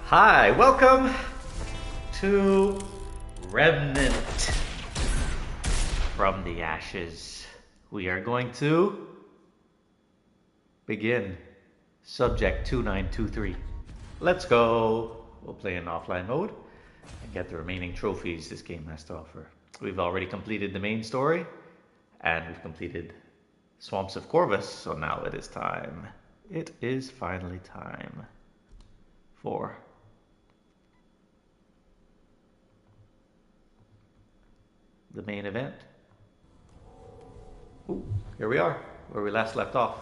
Hi, welcome to Remnant from the Ashes. We are going to begin subject 2923. Let's go. We'll play in offline mode and get the remaining trophies this game has to offer. We've already completed the main story and we've completed Swamps of Corvus, so now it is time. It is finally time for the main event. Ooh, here we are, where we last left off.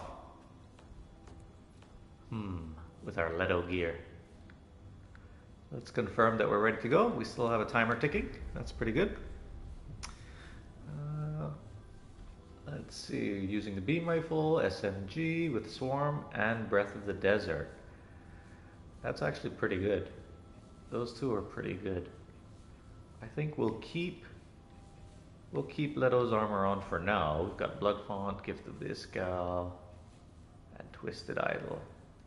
With our Leto gear. Let's confirm that we're ready to go. We still have a timer ticking. That's pretty good. Let's see, using the beam rifle, SMG with Swarm, and Breath of the Desert. That's actually pretty good. Those two are pretty good. I think we'll keep Leto's armor on for now. We've got Blood Font, Gift of the Iskal, and Twisted Idol.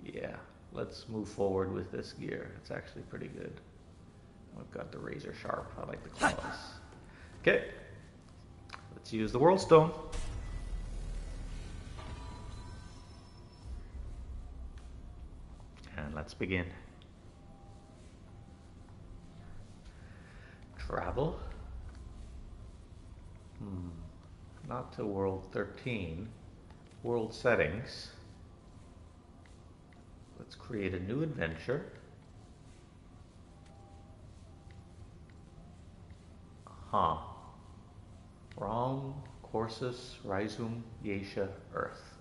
Yeah, let's move forward with this gear. It's actually pretty good. We've got the Razor Sharp. I like the claws. Okay, let's use the World Stone. And let's begin. Travel. Not to World 13. World Settings. Let's create a new adventure. Rom, Corsus, Rhizum, Yesha, Earth.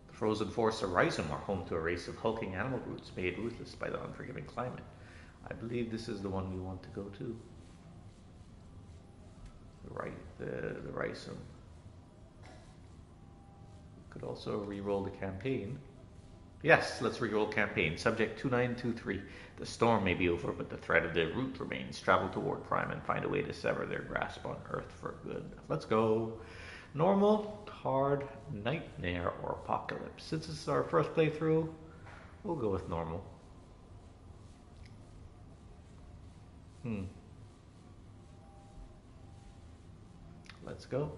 The frozen forests of Rhizum are home to a race of hulking animal brutes made ruthless by the unforgiving climate. I believe this is the one we want to go to. The Rhizum. Could also re-roll the campaign. Yes, let's re-roll campaign. Subject 2923. The storm may be over, but the threat of the root remains. Travel toward Prime and find a way to sever their grasp on Earth for good. Let's go. Normal, hard, nightmare, or apocalypse. Since this is our first playthrough, we'll go with normal. Let's go.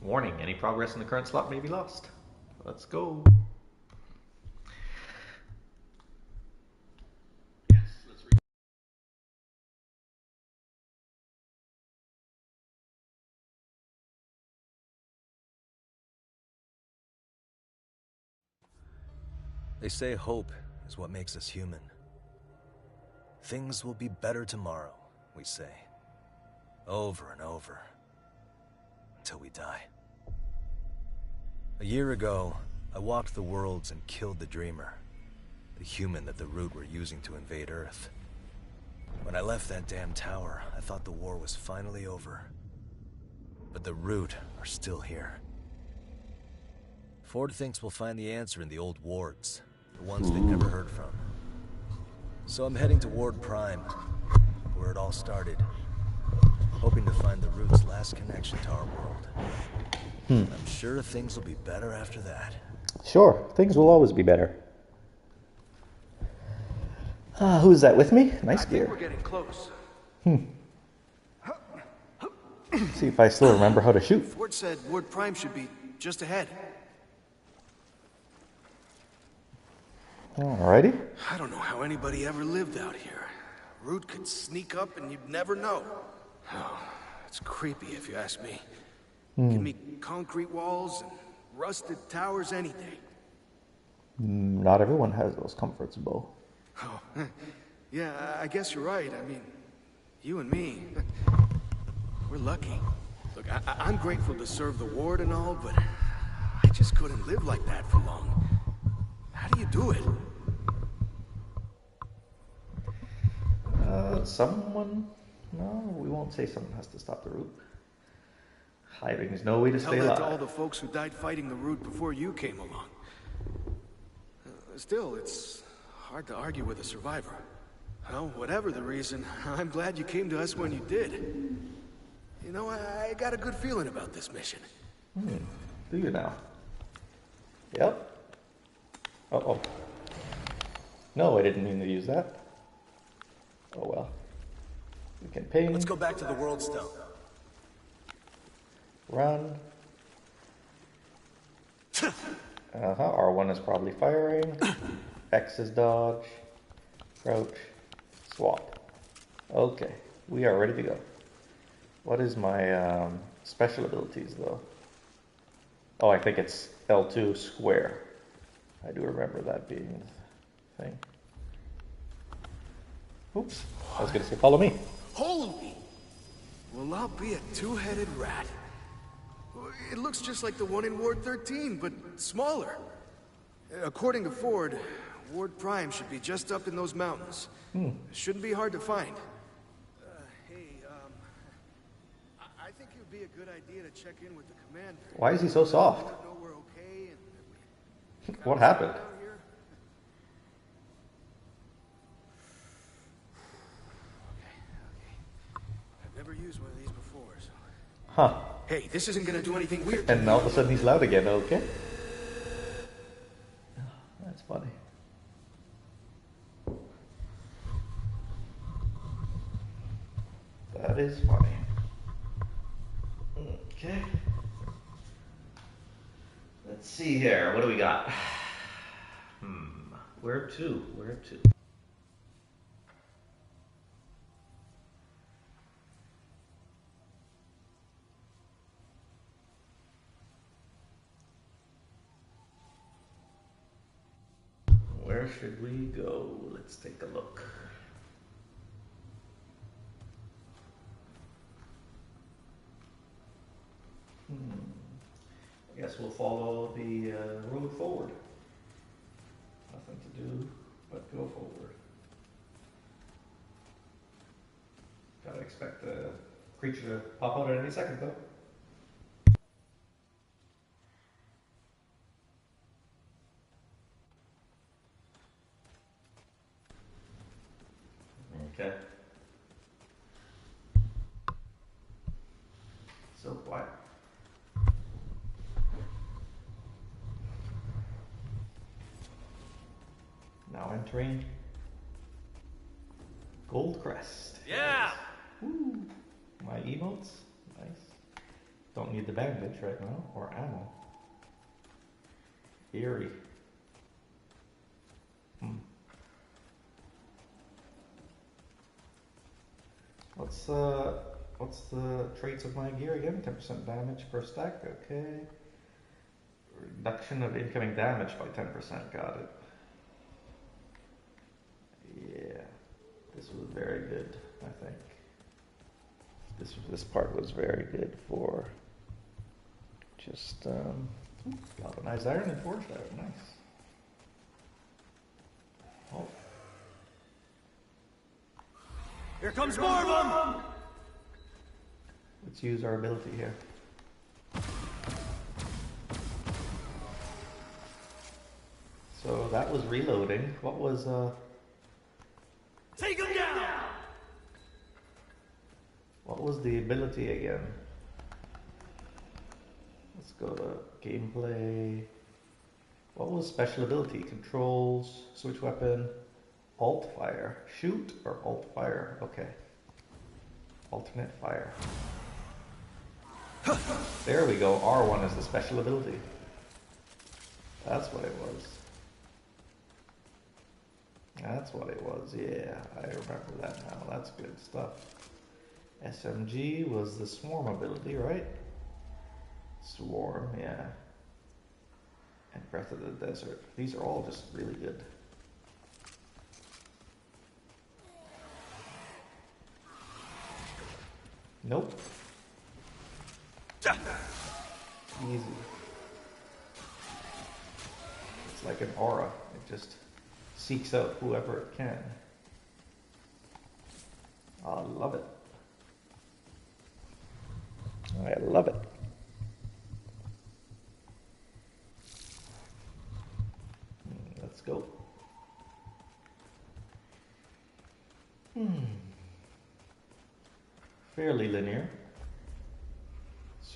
Warning, any progress in the current slot may be lost. Let's go. Yes, let's read. They say hope is what makes us human. Things will be better tomorrow, we say. Over and over. Until we die. A year ago, I walked the worlds and killed the Dreamer, the human that the Root were using to invade Earth. When I left that damn tower, I thought the war was finally over. But the Root are still here. Ford thinks we'll find the answer in the old wards, the ones they've never heard from. So I'm heading to Ward Prime, where it all started. Hoping to find the Root's last connection to our world. I'm sure things will be better after that. Sure, things will always be better. Who's that with me? Nice gear. I think we're getting close. See if I still remember how to shoot. Ford said Ward Prime should be just ahead. Alrighty. I don't know how anybody ever lived out here. Root could sneak up and you'd never know. Oh, it's creepy if you ask me. Give me concrete walls and rusted towers any day. Not everyone has those comforts, Bo. Oh, yeah, I guess you're right. I mean, you and me, we're lucky. Look, I'm grateful to serve the ward and all, but I just couldn't live like that for long. How do you do it? Someone... No, we won't say someone has to stop the Root. Hiding is no way to Tell stay that alive. to all the folks who died fighting the Root before you came along. Still, it's hard to argue with a survivor. Well, whatever the reason, I'm glad you came to us when you did. You know, I got a good feeling about this mission. Do you now? Yep. Uh-oh. No, I didn't mean to use that. Oh well. We can ping. Let's go back to the World Stone. Run. R1 is probably firing. X is dodge. Crouch. Swap. Okay, we are ready to go. What is my special abilities though? Oh, I think it's L2 square. I do remember that being the thing. Oops, I was gonna say follow me. Holy! Well, I'll be a two-headed rat. It looks just like the one in Ward 13, but smaller. According to Ford, Ward Prime should be just up in those mountains. Shouldn't be hard to find. I think it would be a good idea to check in with the commander. Why is he so soft? Know we're okay and What happened? down here. Okay. I've never used one of these before, so... Huh. Hey, this isn't gonna do anything weird. And all of a sudden he's loud again, okay? That's funny. That is funny. Okay. Let's see here. What do we got? Where to? Where to? Where should we go? Let's take a look. I guess we'll follow the road forward. Nothing to do but go forward. Gotta expect the creature to pop out at any second though. Okay. So quiet. Now entering Gold Crest. Yeah! Woo. My emotes. Nice. Don't need the bandage right now or ammo. Eerie. What's the traits of my gear again? 10% damage per stack, okay. Reduction of incoming damage by 10%, got it. Yeah, this was very good, I think. This part was very good for just galvanized iron and forged iron, nice. Oh. Here comes more of them! Let's use our ability here. So that was reloading. What was Take him down! what was the ability again? Let's go to gameplay. What was special ability? Controls, switch weapon, alt fire. Shoot or alt fire? Okay. Alternate fire. There we go. R1 is the special ability. That's what it was. That's what it was. Yeah, I remember that now. That's good stuff. SMG was the swarm ability, right? Swarm, yeah. And Breath of the Desert. These are all just really good. Nope. Easy. It's like an aura. It just seeks out whoever it can. I love it. I love it. Let's go. Fairly linear.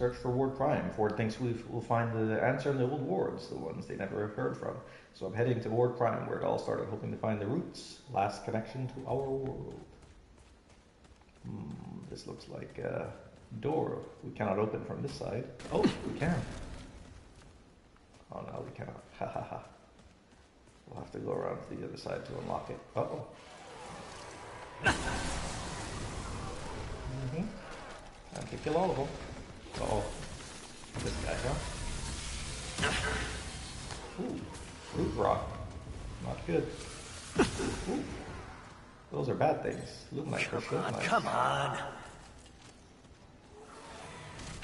search for Ward Prime. Ford thinks we'll find the answer in the old wards, the ones they never heard from. So I'm heading to Ward Prime, where it all started, hoping to find the roots, last connection to our world. This looks like a door we cannot open from this side. Oh, we can. Oh no, we cannot. Ha ha ha. We'll have to go around to the other side to unlock it. Uh-oh. Time to kill all of them. Uh-oh. This guy, huh? Ooh. Root rock. Not good. Ooh. Those are bad things. Luminite crystal. Nice. Come on.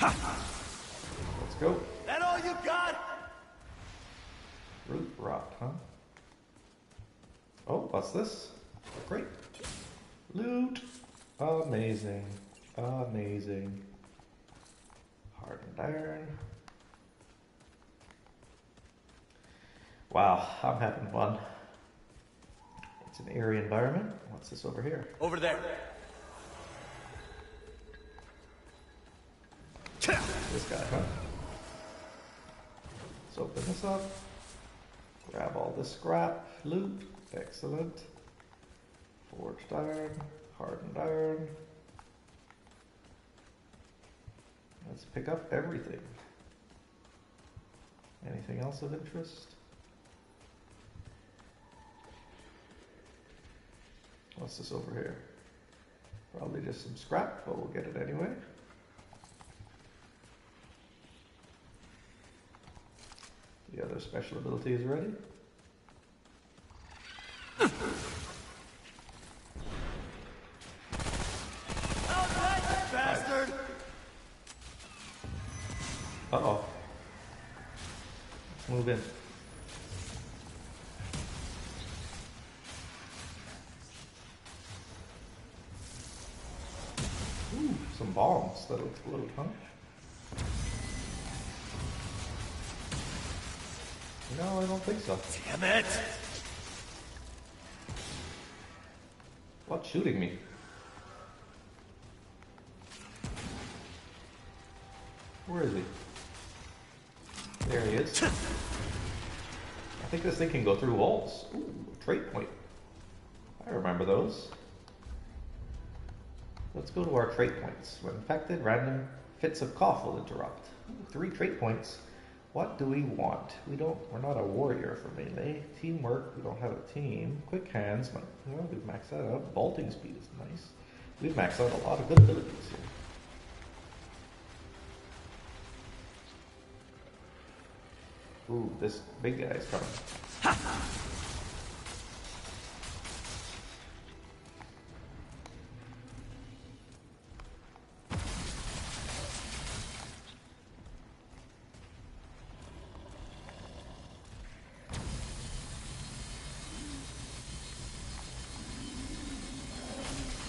Let's go. That all you got? Root rot, huh? Oh, what's this? Great. Loot. Amazing. Amazing. Hardened iron. Wow, I'm having fun. It's an eerie environment. What's this over here? Over there. This guy, huh? Let's open this up. Grab all this scrap. Loot. Excellent. Forged iron. Hardened iron. Let's pick up everything. Anything else of interest? What's this over here? Probably just some scrap, but we'll get it anyway. The other special ability is ready. Bastard! Uh-oh. Let's move in. Ooh, some bombs that'll explode, huh? No, I don't think so. Damn it! What's shooting me? Where is he? There he is. I think this thing can go through walls. Ooh, trait point. I remember those. Let's go to our trait points. When infected, random fits of cough will interrupt. 3 trait points. What do we want? We're not a warrior for melee. Teamwork, we don't have a team. Quick hands, well, we've maxed that out. Bolting speed is nice. We've maxed out a lot of good abilities here. Ooh, this big guy is coming.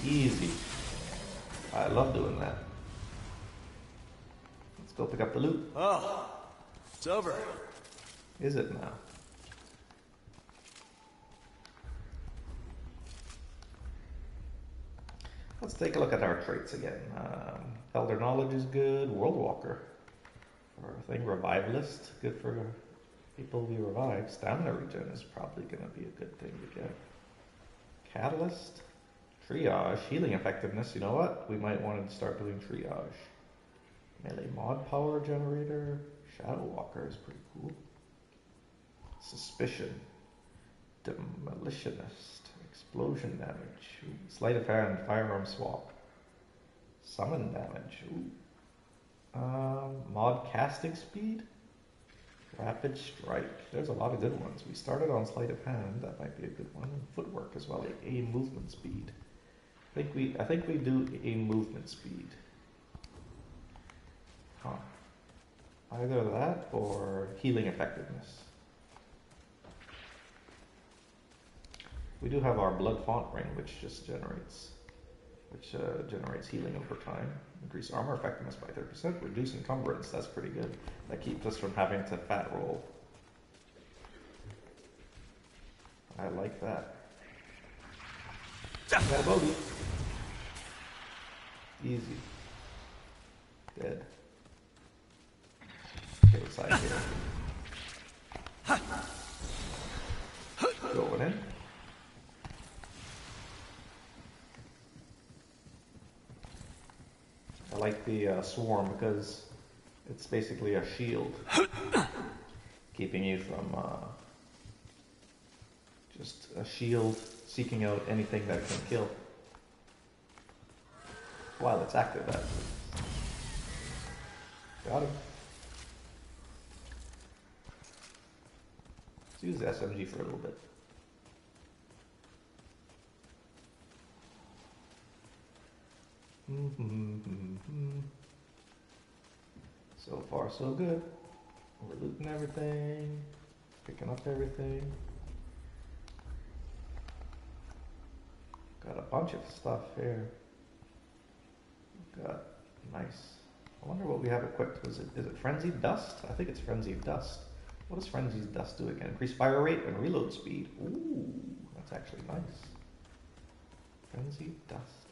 Easy. I love doing that. Let's go pick up the loot. Oh, it's over. Is it now? Let's take a look at our traits again. Elder Knowledge is good. World Walker. For a thing, Revivalist. Good for people we revive. Stamina Regen is probably going to be a good thing to get. Catalyst. Triage. Healing Effectiveness. You know what? We might want to start doing Triage. Melee Mod Power Generator. Shadow Walker is pretty cool. Suspicion. Demolitionist. Explosion damage. Ooh. Sleight of hand. Firearm swap. Summon damage. Ooh. Mod casting speed. Rapid strike. There's a lot of good ones. We started on sleight of hand. That might be a good one. Footwork as well. Like aim movement speed. I think we do aim movement speed. Huh. Either that or healing effectiveness. We do have our blood font ring, which generates healing over time. Increase armor effectiveness by 30%. Reduce encumbrance. That's pretty good. That keeps us from having to fat roll. I like that. Got a bogey. Easy. Dead. like the swarm because it's basically a shield, keeping you from just a shield seeking out anything that can kill. While it's active, that. Got him. Let's use the SMG for a little bit. So far, so good. We're looting everything, picking up everything. Got a bunch of stuff here. Got nice. I wonder what we have equipped. Is it Frenzied Dust? I think it's Frenzied Dust. What does Frenzied Dust do again? Increase fire rate and reload speed. Ooh, that's actually nice. Frenzied Dust.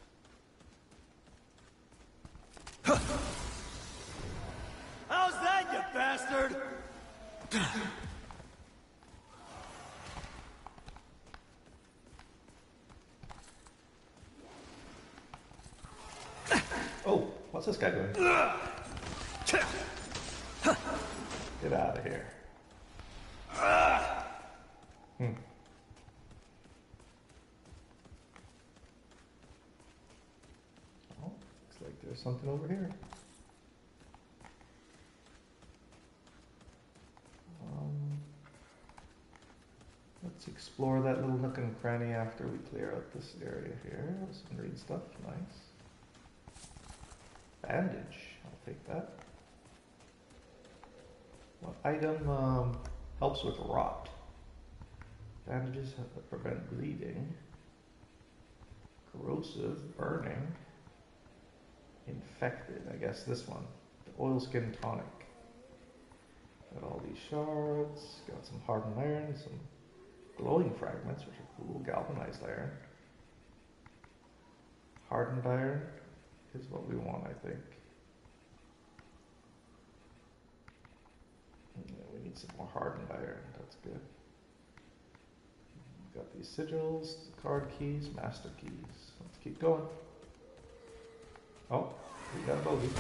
How's that, you bastard? Oh, what's this guy doing? Get out of here. Oh, looks like there's something over here. Let's explore that little nook and cranny after we clear out this area here. Some green stuff, nice. Bandage, I'll take that. What item helps with rot? Bandages prevent bleeding. Corrosive, burning. Infected, I guess this one. The oilskin tonic. Got all these shards, got some hardened iron, some glowing fragments, which are cool, galvanized iron. Hardened iron is what we want, I think. Yeah, we need some more hardened iron, that's good. We've got these sigils, card keys, master keys. Let's keep going. Oh, we got a bogey.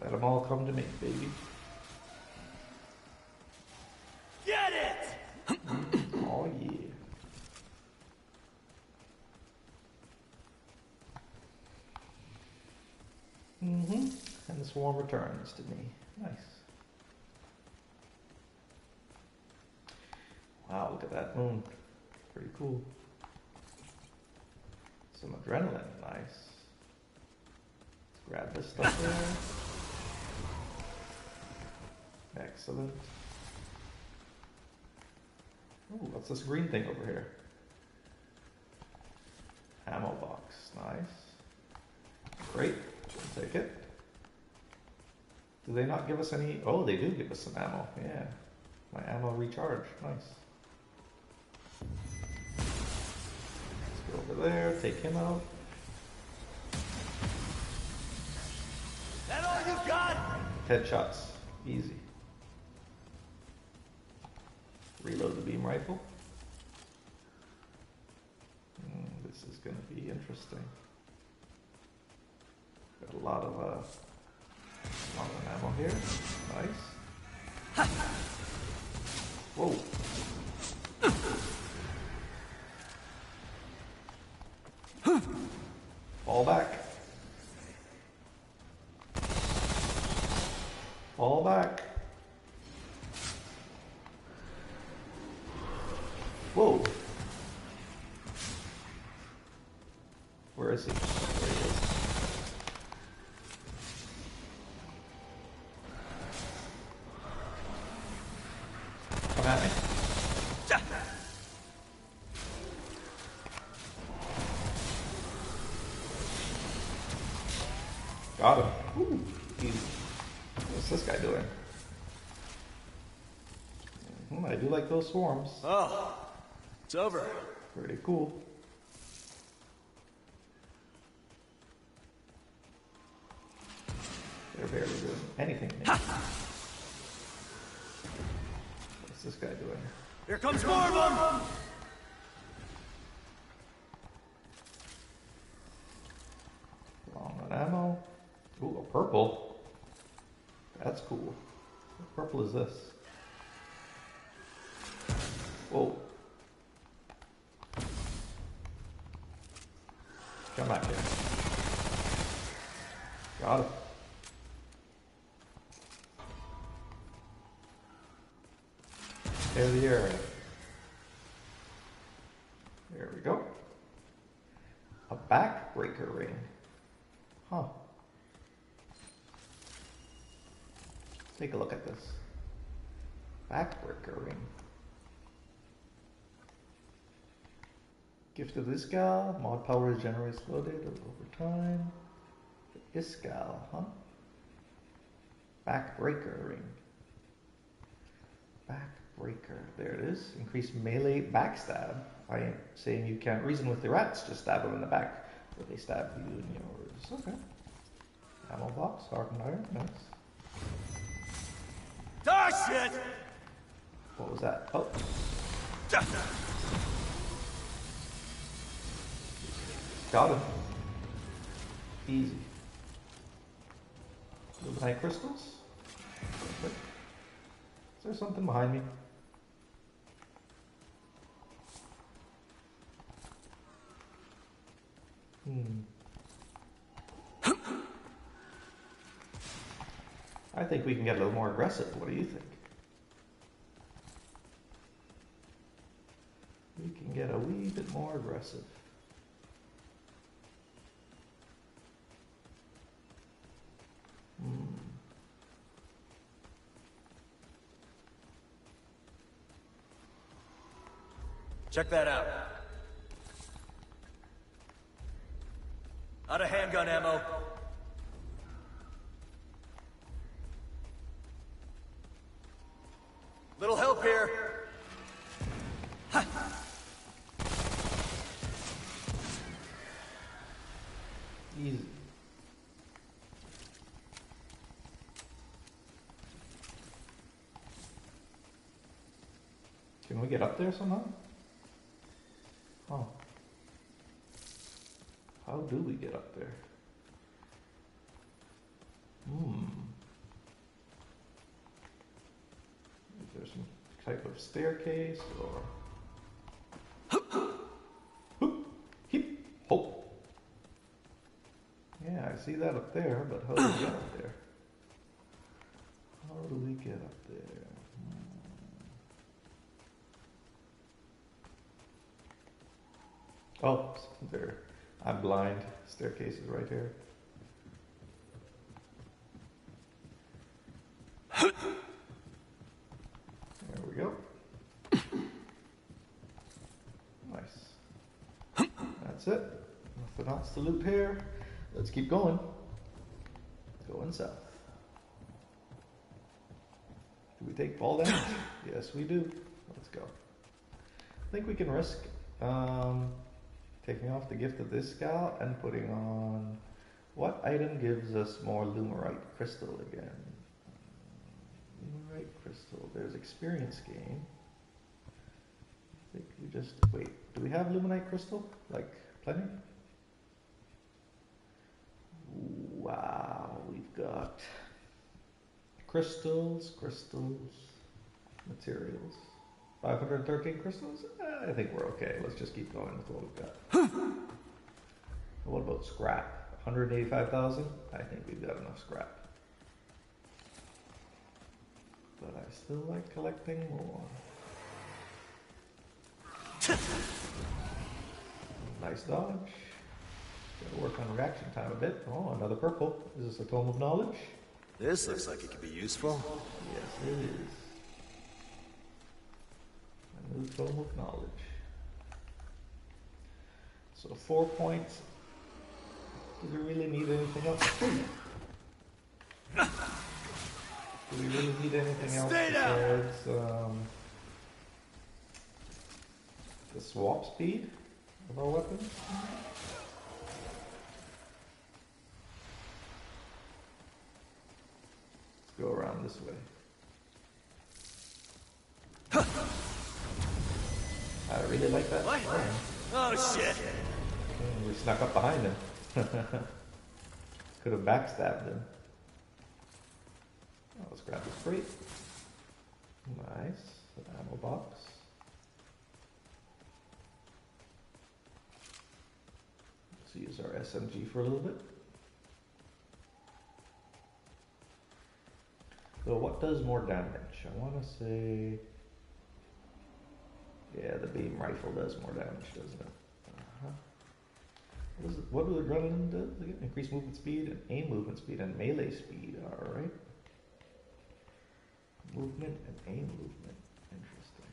Let them all come to me, baby. Get it! Oh yeah. And the swarm returns to me. Nice. Wow, look at that moon. Pretty cool. Some adrenaline, nice. Let's grab this stuff there. Excellent. Ooh, what's this green thing over here? Ammo box, nice. Great, should take it. Do they not give us any? Oh, they do give us some ammo, yeah. My ammo recharge, nice. Let's go over there, take him out. That all you got? Headshots, easy. Reload the beam rifle. This is going to be interesting. Got a lot of ammo here. Nice. Whoa. Fall back. Fall back. Whoa. Where is he? There he is. Come at me. Got him. Ooh, easy. What's this guy doing? I do like those swarms. Oh, it's over. Pretty cool. They're barely doing anything to me. What's this guy doing? Here comes more of them! What purple is this? Whoa. Come back here. Got it. Clear the area. There we go. A backbreaker ring. Huh. Take a look at this. Backbreaker ring. Gift of Iskal. Mod power generates slow data over time. Iskal, huh? Backbreaker ring. Backbreaker. There it is. Increase melee backstab. I ain't saying you can't reason with the rats. Just stab them in the back. But they stab you in yours. Okay. Ammo box. Hardened iron. Nice. Ah, shit! What was that? Oh. Got him. Easy. Luminite crystals. Perfect. Is there something behind me? I think we can get a little more aggressive. What do you think? We can get a wee bit more aggressive. Check that out. Out of handgun ammo. Little help here. Easy. Can we get up there somehow? Oh. How do we get up there? Is there some type of staircase or... Keep hope. Yeah, I see that up there, but how do we get up there? How do we get up there? Oh, there. I'm blind. Staircase is right here. There we go. Nice. That's it. Nothing else to loot here. Let's keep going. Going south. Do we take fall damage? Yes, we do. Let's go. I think we can risk taking off the gift of this gal and putting on what item gives us more Lumerite crystal again? Lumerite crystal. There's experience gain. I think we just wait. Do we have Luminite crystal? Like plenty? Wow, we've got crystals, materials. 513 crystals? I think we're okay. Let's just keep going with what we've got. What about scrap? 185,000? I think we've got enough scrap. But I still like collecting more. Nice dodge. Gotta work on reaction time a bit. Oh, another purple. Is this a tome of knowledge? This looks like it could be useful. Yes, it is. A new tome of knowledge. So 4 points. Do we really need anything else? Do we really need anything else besides the swap speed of our weapons? Let's go around this way. I really like that. What? Oh shit! We snuck up behind him. Could have backstabbed him. That was let's grab this crate. Nice. An ammo box. Let's use our SMG for a little bit. So what does more damage? I want to say... Yeah, the beam rifle does more damage, doesn't it? What do the gun do? Increase movement speed and aim movement speed and melee speed. Alright. Movement and aim movement. Interesting.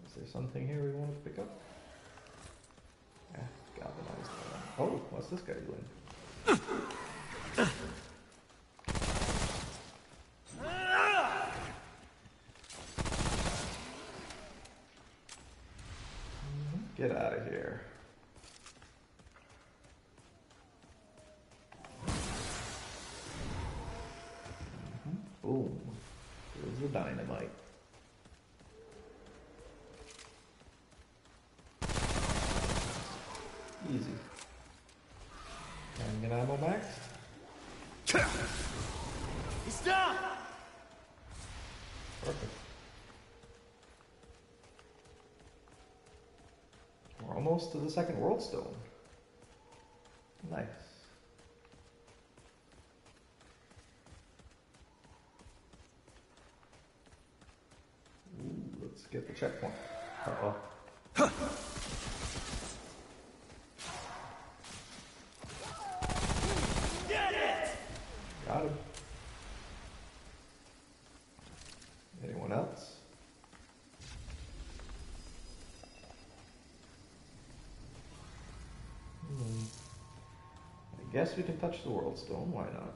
Is there something here we want to pick up? Galvanized. Oh, what's this guy doing? Get out of here. Boom. There's the dynamite. Easy. Can I get ammo max? He's down! Perfect. We're almost to the second world stone. Nice. Ooh, let's get the checkpoint. Uh-oh. Get it! Got him. Anyone else? I guess we can touch the world stone, why not?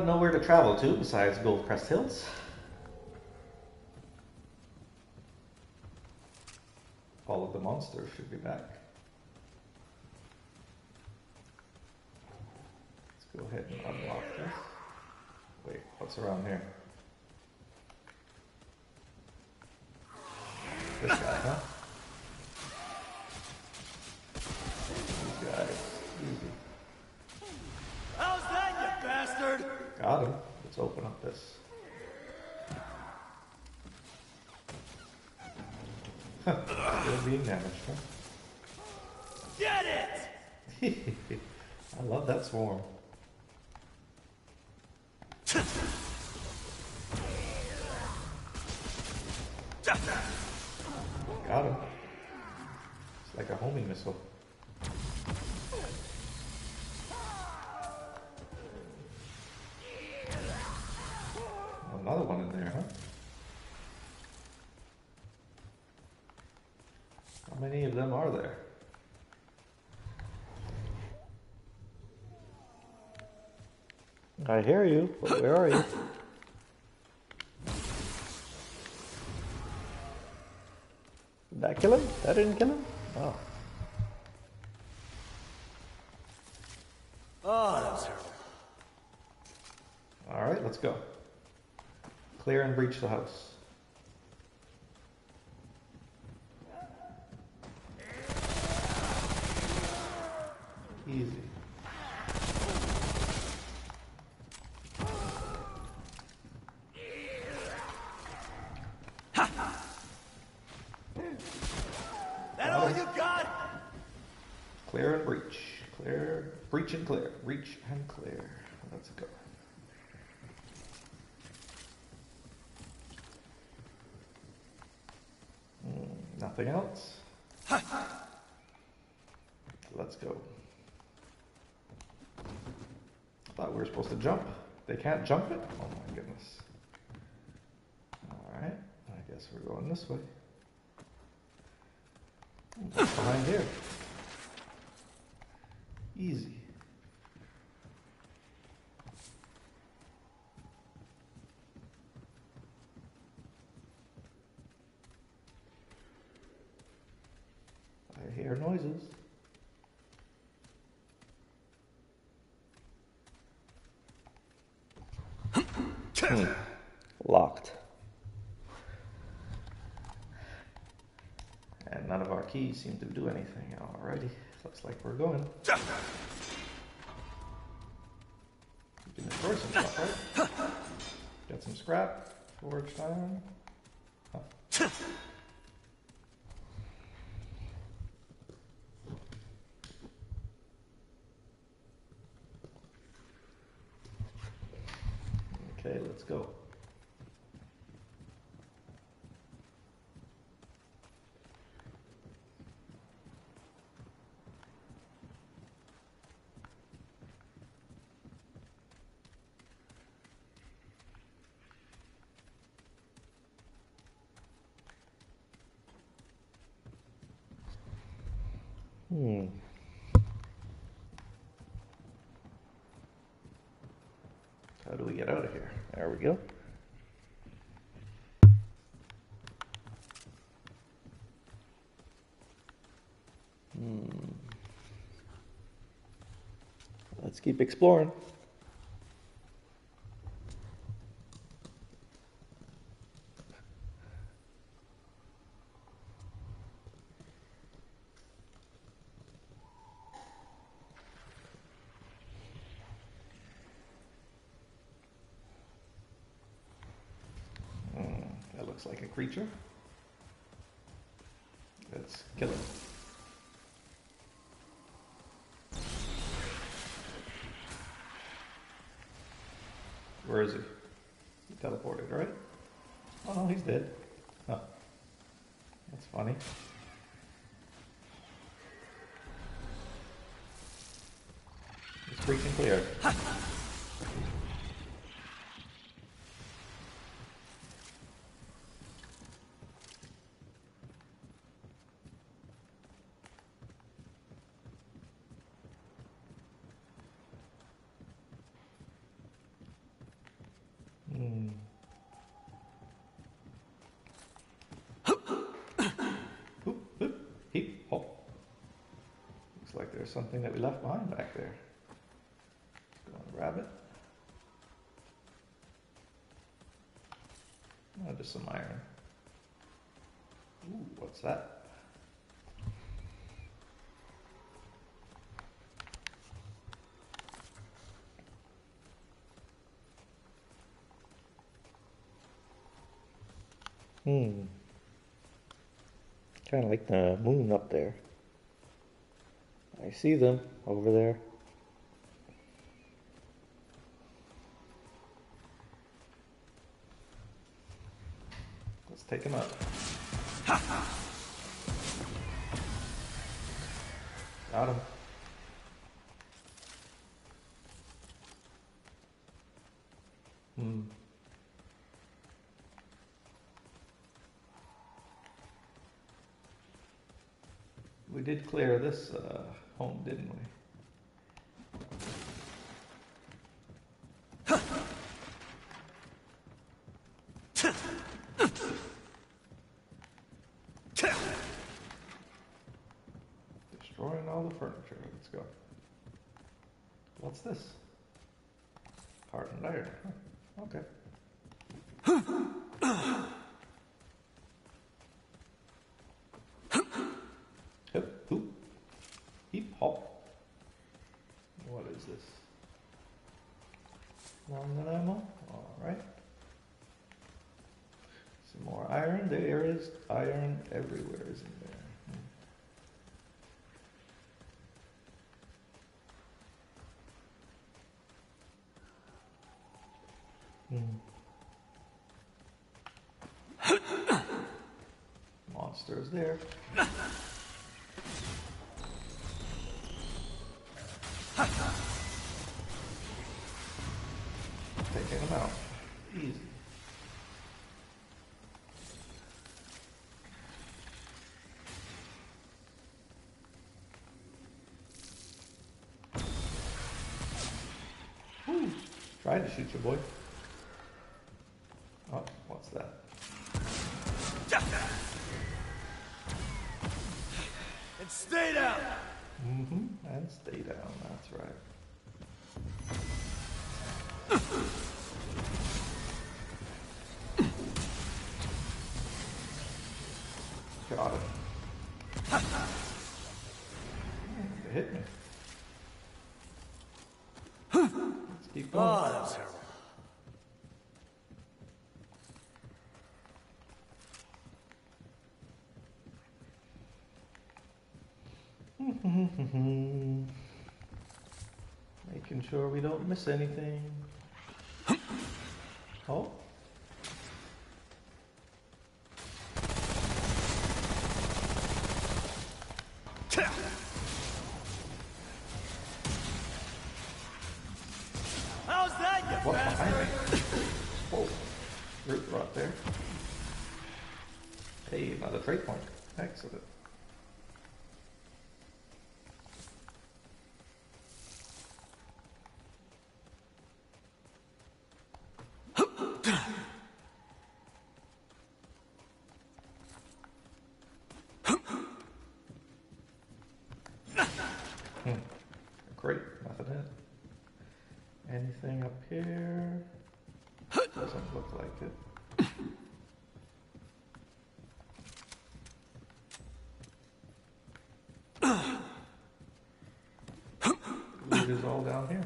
Nowhere to travel to besides Gold Crest Hills. All of the monsters should be back. Let's go ahead and unlock this. Wait, what's around here? This guy, huh? These guys. Easy. How's that, you bastard? Got him. Let's open up this. Still being damaged, huh? Get it! I love that swarm. Got him. It's like a homing missile. Another one in there, huh? How many of them are there? I hear you, but where are you? Did that kill him? That didn't kill him? Oh. Oh, that was terrible. Alright, let's go. Clear and breach the house. Easy. That all you got? Clear and breach. Clear, breach and clear. Breach and clear. Let's go. Nothing else? Let's go. Thought we were supposed to jump. They can't jump it? Oh my goodness. Alright, I guess we're going this way. What's behind here? Easy. I hear noises. Locked. And none of our keys seem to do anything. Alrighty, looks like we're going. We can destroy some stuff, right? Get some scrap, forged iron. Oh. Okay, let's go. How do we get out of here? There we go. Let's keep exploring. That looks like a creature. Let's kill it. Where is he? He teleported, right? Oh no, he's dead. Oh. That's funny. It's freaking clear. Heap, hop. Looks like there's something that we left behind back there. Let's go and grab it. Oh, just some iron. Ooh, what's that? Kind of like the moon up there. I see them over there. Let's take them out. Got him. We did clear this home, didn't we? Destroying all the furniture. Let's go. What's this? Hardened iron. Huh. Okay. Hip, hoop, heap, hop. What is this? Long gun ammo. All right. Some more iron. There is iron everywhere, isn't there? Monsters there. Taking them out. Easy. Woo. Tried to shoot you, boy. Oh, what's that? And stay down! And stay down, that's right. Got it. It hit me. Let's keep going. Oh, that was terrible. Making sure we don't miss anything. Oh. How's that, you What's bastard? behind me? Whoa. Root rot there. Hey, another trade point. Excellent. Great, nothing in it. Anything up here? Doesn't look like it. Loot is all down here.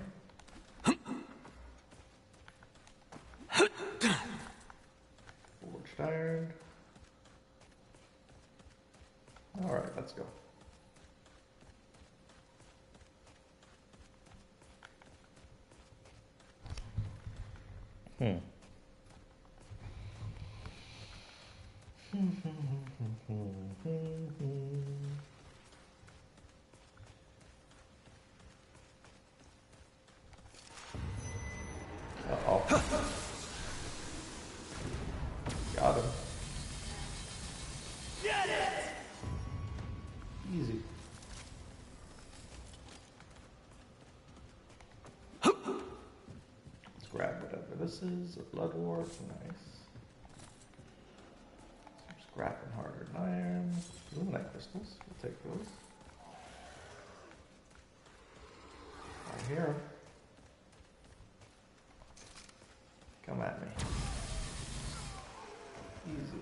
Forged iron. Alright, let's go. Uh-oh. Got him. Get it! Easy. Let's grab whatever this is. A blood warp. Nice. Some scrap and hardened iron. Luminite crystals. We'll take those. I hear him. Come at me. Easy.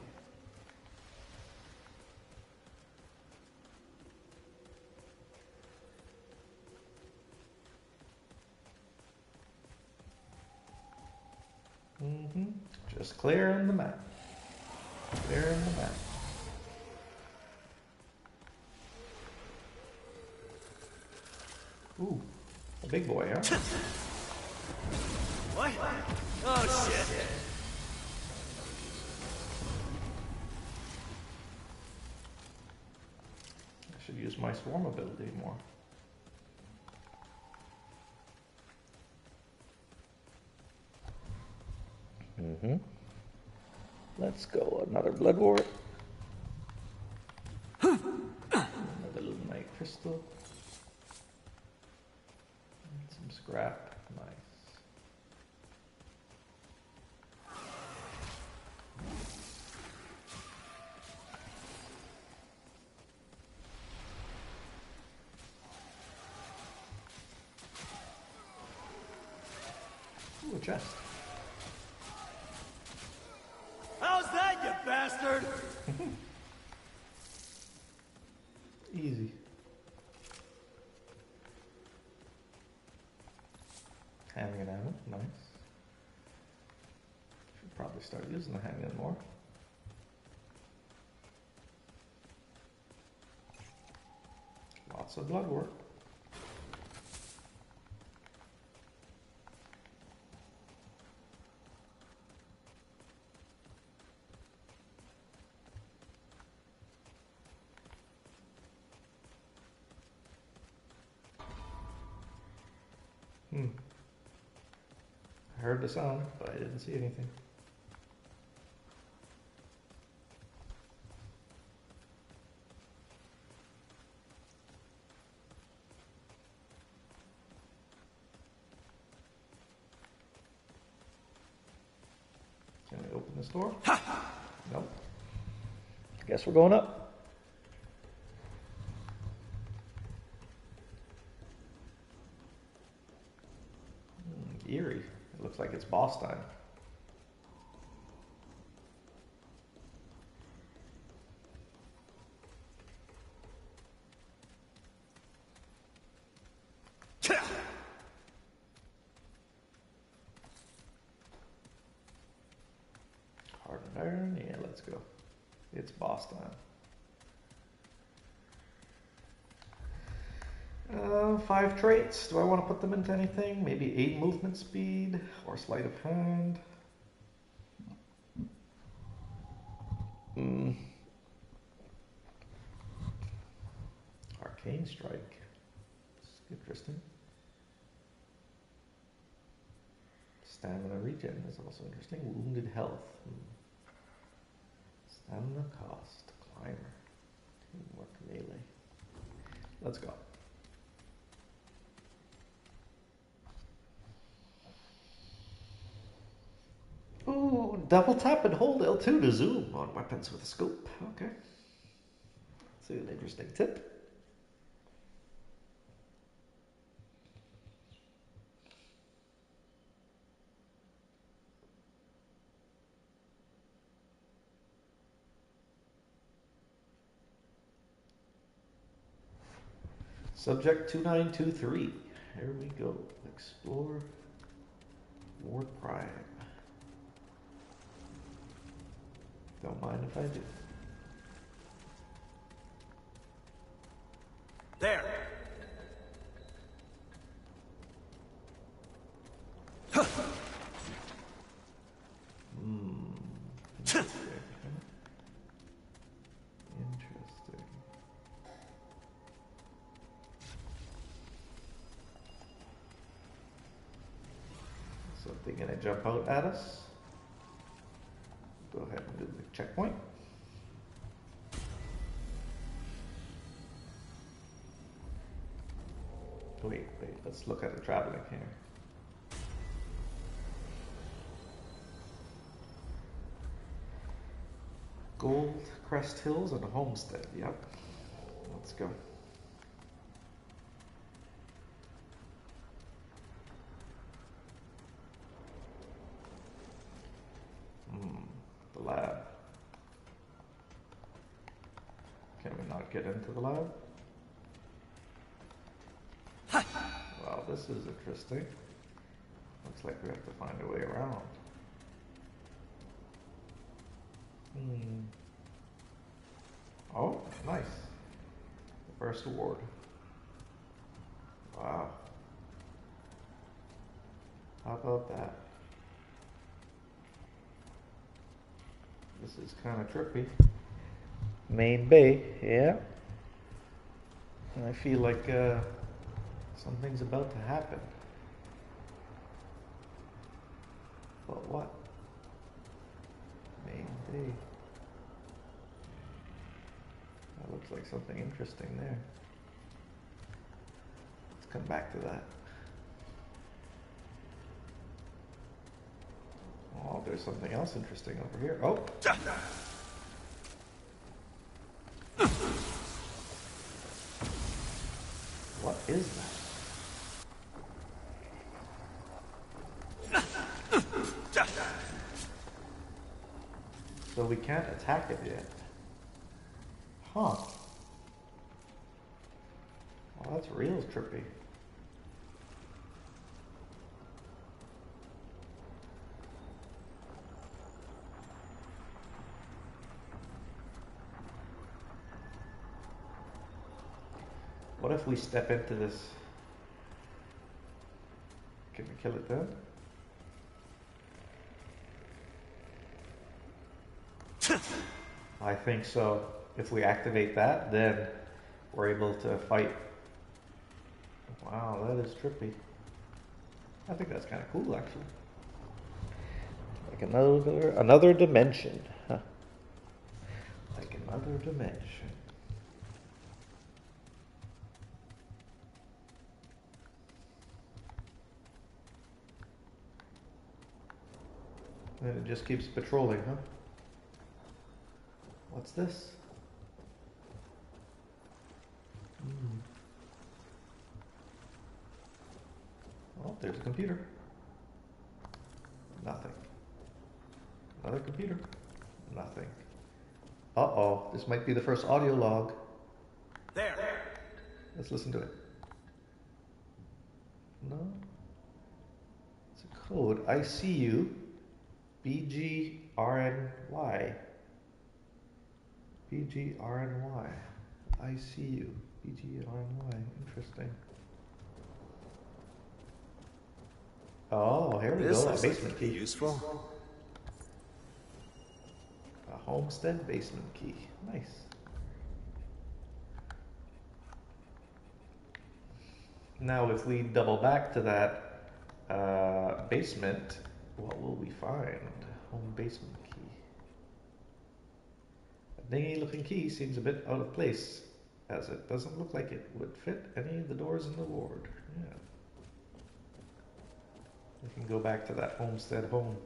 Just clearing the map. Clearing the map. Ooh, a big boy, huh? What? Oh, shit. I should use my swarm ability more. Let's go. Another blood wart. Another luminite crystal. And some scrap. Nice. Ooh, a chest. How's that, you bastard? Easy. Hanging ammo, nice. Should probably start using the hanging more. Lots of blood work. I heard the sound, but I didn't see anything. Can we open this door? Nope. Guess we're going up. Eerie. It looks like it's boss time. Hardened iron, yeah, let's go. It's boss time. 5 traits. Do I want to put them into anything? Maybe 8 movement speed or sleight of hand. Arcane strike. It's interesting. Stamina regen is also interesting. Wounded health. Stamina cost. Climber. Teamwork melee. Let's go. Ooh, double tap and hold L2 to zoom on weapons with a scope. Okay. That's an interesting tip. Subject 2923. Here we go. Explore Ward Prime. Don't mind if I do. There! Interesting. Something gonna jump out at us. Go ahead and do the checkpoint. Wait, let's look at the traveling here. Gold Crest Hills and Homestead, yep. Let's go. The lab. Can we not get into the lab? Well, this is interesting. Looks like we have to find a way around. Oh, nice. The first award. Wow. How about that? This is kind of trippy. Main Bay, yeah. I feel like something's about to happen. But what? Main Bay. That looks like something interesting there. Let's come back to that. Oh, there's something else interesting over here. Oh! What is that? So we can't attack it yet. Huh. Well, that's real trippy. What if we step into this? Can we kill it then? I think so. If we activate that, then we're able to fight. Wow, that is trippy. I think that's kind of cool, actually. Like another dimension. Huh. Like another dimension. And it just keeps patrolling, huh? What's this? Oh, there's a computer. Nothing. Another computer. Nothing. Uh-oh, this might be the first audio log. There! Let's listen to it. No? It's a code. I see you. BGRNY. BGRNY. I see you. BGRNY. Interesting. Oh, here we This go. A looks basement like it'd be key. useful. A homestead basement key. Nice. Now, if we double back to that basement, what will we find? Home basement key. A dingy looking key seems a bit out of place, as it doesn't look like it would fit any of the doors in the ward. Yeah. We can go back to that homestead home.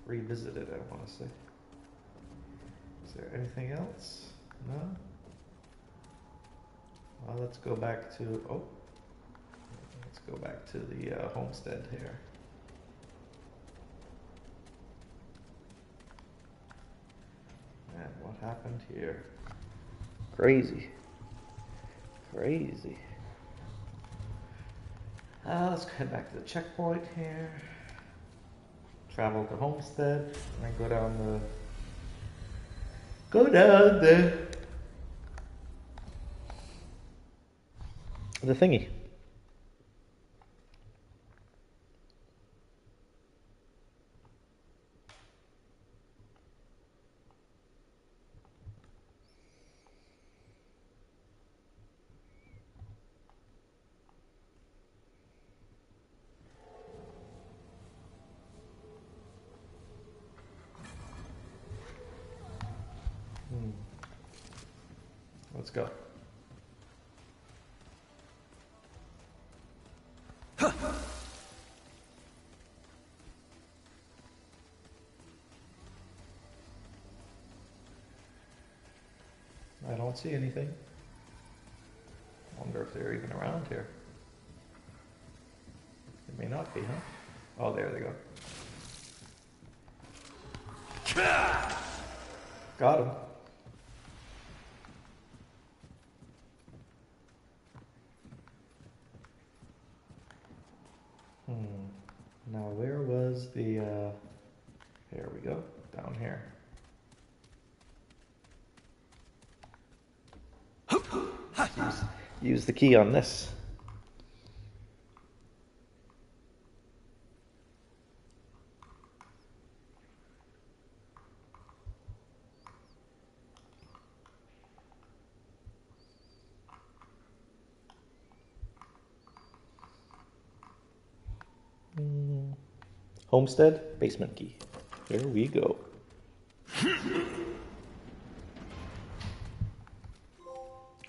Revisit it, I want to say. Is there anything else? No? Well, let's go back to, let's go back to the homestead here. And what happened here? Crazy. Crazy. Let's head back to the checkpoint here. Travel to Homestead. And go down the thingy. Let's go. I don't see anything. Wonder if they're even around here. It may not be, huh? Oh, there they go. Got him. Now where was the, here we go, down here. Use the key on this. Homestead, basement key. There we go.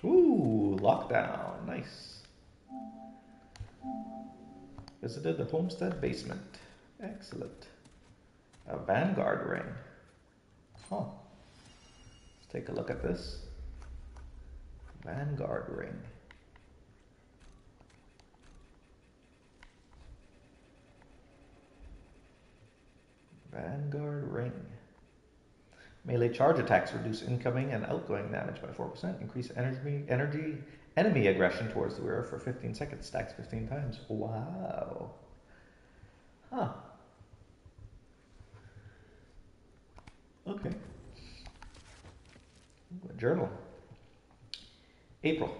Ooh, lockdown. Nice. Visited the homestead basement. Excellent. A Vanguard ring. Huh. Let's take a look at this. Vanguard ring. Vanguard ring. Melee charge attacks reduce incoming and outgoing damage by 4%. Increase enemy aggression towards the wearer for 15 seconds. Stacks 15 times. Wow. Huh. Okay. Journal. April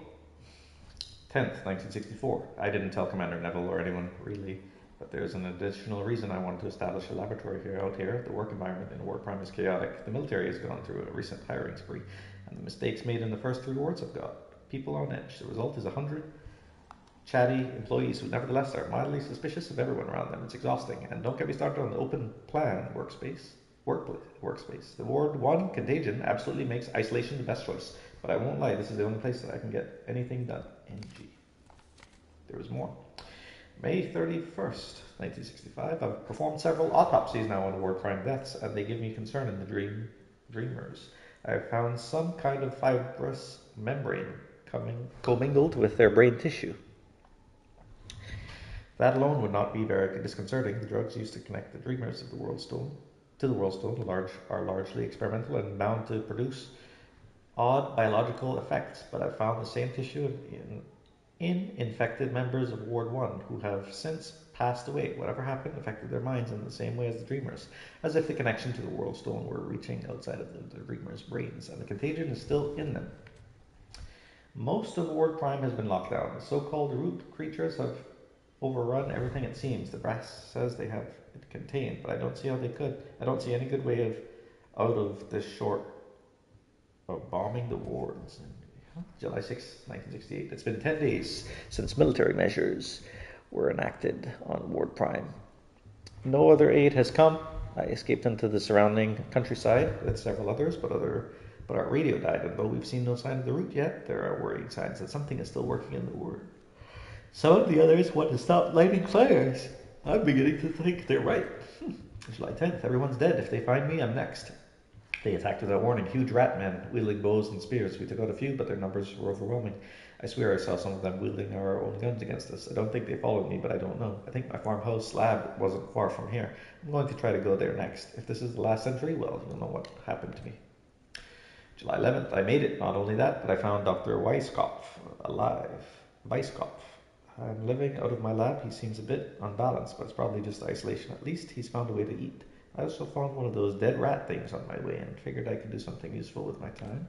10th, 1964. I didn't tell Commander Neville or anyone really, but there's an additional reason I wanted to establish a laboratory out here. The work environment in Ward Prime is chaotic. The military has gone through a recent hiring spree, and the mistakes made in the first 3 wards have got people on edge. The result is 100 chatty employees who nevertheless are mildly suspicious of everyone around them. It's exhausting, and don't get me started on the open plan workspace. The Ward 1 contagion absolutely makes isolation the best choice, but I won't lie, this is the only place that I can get anything done. NG. There was more. May 31st, 1965. I've performed several autopsies now on Ward Prime deaths, and they give me concern in the dreamers. I've found some kind of fibrous membrane commingled with their brain tissue. That alone would not be very disconcerting. The drugs used to connect the dreamers of the World Stone to the World Stone are largely experimental and bound to produce odd biological effects, but I've found the same tissue in infected members of Ward 1 who have since passed away. Whatever happened affected their minds in the same way as the Dreamers, as if the connection to the World Stone were reaching outside of the Dreamers' brains, and the contagion is still in them. Most of Ward Prime has been locked down. The so-called root creatures have overrun everything it seems. The brass says they have it contained, but I don't see how they could. I don't see any good way out of this short of bombing the wards. July 6, 1968. It's been 10 days since military measures were enacted on Ward Prime. No other aid has come. I escaped into the surrounding countryside with several others, but our radio died, and though we've seen no sign of the route yet, there are worrying signs that something is still working in the ward. Some of the others want to stop lighting fires. I'm beginning to think they're right. July 10th. Everyone's dead. If they find me, I'm next. They attacked without warning. Huge rat men wielding bows and spears. We took out a few, but their numbers were overwhelming. I swear I saw some of them wielding our own guns against us. I don't think they followed me, but I don't know. I think my farmhouse slab wasn't far from here. I'm going to try to go there next. If this is the last century, well, you'll know what happened to me. July 11th. I made it. Not only that, but I found Dr. Weisskopf alive. Weisskopf. I'm living out of my lab. He seems a bit unbalanced, but it's probably just isolation. At least he's found a way to eat. I also found one of those dead rat things on my way and figured I could do something useful with my time.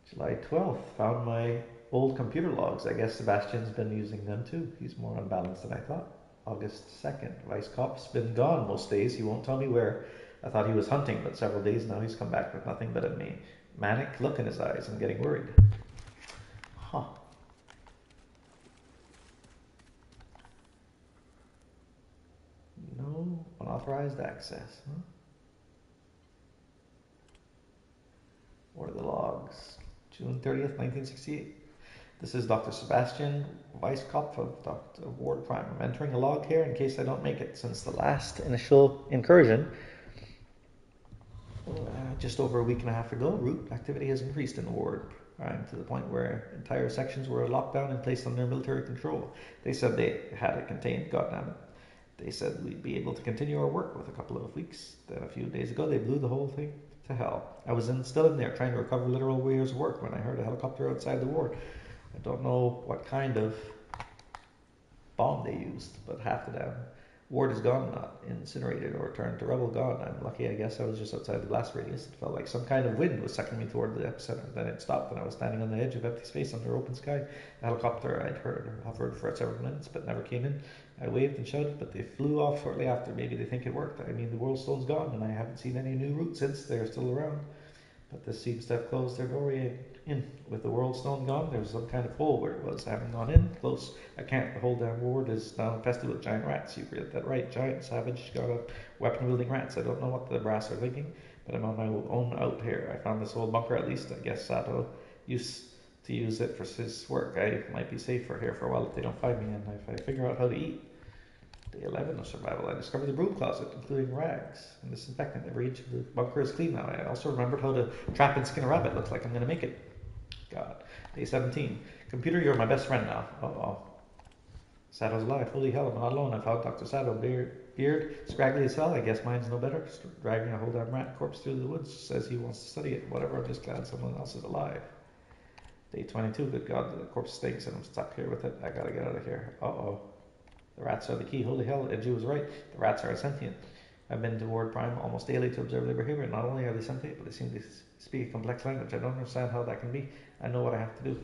July 12th. Found my old computer logs. I guess Sebastian's been using them too. He's more unbalanced than I thought. August 2nd. Weisskopf's been gone most days. He won't tell me where. I thought he was hunting, but several days now he's come back with nothing but a manic look in his eyes. I'm getting worried. Huh. No unauthorized access. Huh? What are the logs? June 30th, 1968. This is Dr. Sebastian Weisskopf of Ward Prime. I'm entering a log here in case I don't make it. Since the last initial incursion, just over a week and a half ago, root activity has increased in the Ward Prime to the point where entire sections were locked down and placed under military control. They said they had it contained, goddammit. They said we'd be able to continue our work with a couple of weeks. Then a few days ago, they blew the whole thing to hell. I was still in there trying to recover literal years' work when I heard a helicopter outside the ward. I don't know what kind of bomb they used, but half the damn ward is gone, not incinerated or turned to rubble, gone. I'm lucky, I guess. I was just outside the blast radius. It felt like some kind of wind was sucking me toward the epicenter. Then it stopped, and I was standing on the edge of empty space under open sky. The helicopter I'd heard hovered for several minutes, but never came in. I waved and shouted, but they flew off shortly after. Maybe they think it worked. I mean, the World Stone's gone, and I haven't seen any new routes since. They're still around. But this seems to have closed their doorway in. With the World Stone gone, there's some kind of hole where it was. I haven't gone in close. I can't. The whole damn ward is now infested with giant rats. You read that right. Giant, savage, weapon-wielding rats. I don't know what the brass are thinking, but I'm on my own out here. I found this old bunker, at least. I guess Sato used to use it for his work. I might be safe for here for a while if they don't find me, and if I figure out how to eat. Day 11 of survival. I discovered the broom closet, including rags and disinfectant. Every inch of the bunker is clean now. I also remembered how to trap and skin a rabbit. Looks like I'm going to make it. God. Day 17. Computer, you're my best friend now. Uh-oh. Sato's alive. Holy hell, I'm not alone. I found Dr. Sato. Beard, scraggly as hell. I guess mine's no better. Dragging a whole damn rat corpse through the woods. Says he wants to study it. Whatever, I'm just glad someone else is alive. Day 22. Good God, the corpse stinks and I'm stuck here with it. I gotta get out of here. Uh-oh. The rats are the key. Holy hell, Edgy was right. The rats are sentient. I've been to Ward Prime almost daily to observe their behavior. Not only are they sentient, but they seem to speak a complex language. I don't understand how that can be. I know what I have to do.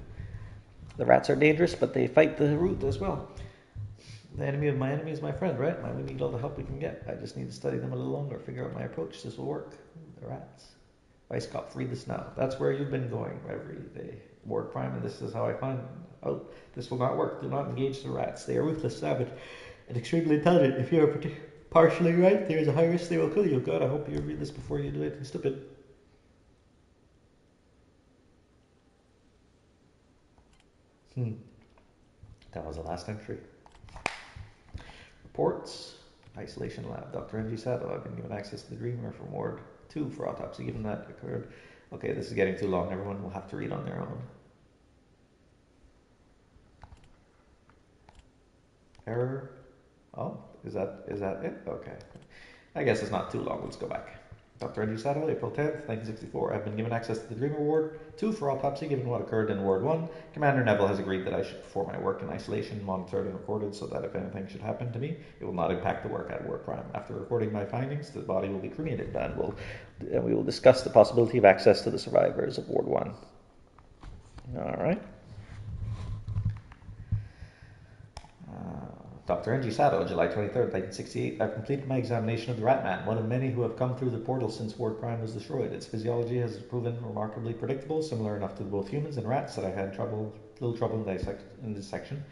The rats are dangerous, but they fight the root as well. The enemy of my enemy is my friend, right? We need all the help we can get. I just need to study them a little longer, figure out my approach. This will work. The rats. Weisskopf, read this now. That's where you've been going every day. Ward Prime, and this is how I find out. This will not work. Do not engage the rats. They are ruthless, savage, and extremely intelligent. If you are partially right, there is a high risk they will kill you. God, I hope you read this before you do anything stupid. That was the last entry. Reports. Isolation lab. Dr. N.G. Sato. I've been given access to the Dreamer from Ward 2 for autopsy, given that occurred. Okay, this is getting too long. Everyone will have to read on their own. Error. Oh, is that it? Okay. I guess it's not too long. Let's go back. Dr. Andy Sato, April 10th, 1964. I've been given access to the Dreamer Ward 2 for autopsy given what occurred in Ward 1. Commander Neville has agreed that I should perform my work in isolation, monitored and recorded so that if anything should happen to me, it will not impact the work at Ward Prime. After recording my findings, the body will be cremated and we will discuss the possibility of access to the survivors of Ward 1. Alright. Dr. N.G. Sato, July 23rd, 1968. I've completed my examination of the Rat Man, one of many who have come through the portal since Ward Prime was destroyed. Its physiology has proven remarkably predictable, similar enough to both humans and rats that I had little trouble in dissection.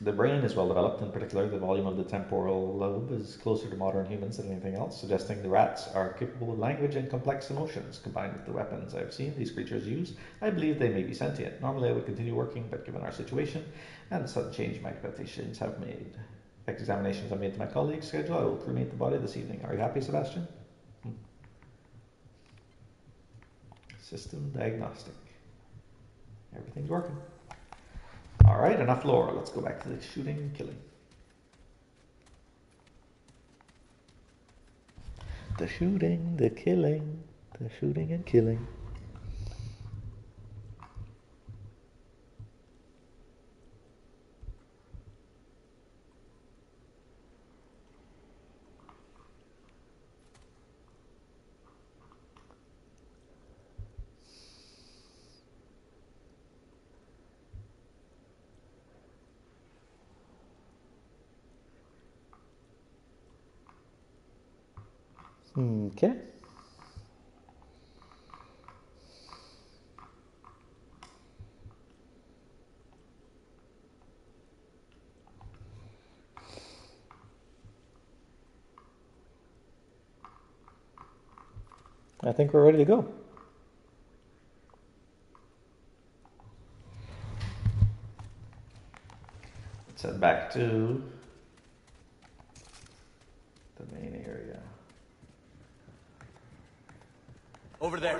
The brain is well developed, in particular the volume of the temporal lobe is closer to modern humans than anything else, suggesting the rats are capable of language and complex emotions. Combined with the weapons I've seen these creatures use, I believe they may be sentient. Normally I would continue working, but given our situation and the sudden change my examinations have made to my colleagues' schedule, I will cremate the body this evening. Are you happy, Sebastian? System diagnostic. Everything's working. Alright, enough lore. Let's go back to the shooting and killing. The shooting, the killing, the shooting and killing. Okay. I think we're ready to go. Let's head back to the main area. Over there.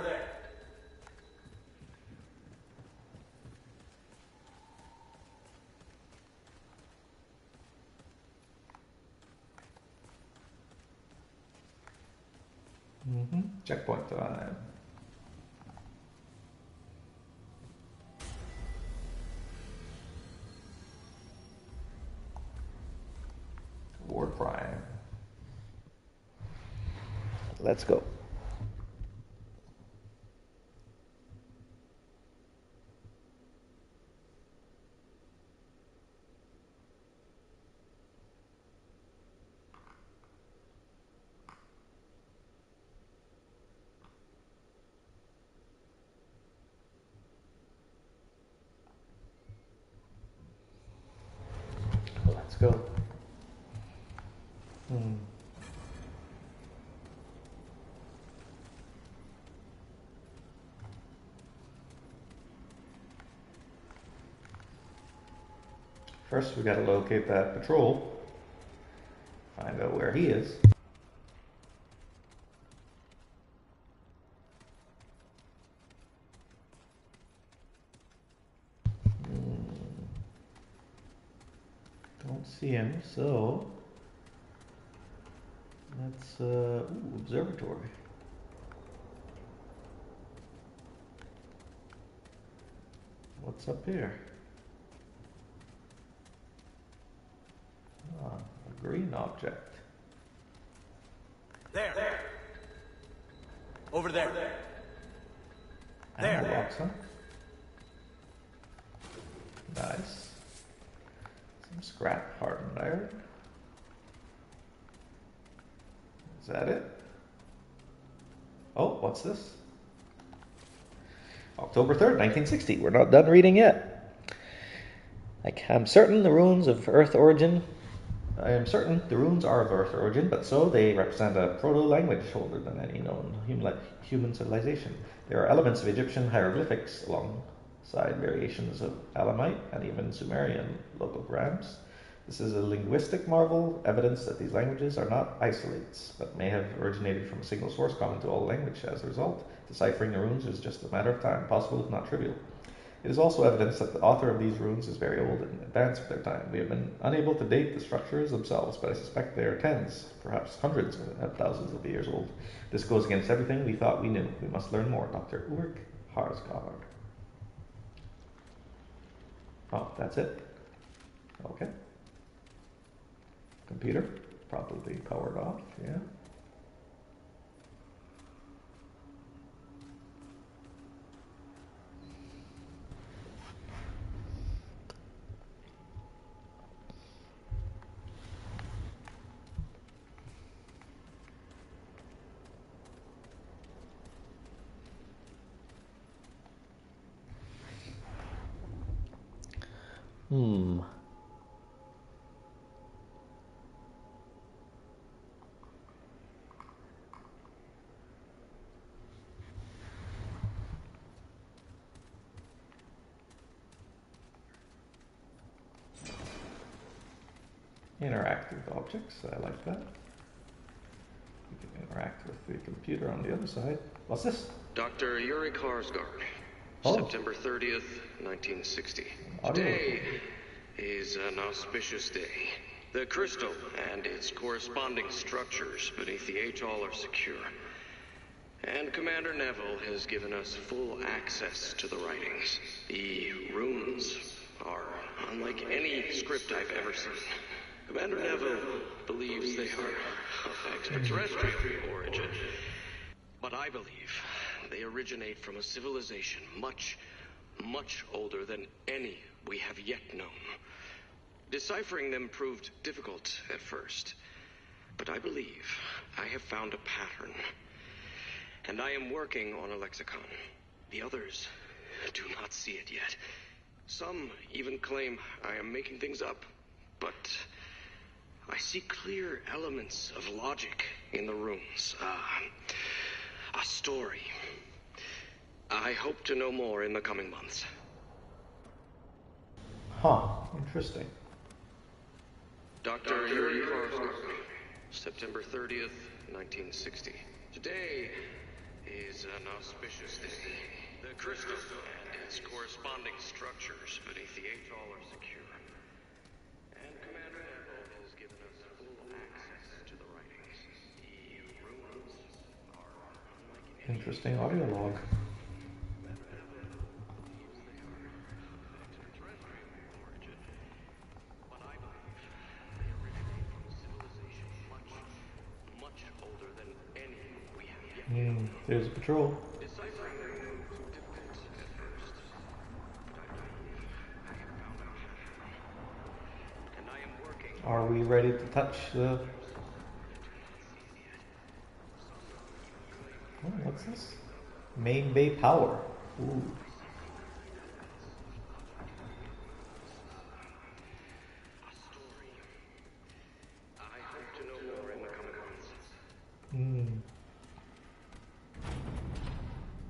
Checkpoint time. Ward Prime. Let's go. Let's go. First, we gotta locate that patrol. Find out where he is. Don't see him, so let's observatory. What's up here? A green object. There. Over there. Ammo box, huh? Nice. Some scrap hardened iron. Is that it? Oh, what's this? October 3rd, 1960. We're not done reading yet. I'm certain the ruins of Earth origin. I am certain the runes are of Earth origin, but so they represent a proto-language older than any known human civilization. There are elements of Egyptian hieroglyphics alongside variations of Elamite and even Sumerian logograms. This is a linguistic marvel, evidence that these languages are not isolates, but may have originated from a single source common to all language. As a result, deciphering the runes is just a matter of time, possible if not trivial. It is also evidence that the author of these runes is very old and advanced for their time. We have been unable to date the structures themselves, but I suspect they are tens, perhaps hundreds of thousands of years old. This goes against everything we thought we knew. We must learn more. Dr. Ulrich Harsgaard. Oh, that's it? Okay. Computer, probably powered off, yeah. Hmm. Interact with objects, I like that. We can interact with the computer on the other side. What's this? Dr. Yuri Karsgaard, September 30th, 1960. Today is an auspicious day. The crystal and its corresponding structures beneath the atoll are secure. And Commander Neville has given us full access to the writings. The runes are unlike any script I've ever seen. Commander Neville believes they are of extraterrestrial origin. But I believe they originate from a civilization much, much older than any we have yet known. Deciphering them proved difficult at first, but I believe I have found a pattern. And I am working on a lexicon. The others do not see it yet. Some even claim I am making things up, but I see clear elements of logic in the runes. A story. I hope to know more in the coming months. Huh, interesting. Dr. Yuri Karsgaard, September 30th, 1960. Today is an auspicious day. The crystal and its corresponding structures beneath the atoll are secure. And Commander Neville has given us full access to the writings. The ruins are unlike any Interesting audio log. There's a patrol. Are we ready to touch the... Oh, what's this? Main bay power. Ooh.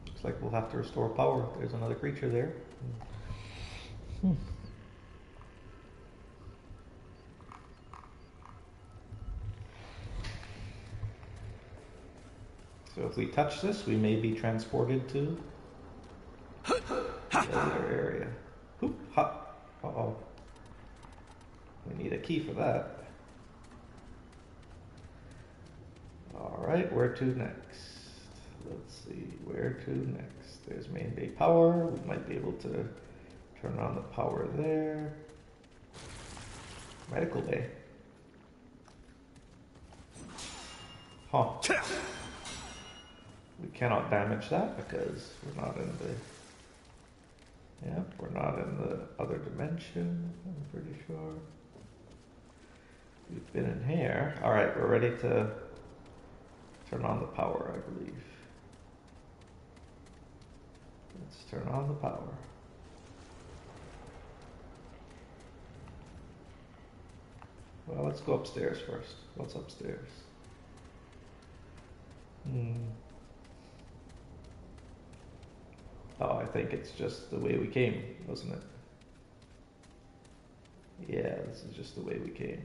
Looks like we'll have to restore power. There's another creature there. So if we touch this, we may be transported to the other area. Hoop, hop. Uh-oh. We need a key for that. Alright, where to next? Let's see, where to next? There's main bay power. We might be able to turn on the power there. Medical bay. Huh. We cannot damage that because we're not in the... Yep, we're not in the other dimension, I'm pretty sure. We've been in here. Alright, we're ready to turn on the power, I believe. Let's turn on the power. Well, let's go upstairs first. What's upstairs? Oh, I think it's just the way we came, wasn't it? Yeah, this is just the way we came.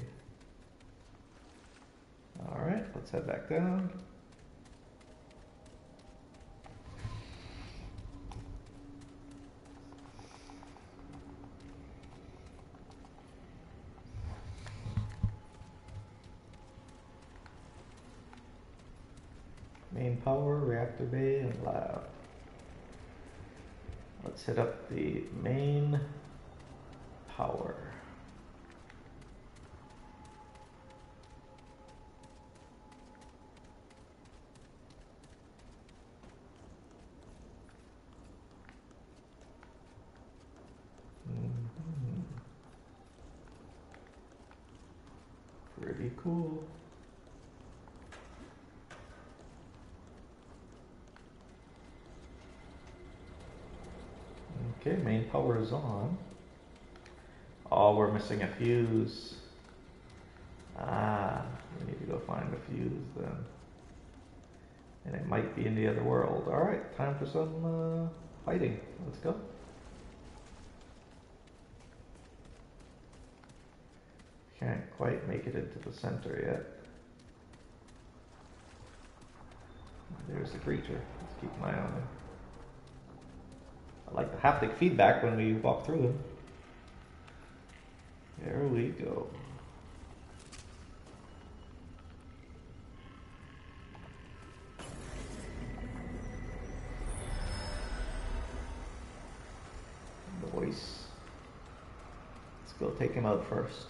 Alright, let's head back down. power, reactor bay, and lab. Let's hit up the main power. Pretty cool. Okay, main power is on. Oh, we're missing a fuse. Ah, we need to go find a fuse then. And it might be in the other world. Alright, time for some fighting. Let's go. Can't quite make it into the center yet. There's the creature. Let's keep an eye on him. I like the haptic feedback when we walk through them. There we go. Voice. Let's go take him out first.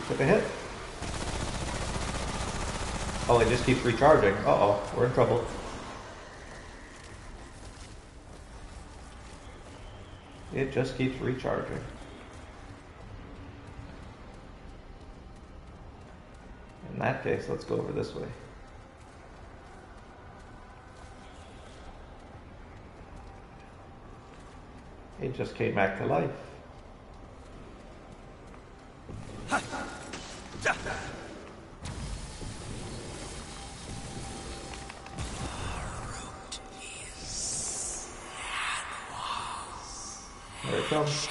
Took a hit. Oh, it just keeps recharging. Uh-oh, we're in trouble. It just keeps recharging. In that case, let's go over this way. It just came back to life. There it comes.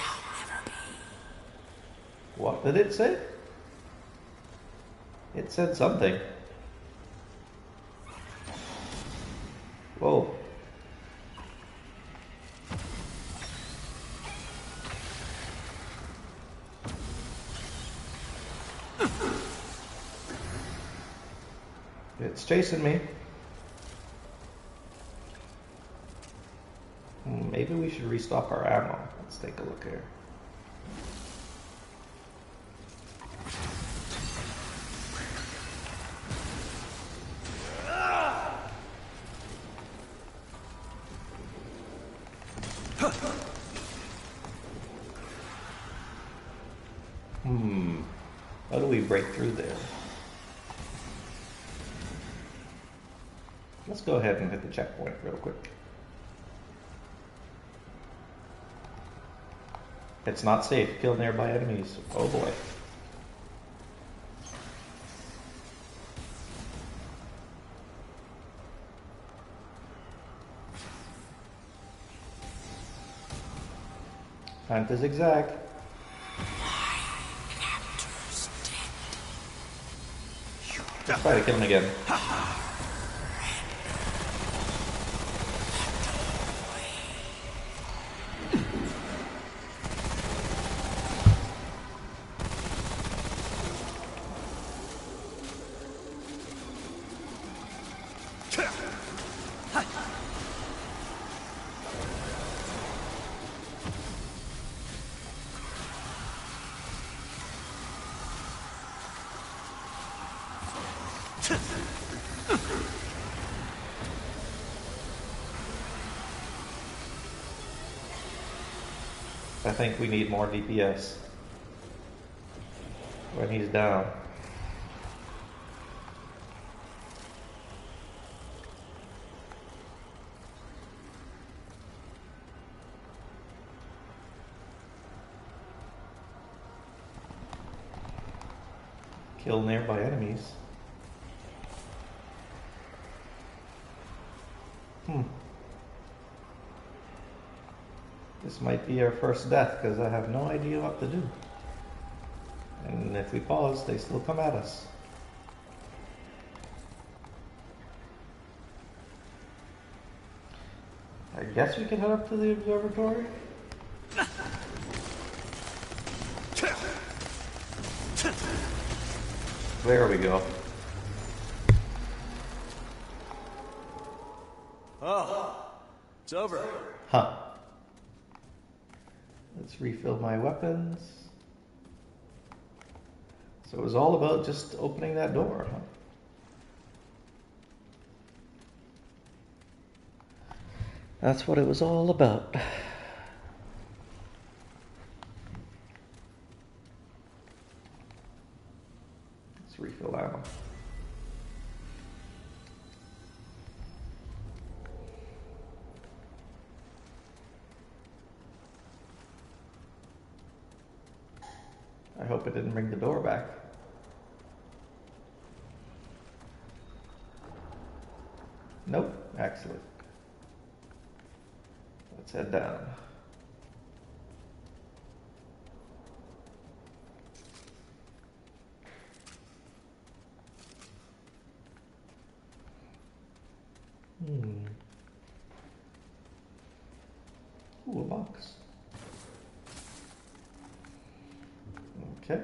What did it say? It said something. Whoa. It's chasing me. Maybe we should restock our ammo. Let's take a look here. How do we break through there? Let's go ahead and hit the checkpoint real quick. It's not safe. Kill nearby enemies. Oh boy. Time to zigzag. Let's try to kill him again. I think we need more DPS when he's down. Kill nearby enemies. This might be our first death, because I have no idea what to do. And if we pause, they still come at us. I guess we can head up to the observatory? There we go. Oh, it's over. Huh. Let's refill my weapons. So it was all about just opening that door, huh? That's what it was all about. Let's refill ammo. I hope it didn't bring the door back. Nope, excellent. Let's head down. Ooh, a box. Okay.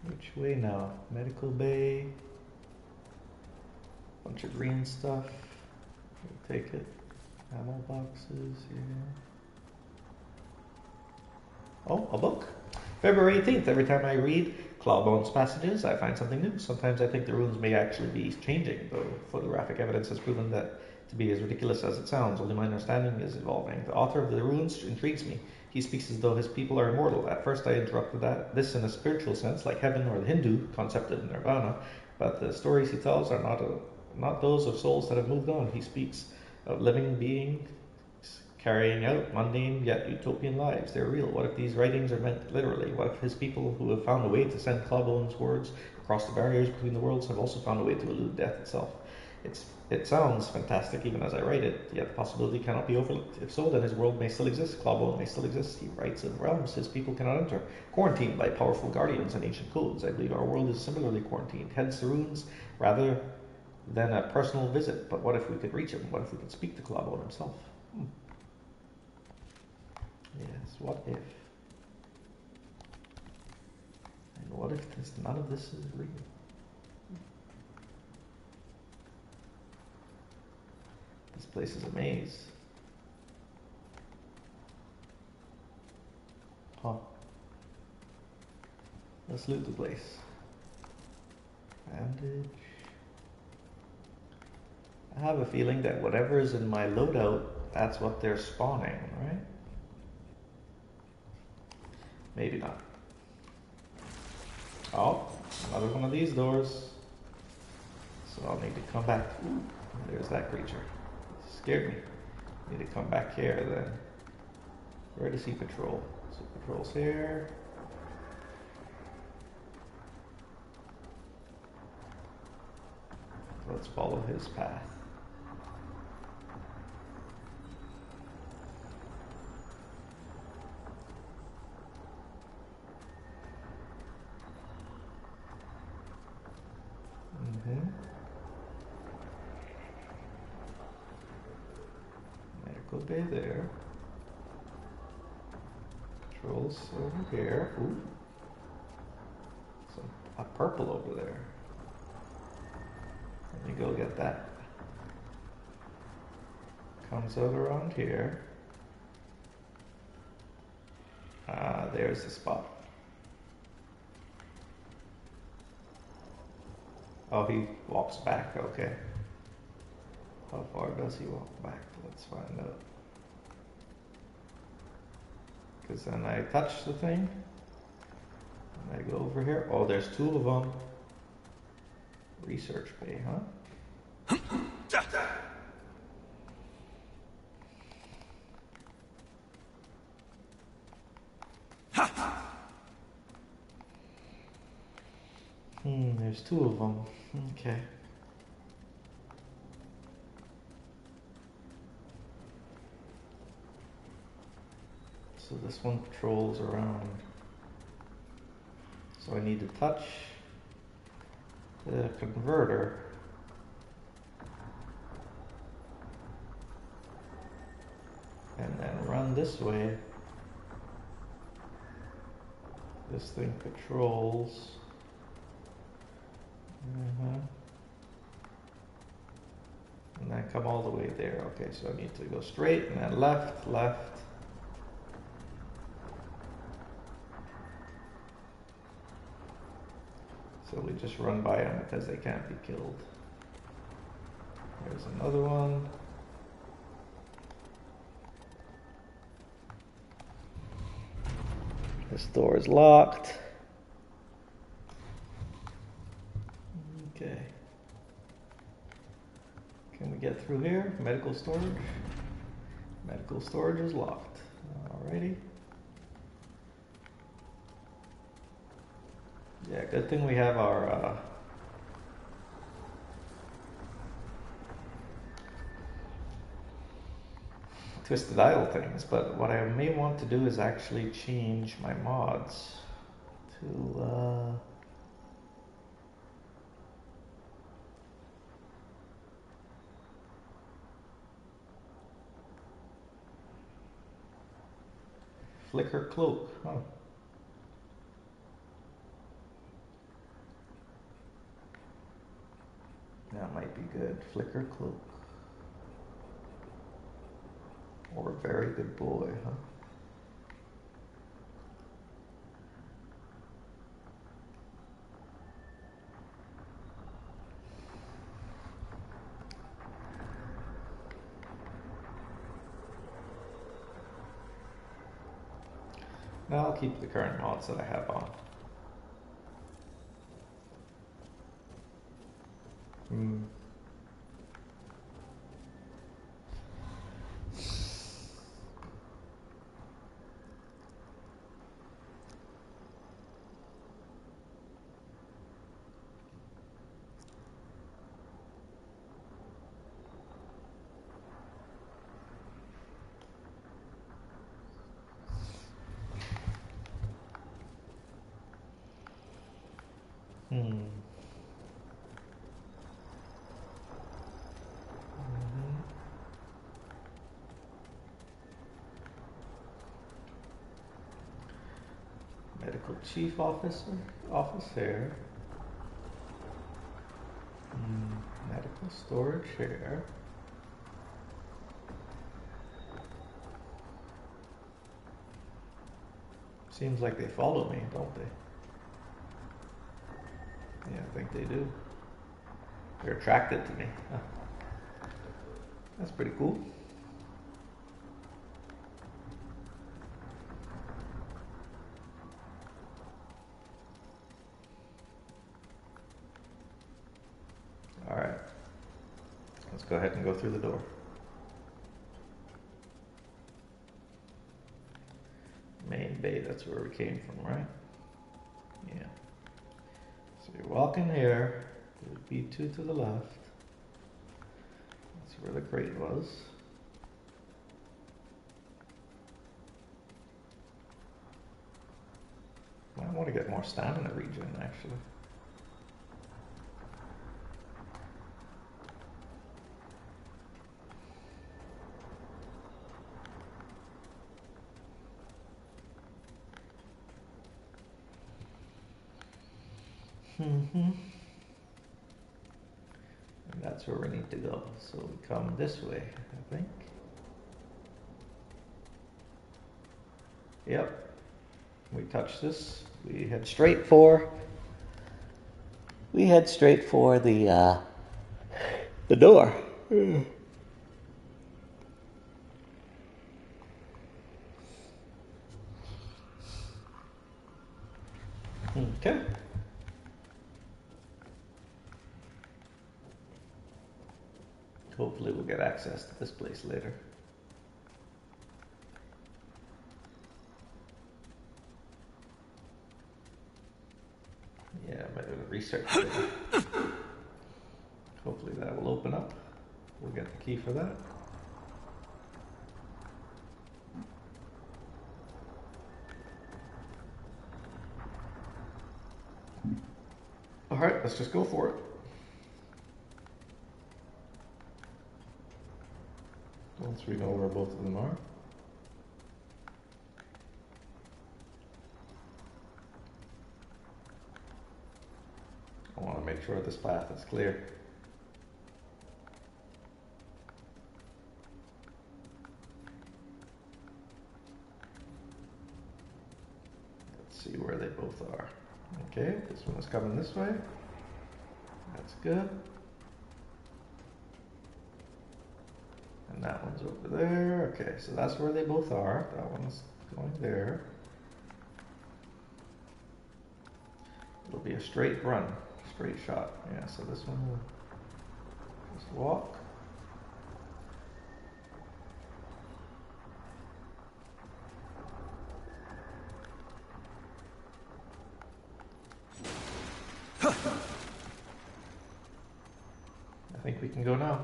Which way now? Medical bay. Bunch of green stuff. We'll take it. Ammo boxes here. Oh, a book. February 18th. Every time I read Clawbone's passages, I find something new. Sometimes I think the runes may actually be changing, though photographic evidence has proven that to be as ridiculous as it sounds. Only my understanding is evolving. The author of the runes intrigues me. He speaks as though his people are immortal. At first I interrupted this in a spiritual sense, like heaven or the Hindu concept of nirvana, but the stories he tells are not those of souls that have moved on. He speaks of living beings carrying out mundane yet utopian lives. They're real. What if these writings are meant literally? What if his people who have found a way to send Clawbone's words across the barriers between the worlds have also found a way to elude death itself? It sounds fantastic even as I write it, yet the possibility cannot be overlooked. If so, then his world may still exist, Clawbone may still exist. He writes of realms his people cannot enter, quarantined by powerful guardians and ancient codes. I believe our world is similarly quarantined, hence the runes, rather than a personal visit. But what if we could reach him? What if we could speak to Clawbone himself? Yes, what if? And what if none of this is real? This place is a maze. Huh. Let's loot the place. Bandage. I have a feeling that whatever is in my loadout, that's what they're spawning, right? Maybe not. Oh, another one of these doors. So I'll need to come back. Ooh, there's that creature. Scared me. Need to come back here then. Where does he patrol? So patrols here. Let's follow his path. Medical bay there. Patrols over here. Ooh. A purple over there. Let me go get that. Comes out around here. There's the spot. Oh, he walks back, okay. How far does he walk back? Let's find out. Because then I touch the thing. And I go over here. Oh, there's two of them. Research bay, huh? there's two of them. Okay. So this one patrols around. So I need to touch the converter. And then run this way. This thing patrols. And then come all the way there. Okay, so I need to go straight and then left, left. So we just run by them because they can't be killed. There's another one. This door is locked. Okay. Can we get through here? Medical storage? Medical storage is locked. Alrighty. Yeah, good thing we have our twisted idle things, but what I may want to do is actually change my mods to flicker cloak. Huh. That might be good. Flicker cloak. Or a very good boy, huh? Now I'll keep the current mods that I have on. Medical chief officer. Medical storage here. Seems like they follow me, don't they? Yeah, I think they do. They're attracted to me. Huh. That's pretty cool. Alright. Let's go ahead and go through the door. Main bay, that's where we came from, right? Yeah. So you walk in here, there's B2 to the left. That's where the crate was. I want to get more stamina regen, actually. And that's where we need to go. So we come this way, I think. Yep. We touch this. We head straight for the door. Okay. Hopefully we'll get access to this place later. Yeah, research there. Hopefully that will open up. We'll get the key for that. Alright, let's just go for it. Once we know where both of them are. I want to make sure this path is clear. Let's see where they both are. Okay, this one is coming this way. That's good. And that one's over there. Okay, so that's where they both are. That one's going there. It'll be a straight run, straight shot. Yeah, so this one will just walk. I think we can go now.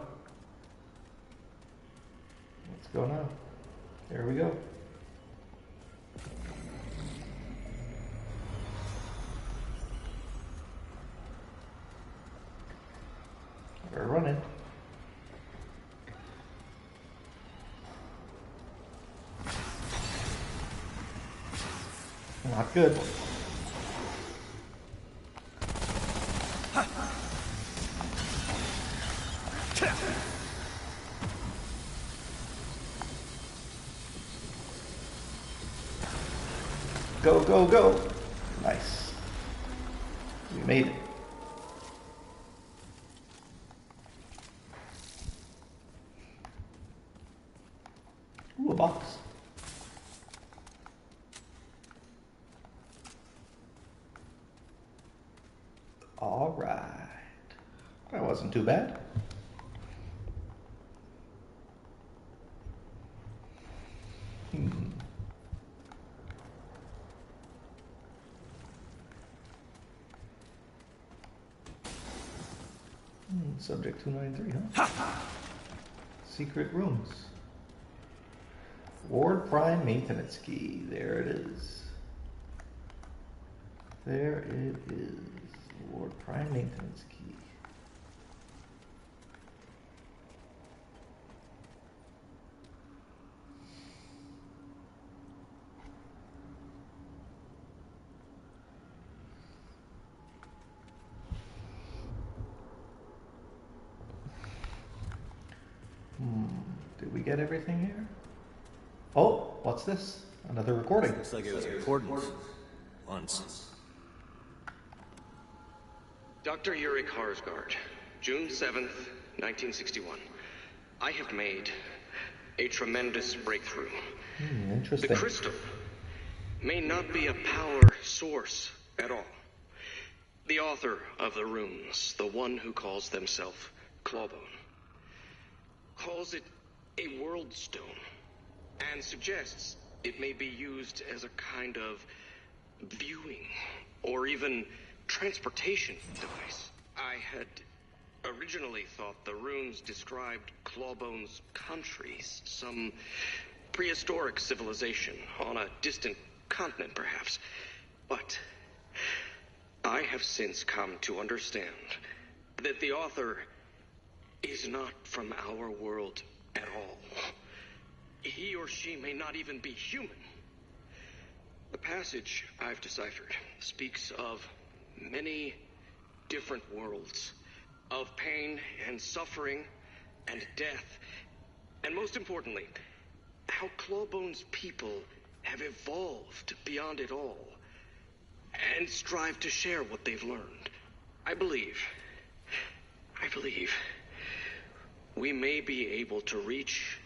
Let's go now. Here we go. We're running. Not good. Go, go, go. Nice. We made it. Ooh, a box. All right. That wasn't too bad. Subject 293, huh? Secret rooms. Ward Prime maintenance key. There it is. There it is. Ward Prime maintenance key. Did we get everything here? Oh, what's this? Another recording. Looks like it was important. Once. Dr. Yuri Karsgaard, June 7th, 1961. I have made a tremendous breakthrough. Interesting. The crystal may not be a power source at all. The author of the runes, the one who calls themselves Clawbone, calls it a world stone and suggests it may be used as a kind of viewing or even transportation device. I had originally thought the runes described Clawbone's countries, some prehistoric civilization on a distant continent perhaps. But I have since come to understand that the author is not from our world at all. He or she may not even be human. The passage I've deciphered speaks of many different worlds, of pain and suffering and death, and most importantly, how Clawbone's people have evolved beyond it all and strive to share what they've learned. I believe we may be able to reach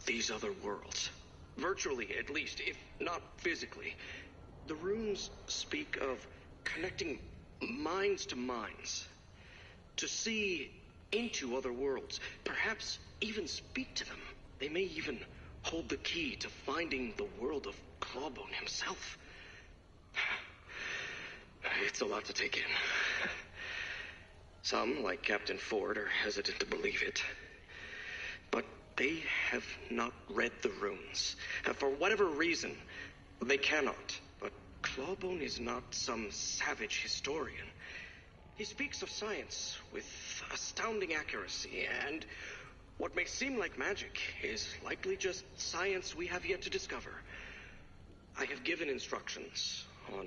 these other worlds. Virtually, at least, if not physically. The runes speak of connecting minds to minds, to see into other worlds, perhaps even speak to them. They may even hold the key to finding the world of Clawbone himself. It's a lot to take in. Some, like Captain Ford, are hesitant to believe it. But they have not read the runes. And for whatever reason, they cannot. But Clawbone is not some savage historian. He speaks of science with astounding accuracy, and what may seem like magic is likely just science we have yet to discover. I have given instructions on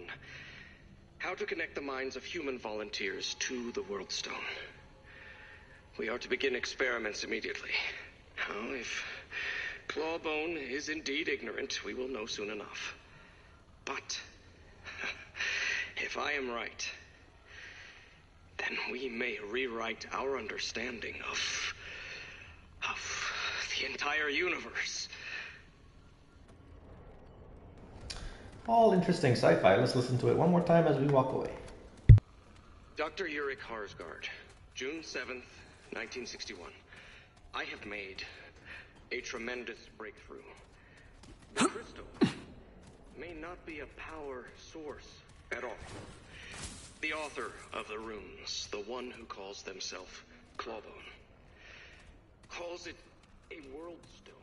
how to connect the minds of human volunteers to the World Stone. We are to begin experiments immediately. Now, if Clawbone is indeed ignorant, we will know soon enough. But if I am right, then we may rewrite our understanding of the entire universe. All interesting sci-fi. Let's listen to it one more time as we walk away. Dr. Yurik Harsgard, June 7th, 1961. I have made a tremendous breakthrough. The crystal may not be a power source at all. The author of the runes, the one who calls themselves Clawbone, calls it a world stone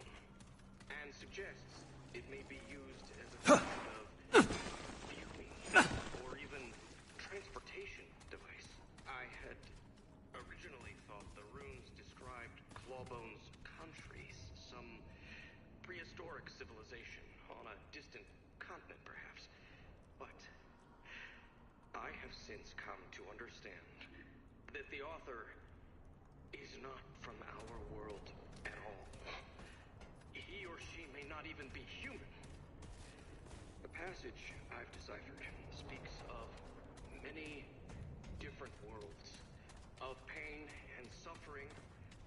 and suggests it may be used as a kind of viewing or even transportation device. I had originally thought the runes described Clawbone's countries, some prehistoric civilization on a distant continent perhaps. But I have since come to understand that the author is not from our world at all. He or she may not even be human. The passage I've deciphered speaks of many different worlds, of pain and suffering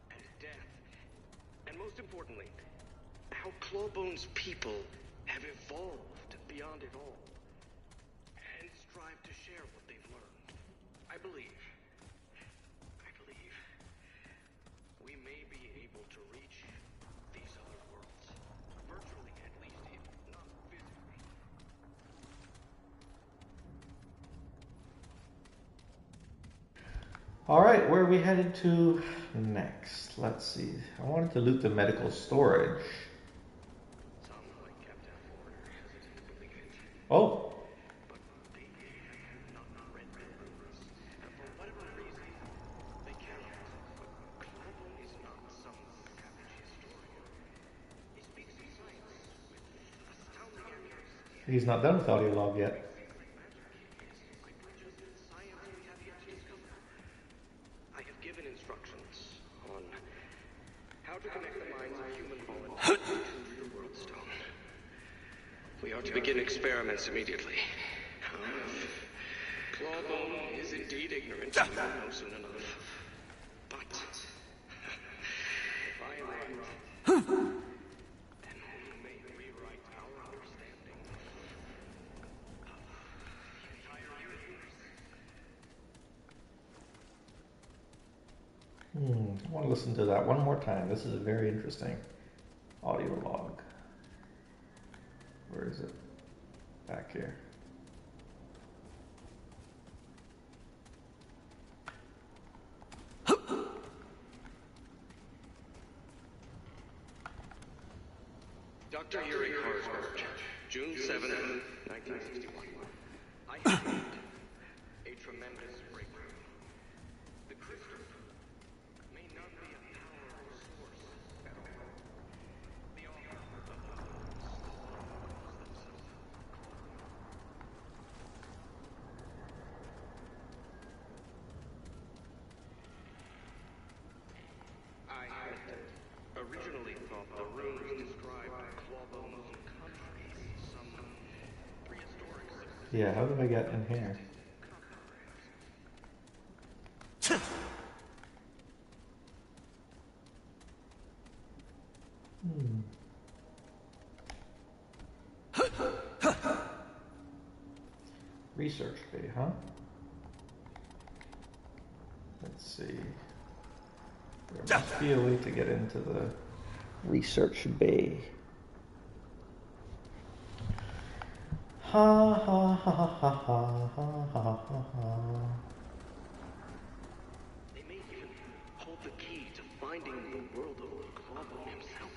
and death, and most importantly, how Clawbone's people have evolved beyond it all and strive to share what they've learned. I believe we may be able to reach these other worlds, virtually at least, if not physically. Alright, where are we headed to next? Let's see. I wanted to loot the medical storage. Some, like Captain Ford, are hesitant to believe it. Oh, But they have not read the runes. And for whatever reason, they cannot. But Clawbone is not some savage historian. He speaks of science with astounding accuracy. he's not done with audio log yet. I have given instructions on how to connect the minds of human volunteers to the World Stone. We are to begin experiments immediately. Now, if Clawbone is indeed ignorant, we will know soon enough. But if I am right, then we may rewrite our understanding of the entire universe. I want to listen to that one more time. This is a very interesting audio log. Where is it? Back here. Dr. Yurik Harsgard, June 7th, 1961. I have made a tremendous breakthrough. The crystal may not be a power source at all. The author of the runes, themselves. I had originally thought the runes described Clawbone's countries, some prehistoric civilization. Yeah, how did I get in here? Research bay, huh? Let's see. There must be a way to get into the research bay. Ha ha ha ha ha ha ha ha ha. finding the world of Cloven himself.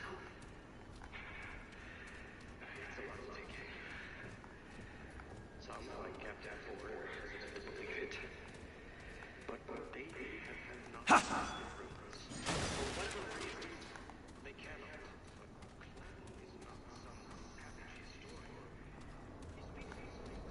It's a lot to take in. Some, like Captain Ford, hesitant to believe it. But they have not difference. For whatever reason, they cannot. But Cloven is not some savage historian. He speaks easily.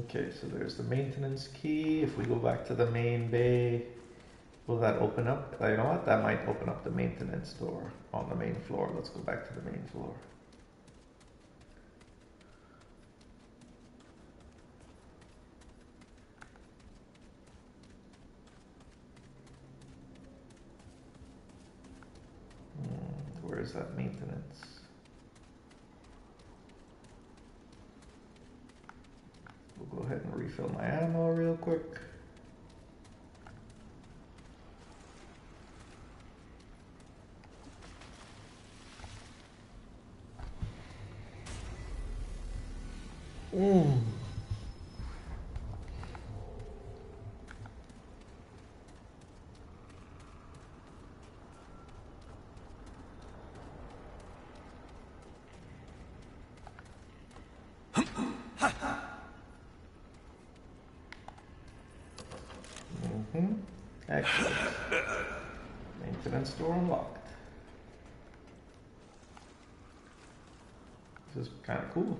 Okay, so there's the maintenance key. If we go back to the main bay, will that open up? You know what? That might open up the maintenance door on the main floor. Let's go back to the main floor. Where's that maintenance? We'll go ahead and refill my ammo real quick. Excellent. Maintenance door unlocked. This is kind of cool.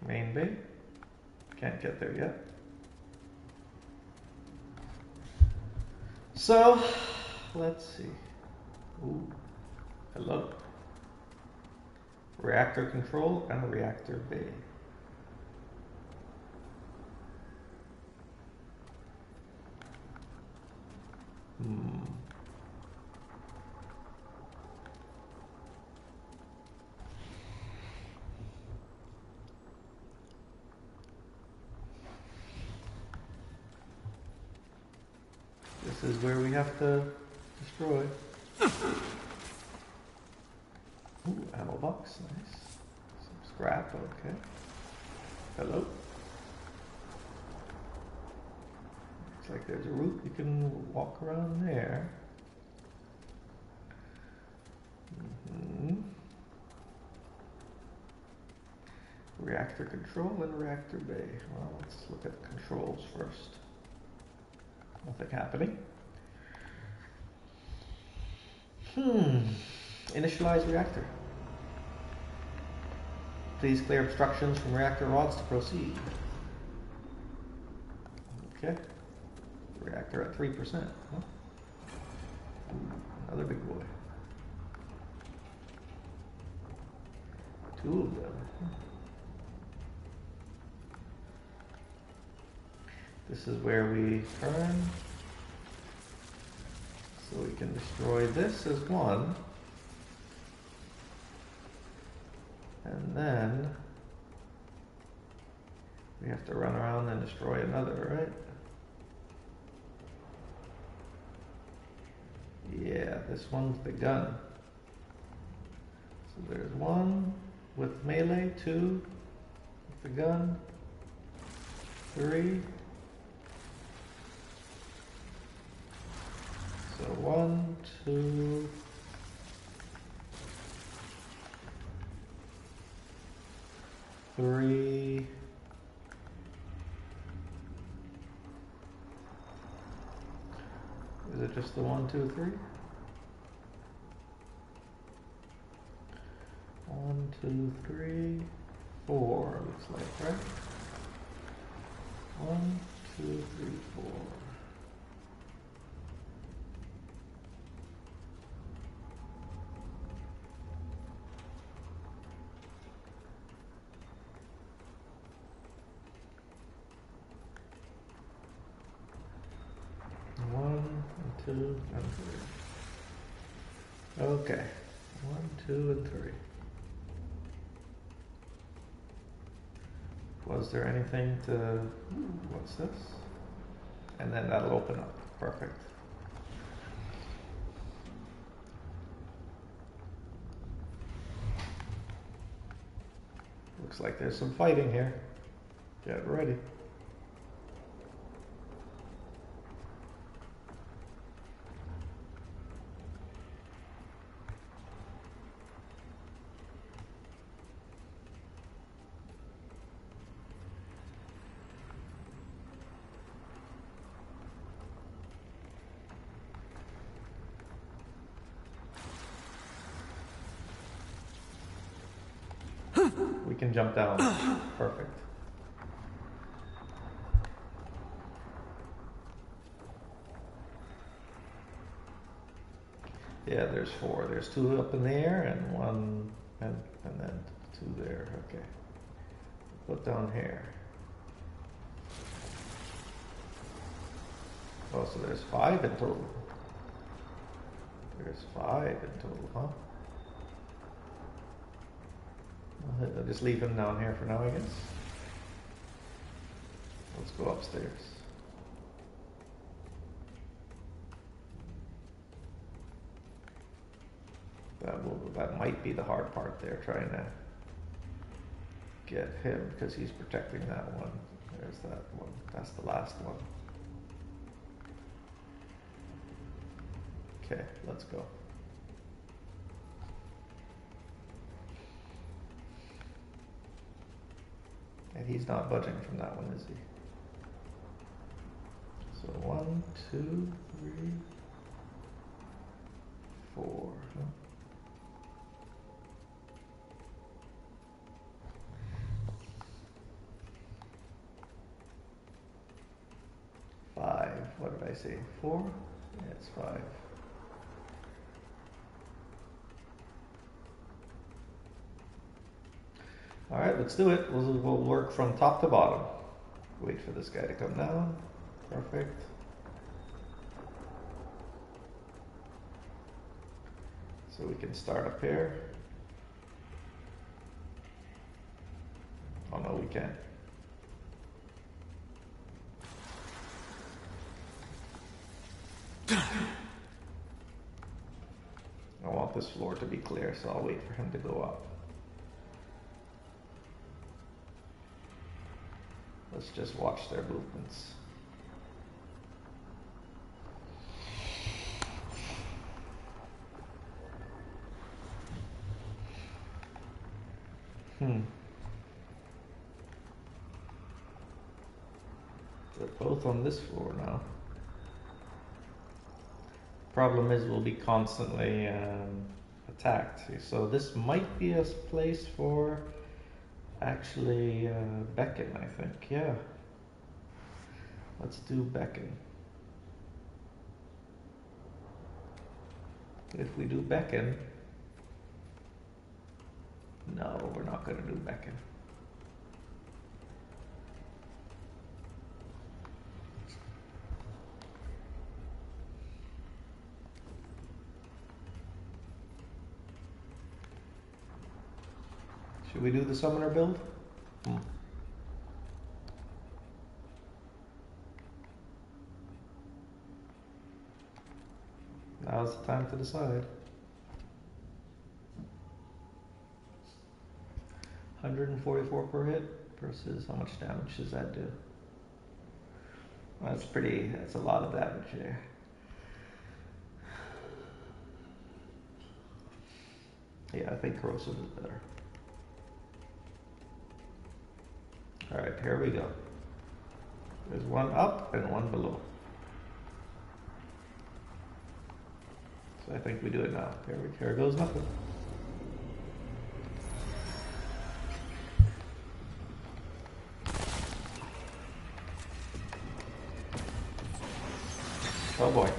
Main bay. Can't get there yet. So, let's see. Ooh, hello. Reactor control and reactor bay. This is where we have to destroy. Ooh, ammo box, nice. Some scrap, okay. Hello. Looks like there's a route you can walk around there. Reactor control and reactor bay. Well, let's look at the controls first. Nothing happening. Initialize reactor. Please clear obstructions from reactor rods to proceed. Okay. Reactor at 3%. Huh? Another big boy. Two of them. This is where we turn. So we can destroy this as one. And then we have to run around and destroy another, right? Yeah, this one's the gun. So there's one with melee, two with the gun, three. So 1, 2, 3. Is it just the 1, 2, 3? 1, 2, 3, 4 looks like, right? 1, 2, 3, 4. Two and three. Okay. 1, 2, and 3. Was there anything to... What's this? And then that'll open up. Perfect. Looks like there's some fighting here. Get ready. We can jump down. Perfect. Yeah, there's 4. There's 2 up in the air and 1 and then 2 there. Okay. Put down here. Oh, so there's 5 in total. There's 5 in total, huh? I'll just leave him down here for now, I guess. Let's go upstairs. That might be the hard part there, trying to get him, because he's protecting that one. There's that one. That's the last one. Okay, let's go. And he's not budging from that one, is he? So 1, 2, 3, 4. Huh? 5. What did I say? 4? Yeah, it's 5. Alright, let's do it. We'll work from top to bottom. Wait for this guy to come down. Perfect. So we can start up here. Oh no, we can't. I want this floor to be clear, so I'll wait for him to go up. Let's just watch their movements. They're both on this floor now. Problem is we'll be constantly attacked. So this might be a place for actually beckon, I think. Yeah. Let's do beckon. If we do beckon... No, we're not going to do beckon. Should we do the summoner build? Now's the time to decide. 144 per hit versus how much damage does that do? Well, that's a lot of damage there. Yeah, I think corrosive is better. Alright, here we go. There's one up and one below. So I think we do it now. Here goes nothing. Oh boy.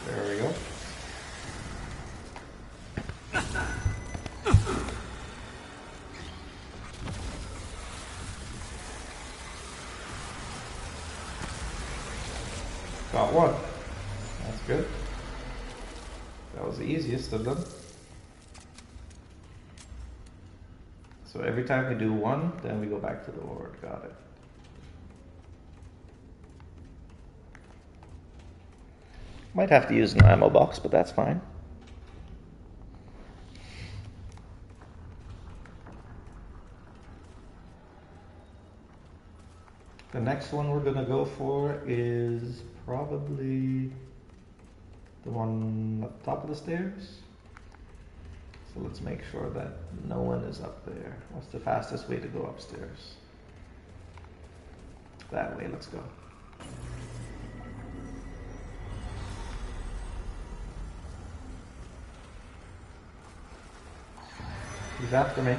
There we go. Got one. That's good. That was the easiest of them. So every time we do one, then we go back to the Lord. Got it. Might have to use an ammo box, but that's fine. The next one we're gonna go for is probably the one at the top of the stairs. So let's make sure that no one is up there. What's the fastest way to go upstairs? That way, let's go. He's after me.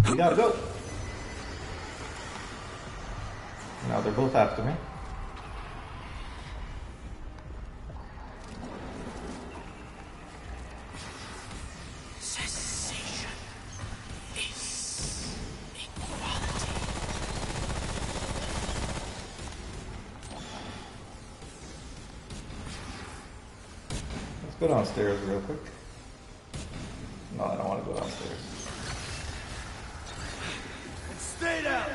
We gotta go. Now they're both after me. Cessation is equality. Let's go downstairs real quick. No, I don't want to go downstairs. Stay down!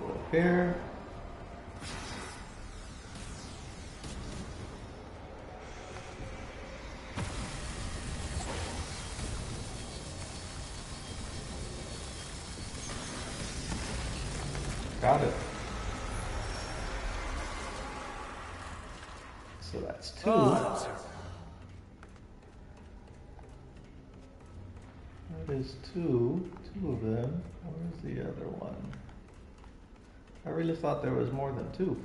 Go up here. Got it. So that's two. That is two. Two of them. Where's the other one? I really thought there was more than two.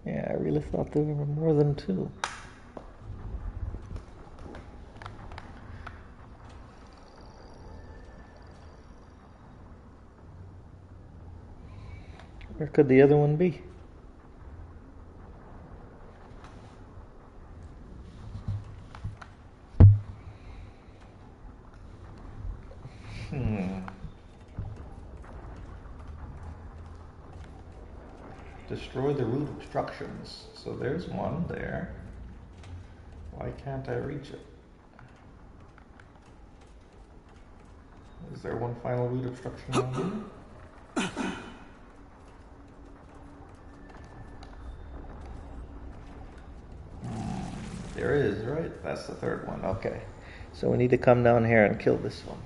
Yeah, I really thought there were more than two. Where could the other one be? Destroy the root obstructions. So there's one there. Why can't I reach it? Is there one final root obstruction down here? There is, right? That's the third one. Okay. So we need to come down here and kill this one.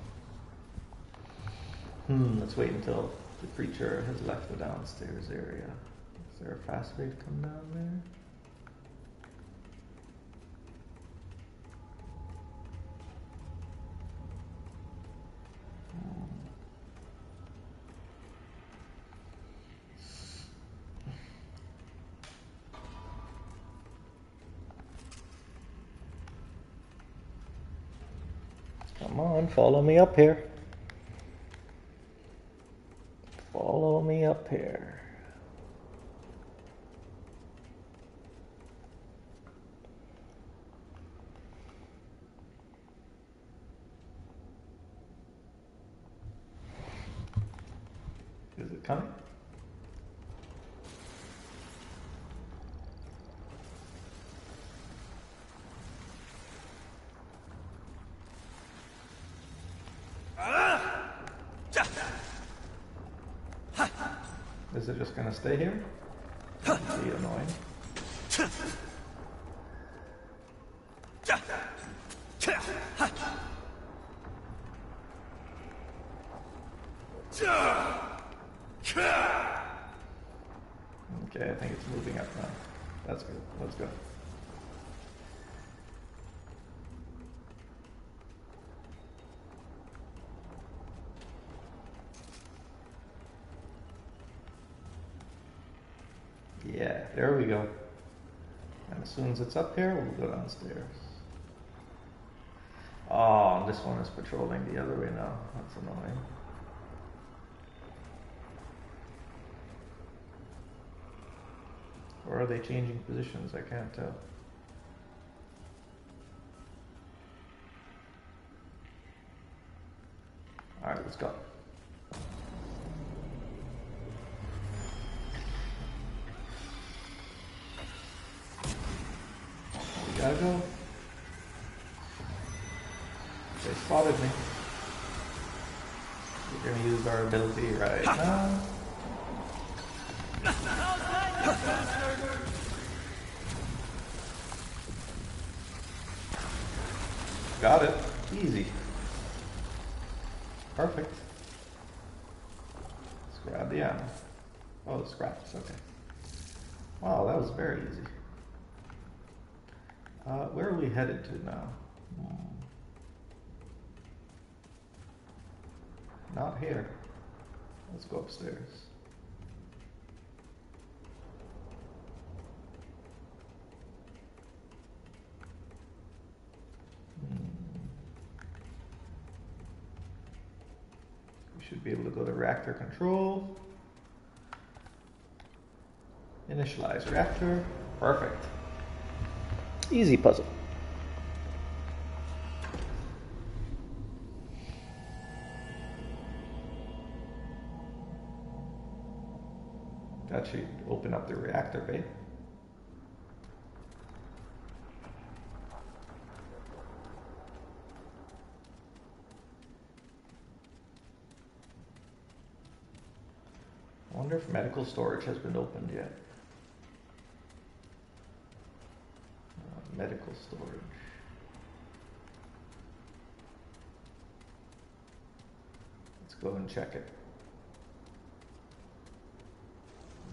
Let's wait until the creature has left the downstairs area. Is there a fast way to come down there? Come on, follow me up here. Follow me up here. Is it coming? Is it just gonna stay here? That'd be annoying. Okay, I think it's moving up now. That's good. Let's go. Yeah, there we go. And as soon as it's up here, we'll go downstairs. Oh, this one is patrolling the other way now. That's annoying. Or are they changing positions? I can't tell. Alright, let's go. We gotta go. They spotted me. We're gonna use our ability right now. Got it. Easy. Perfect. Let's grab the ammo. Oh, the scraps. Okay. Wow, that was very easy. Where are we headed to now? Not here. Let's go upstairs. We should be able to go to reactor control. Initialize reactor. Perfect. Easy puzzle. That should open up the reactor bay. I wonder if medical storage has been opened yet. Medical storage. Let's go and check it.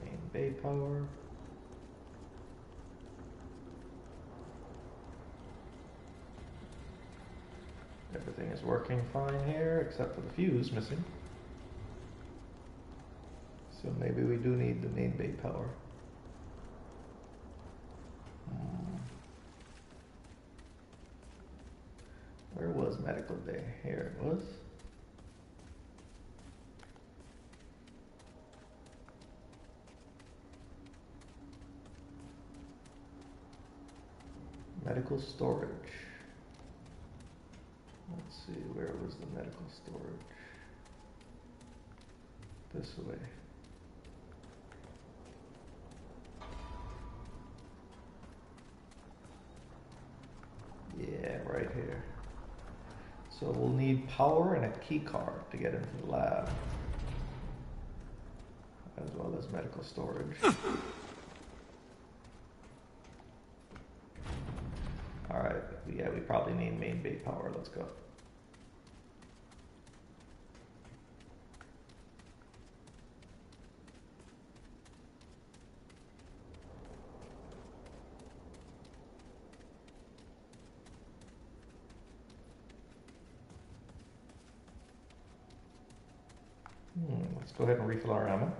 Main bay power. Everything is working fine here, except for the fuse missing. So maybe we do need the main bay power. Where was medical bay? Here it was. Medical storage. Let's see, where was the medical storage? This way. Yeah, right here. So we'll need power and a key card to get into the lab, as well as medical storage. Alright, yeah, we probably need main bay power. Let's go. Let's go ahead and refill our ammo.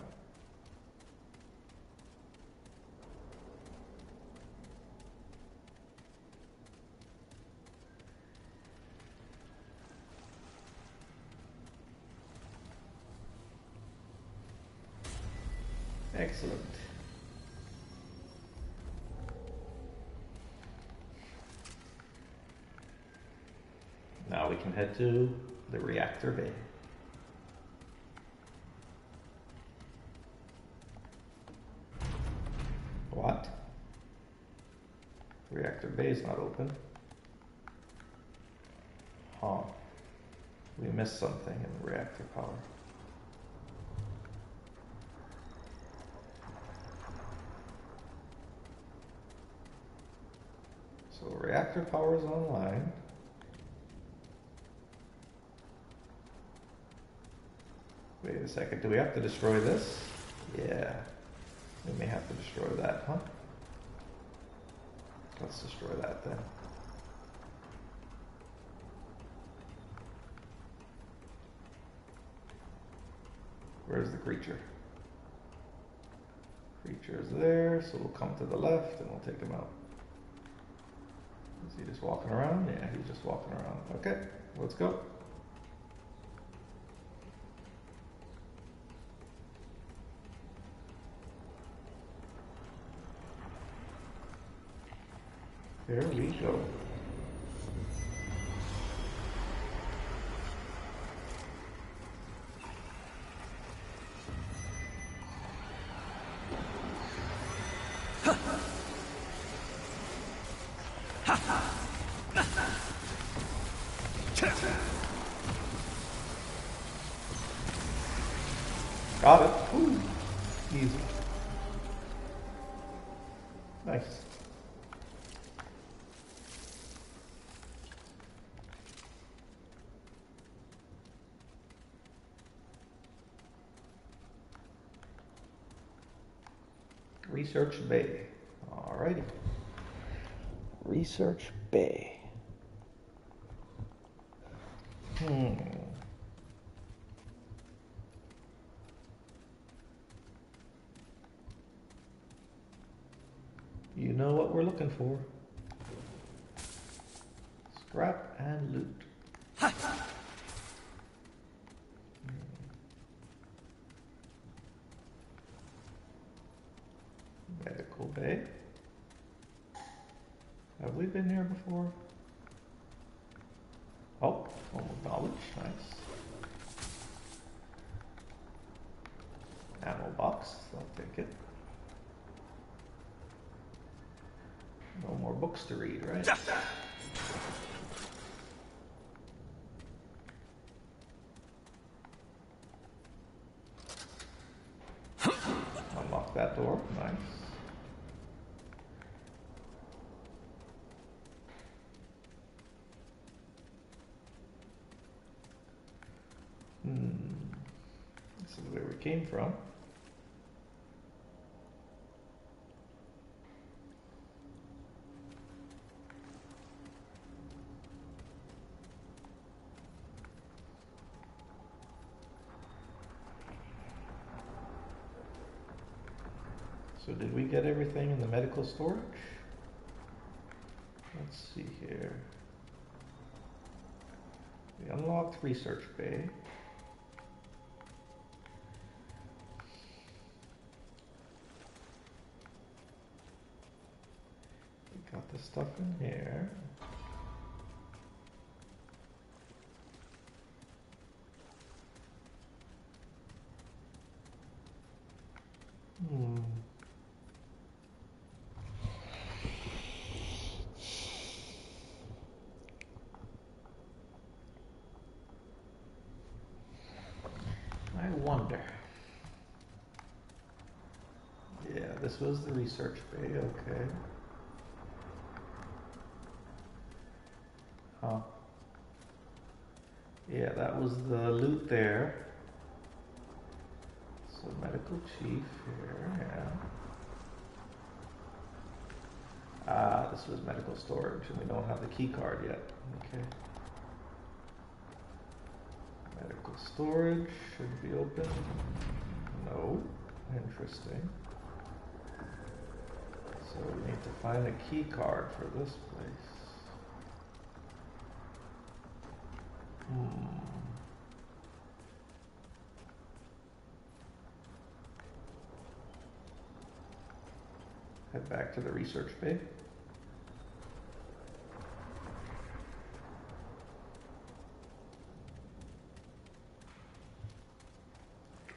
Excellent. Now we can head to the reactor bay. What? Reactor bay is not open. Huh. We missed something in the reactor power. So reactor power is online. Wait a second, do we have to destroy this? Yeah. We may have to destroy that, huh? Let's destroy that then. Where's the creature? Creature's there, so we'll come to the left and we'll take him out. Is he just walking around? Yeah, he's just walking around. Okay, let's go. There we go. Got it. Ooh, easy. Nice. Research Bay. Alrighty. Research Bay. You know what we're looking for. Scrap and loot. Medical bay. Have we been here before? Oh, home of knowledge. Nice. Ammo box. I'll take it. No more books to read, right? Unlock that door. Nice. This is where we came from. So did we get everything in the medical storage? Let's see here. We unlocked Research Bay. We got the stuff in here. I wonder. Yeah, this was the Research Bay, okay. Huh. Yeah, that was the loot there. So medical chief here, yeah. Ah, this was medical storage, and we don't have the key card yet. Okay. Medical storage should be open. No. Interesting. So we need to find a key card for this place. Head back to the Research Bay.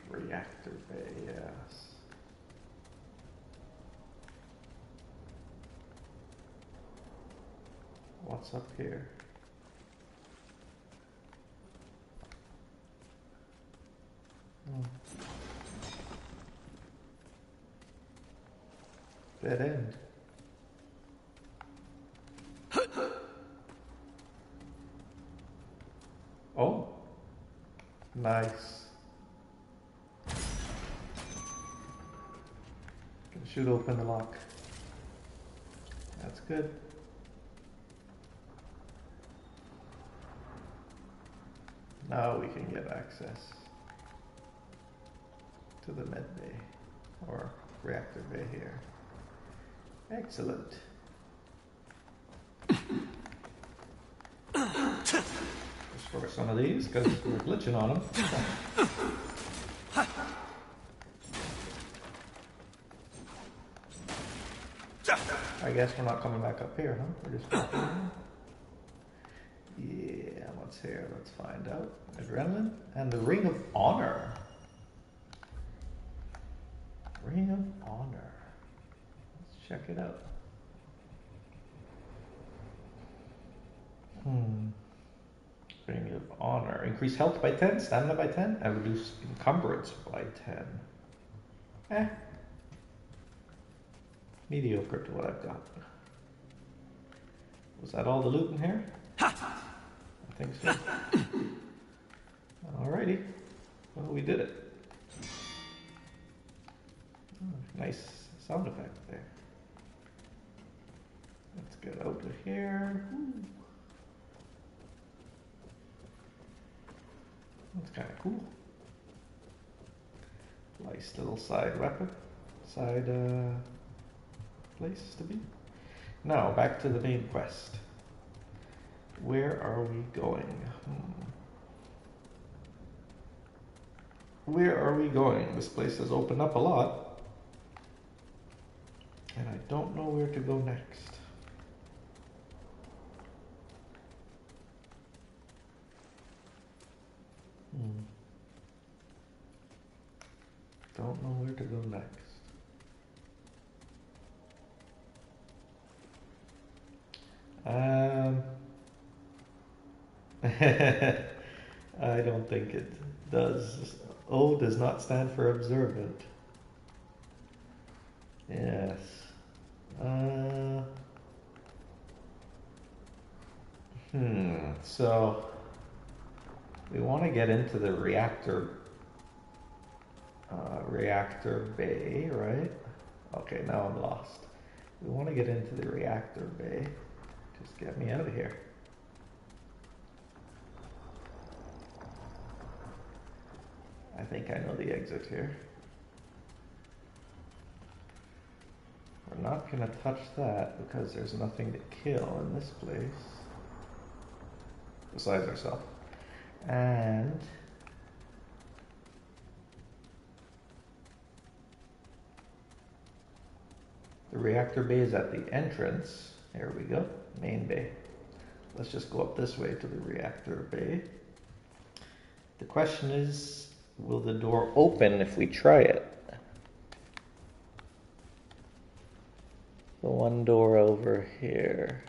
Reactor Bay, yes. What's up here? Dead end. Oh, nice. Should open the lock. That's good. Now we can get access to the med bay or reactor bay here. Excellent. Destroy some of these because we're glitching on them. I guess we're not coming back up here, huh? We're just going through. Yeah, what's here? Let's find out. Adrenaline and the Ring of Honor. Ring of Honor. Let's check it out. Ring of Honor. Increase health by 10, stamina by 10, and reduce encumbrance by 10. Mediocre to what I've got. Was that all the loot in here? I think so. Alrighty. Well, we did it. Oh, nice sound effect there. Let's get out of here. That's kind of cool. Nice little side weapon. Side place to be. Now, back to the main quest. Where are we going? Where are we going? This place has opened up a lot. And I don't know where to go next. Don't know where to go next. I don't think it does. O does not stand for observant. Yes. So we want to get into the reactor bay, right? Okay, now I'm lost. We want to get into the reactor bay. Just get me out of here. I think I know the exit here. We're not going to touch that because there's nothing to kill in this place. Besides ourselves. And the reactor bay is at the entrance. There we go. Main bay. Let's just go up this way to the reactor bay. The question is, will the door open if we try it? The one door over here.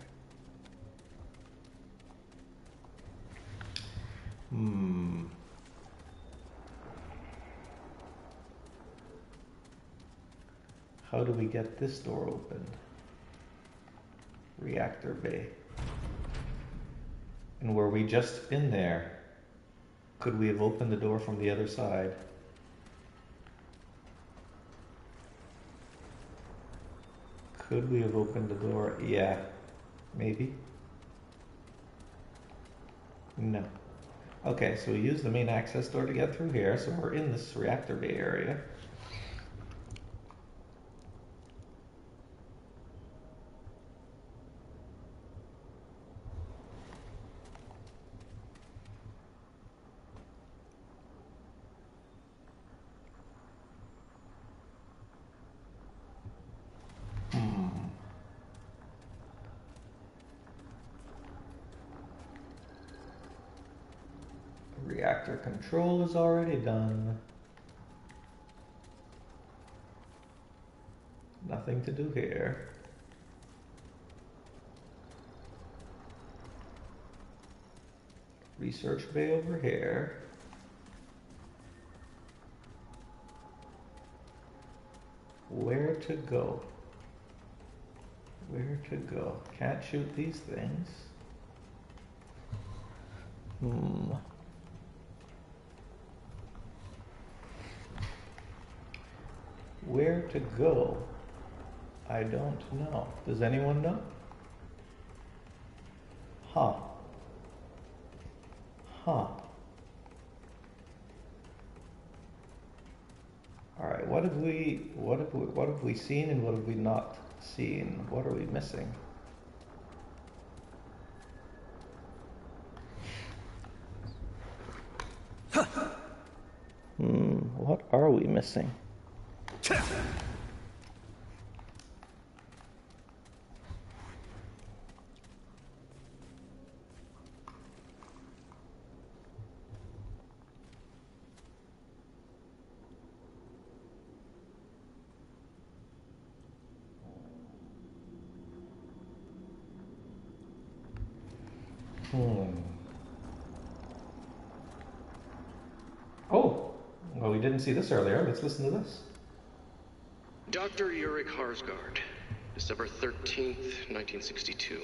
How do we get this door open? Reactor bay. And were we just in there? Could we have opened the door from the other side? Could we have opened the door? Yeah. Maybe. No. Okay, so we use the main access door to get through here, so we're in this reactor bay area. Reactor control is already done. Nothing to do here. Research bay over here. Where to go? Where to go? Can't shoot these things. Where to go? I don't know. Does anyone know? Huh. Alright, what have we seen and what have we not seen? What are we missing? What are we missing? Oh, well, we didn't see this earlier. Let's listen to this. Dr. Ulrich Harsgaard, December 13th, 1962.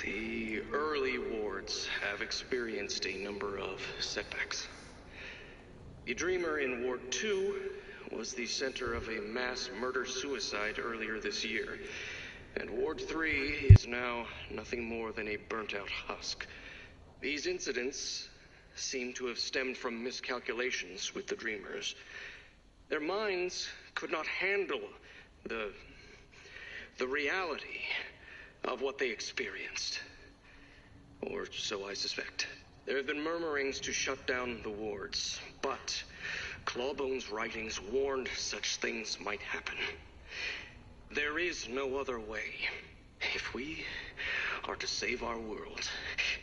The early wards have experienced a number of setbacks. The Dreamer in Ward 2 was the center of a mass murder-suicide earlier this year, and Ward 3 is now nothing more than a burnt-out husk. These incidents seem to have stemmed from miscalculations with the Dreamers. Their minds could not handle the reality of what they experienced. Or so I suspect. There have been murmurings to shut down the wards, but Clawbone's writings warned such things might happen. There is no other way. If we are to save our world,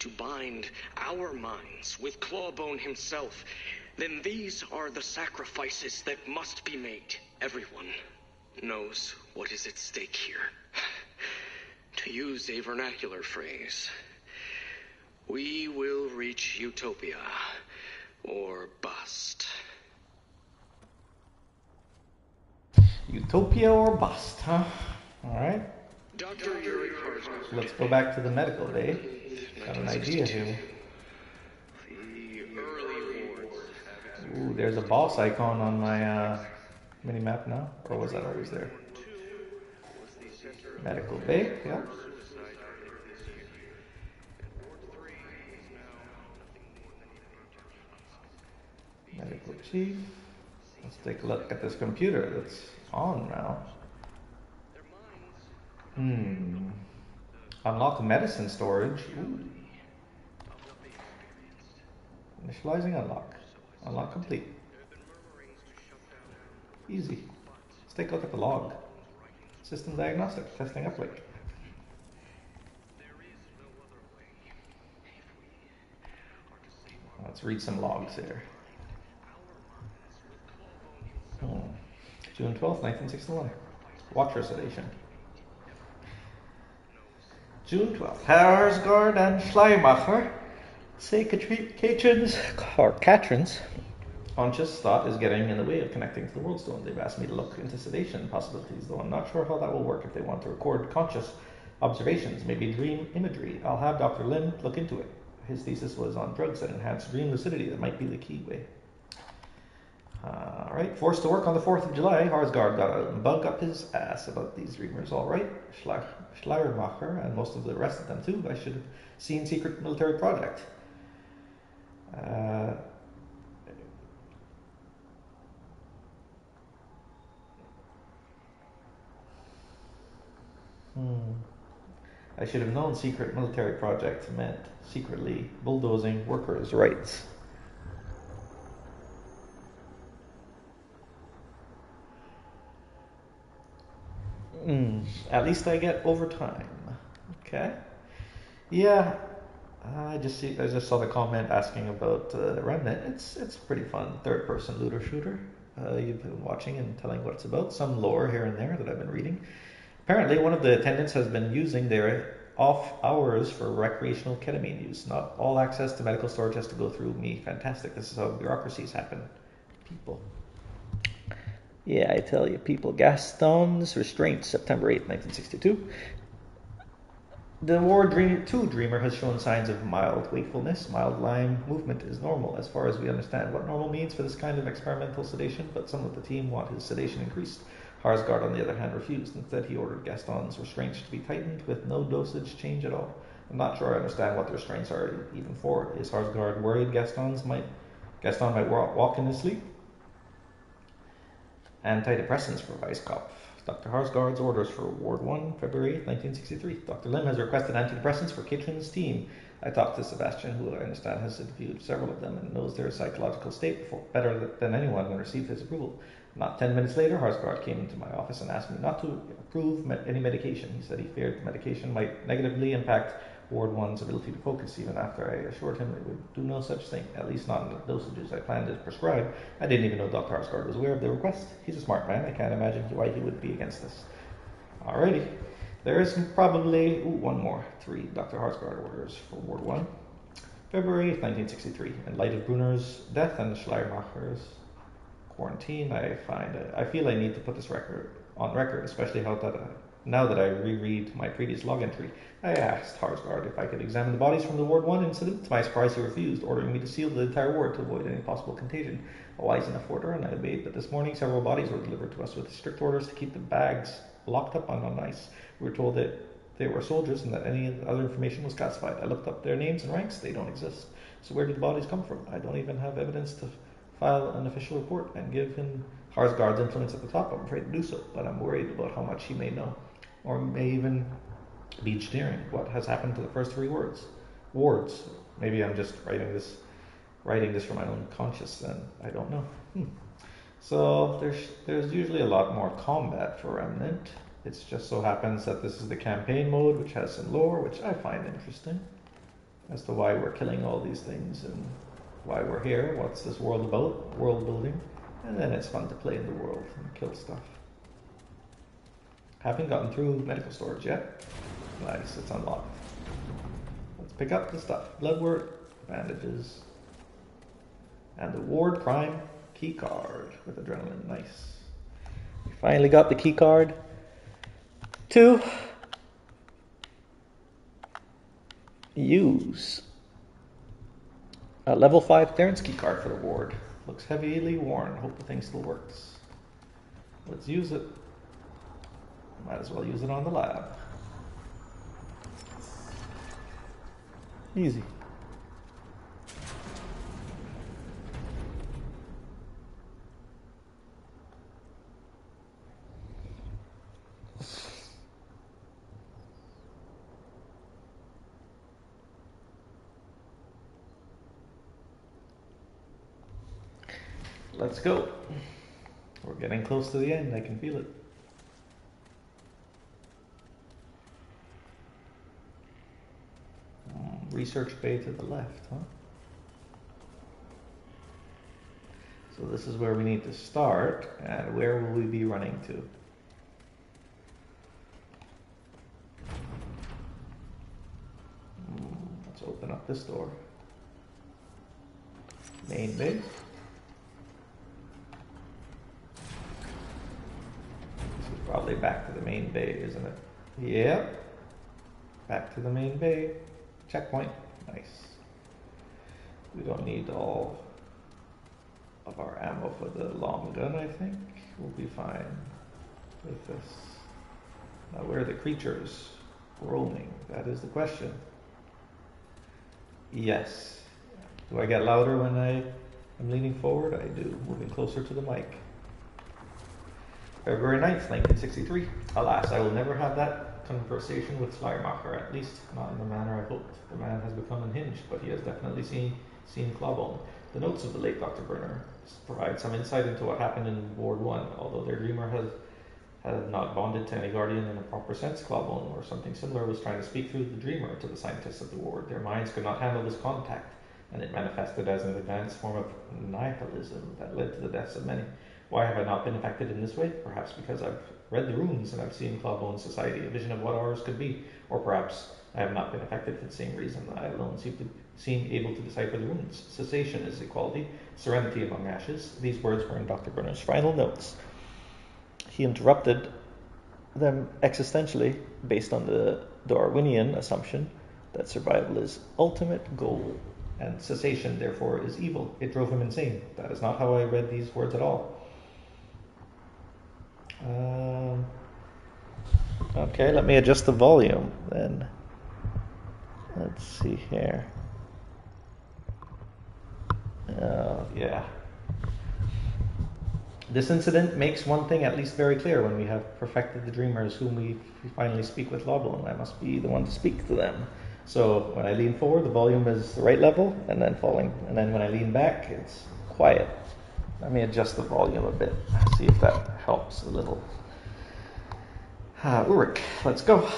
to bind our minds with Clawbone himself, then these are the sacrifices that must be made. Everyone knows what is at stake here. To use a vernacular phrase, we will reach utopia or bust. Utopia or bust, huh? Alright. Dr. Ulrich Harsgaard. Let's go back to the medical bay. Got an idea here. The early wards. Ooh, there's a boss icon on my mini-map now. Or was that always there? Medical bay, yeah. Medical chief. Let's take a look at this computer that's on now. Unlock medicine storage. Ooh. Initializing unlock. Unlock complete. Easy. Let's take a look at the log. System diagnostic. Testing uplink. Let's read some logs here. June 12th, 1961. Watcher sedation. June 12th. Harsgaard and Schleimacher say Katrin's conscious thought is getting in the way of connecting to the World Stone. They've asked me to look into sedation possibilities, though I'm not sure how that will work if they want to record conscious observations, maybe dream imagery. I'll have Dr. Lim look into it. His thesis was on drugs that enhance dream lucidity. That might be the key way. Alright, forced to work on the 4th of July, Harsgaard got a bug up his ass about these dreamers. Alright, Schleiermacher and most of the rest of them too. I should have seen Secret Military Project. I should have known Secret Military Project meant secretly bulldozing workers' rights. At least I get overtime. Okay. Yeah. I just saw the comment asking about Remnant. It's pretty fun. Third-person looter shooter. You've been watching and telling what it's about. Some lore here and there that I've been reading. Apparently, one of the attendants has been using their off hours for recreational ketamine use. Not all access to medical storage has to go through me. Fantastic. This is how bureaucracies happen. People. Yeah, I tell you, people. Gaston's restraint, September 8th, 1962. The Ward 2 Dreamer has shown signs of mild wakefulness. Mild Lyme movement is normal, as far as we understand what normal means for this kind of experimental sedation, but some of the team want his sedation increased. Harsgaard, on the other hand, refused. Instead, he ordered Gaston's restraints to be tightened with no dosage change at all. I'm not sure I understand what the restraints are even for. Is Harsgaard worried Gaston might walk in his sleep? Antidepressants for Weisskopf. Dr. Harsgaard's orders for Ward 1, February 8, 1963. Dr. Lim has requested antidepressants for Kitchen's team. I talked to Sebastian, who I understand has interviewed several of them and knows their psychological state better than anyone and received his approval. Not 10 minutes later, Harsgaard came into my office and asked me not to approve any medication. He said he feared the medication might negatively impact Ward 1's ability to focus, even after I assured him it would do no such thing, at least not in the dosages I planned to prescribe. I didn't even know Dr. Harsgaard was aware of the request. He's a smart man. I can't imagine why he would be against this. Alrighty. There is probably one more. 3 Dr. Harsgaard orders for Ward 1. February 1963. In light of Brunner's death and Schleiermacher's quarantine, I feel I need to put this record on record, especially now that I reread my previous log entry. I asked Harsgaard if I could examine the bodies from the Ward 1 incident. To my surprise, he refused, ordering me to seal the entire ward to avoid any possible contagion. A wise enough order, and I obeyed, but this morning several bodies were delivered to us with strict orders to keep the bags locked up on ice. We were told that they were soldiers and that any other information was classified. I looked up their names and ranks. They don't exist. So where did the bodies come from? I don't even have evidence to file an official report and give him Harsgaard's influence at the top. I'm afraid to do so, but I'm worried about how much he may know, or may even be engineering what has happened to the first 3 wards. Maybe I'm just writing this for my own conscience, then I don't know. So there's usually a lot more combat for Remnant. It just so happens that this is the campaign mode, which has some lore, which I find interesting, as to why we're killing all these things and why we're here, what's this world about, world building, and then it's fun to play in the world and kill stuff. Haven't gotten through medical storage yet. Nice, it's unlocked. Let's pick up the stuff. Bloodwort, bandages, and the Ward Prime key card with adrenaline. Nice. We finally got the key card to use a level 5 clearance key card for the ward. Looks heavily worn. Hope the thing still works. Let's use it. Might as well use it on the lab. Easy. Let's go. We're getting close to the end. I can feel it. Research bay to the left, huh? So this is where we need to start, and where will we be running to? Let's open up this door. Main bay. This is probably back to the main bay, isn't it? Yep. Back to the main bay. Checkpoint. Nice. We don't need all of our ammo for the long gun, I think. We'll be fine with this. Now, where are the creatures roaming? That is the question. Yes. Do I get louder when I am leaning forward? I do. Moving closer to the mic. February 9th, 1963. Alas, I will never have that conversation with Schleiermacher, at least not in the manner I hoped. The man has become unhinged, but he has definitely seen Clawbone. The notes of the late Dr. Brunner provide some insight into what happened in Ward 1. Although their dreamer had not bonded to any guardian in a proper sense, Clawbone or something similar was trying to speak through the dreamer to the scientists of the ward. Their minds could not handle this contact, and it manifested as an advanced form of nihilism that led to the deaths of many. Why have I not been affected in this way? Perhaps because I've read the runes and I've seen Clawbone's society, a vision of what ours could be. Or perhaps I have not been affected for the same reason. I alone seem able to decipher the runes. Cessation is equality, serenity among ashes. These words were in Dr. Brunner's final notes. He interrupted them existentially based on the Darwinian assumption that survival is ultimate goal and cessation therefore is evil. It drove him insane. That is not how I read these words at all. Okay, let me adjust the volume then. Let's see here. Yeah. This incident makes one thing at least very clear. When we have perfected the dreamers whom we finally speak with Lobelin, I must be the one to speak to them. So when I lean forward, the volume is the right level, and then when I lean back, it's quiet. Let me adjust the volume a bit, see if that helps a little. Ulrich, let's go.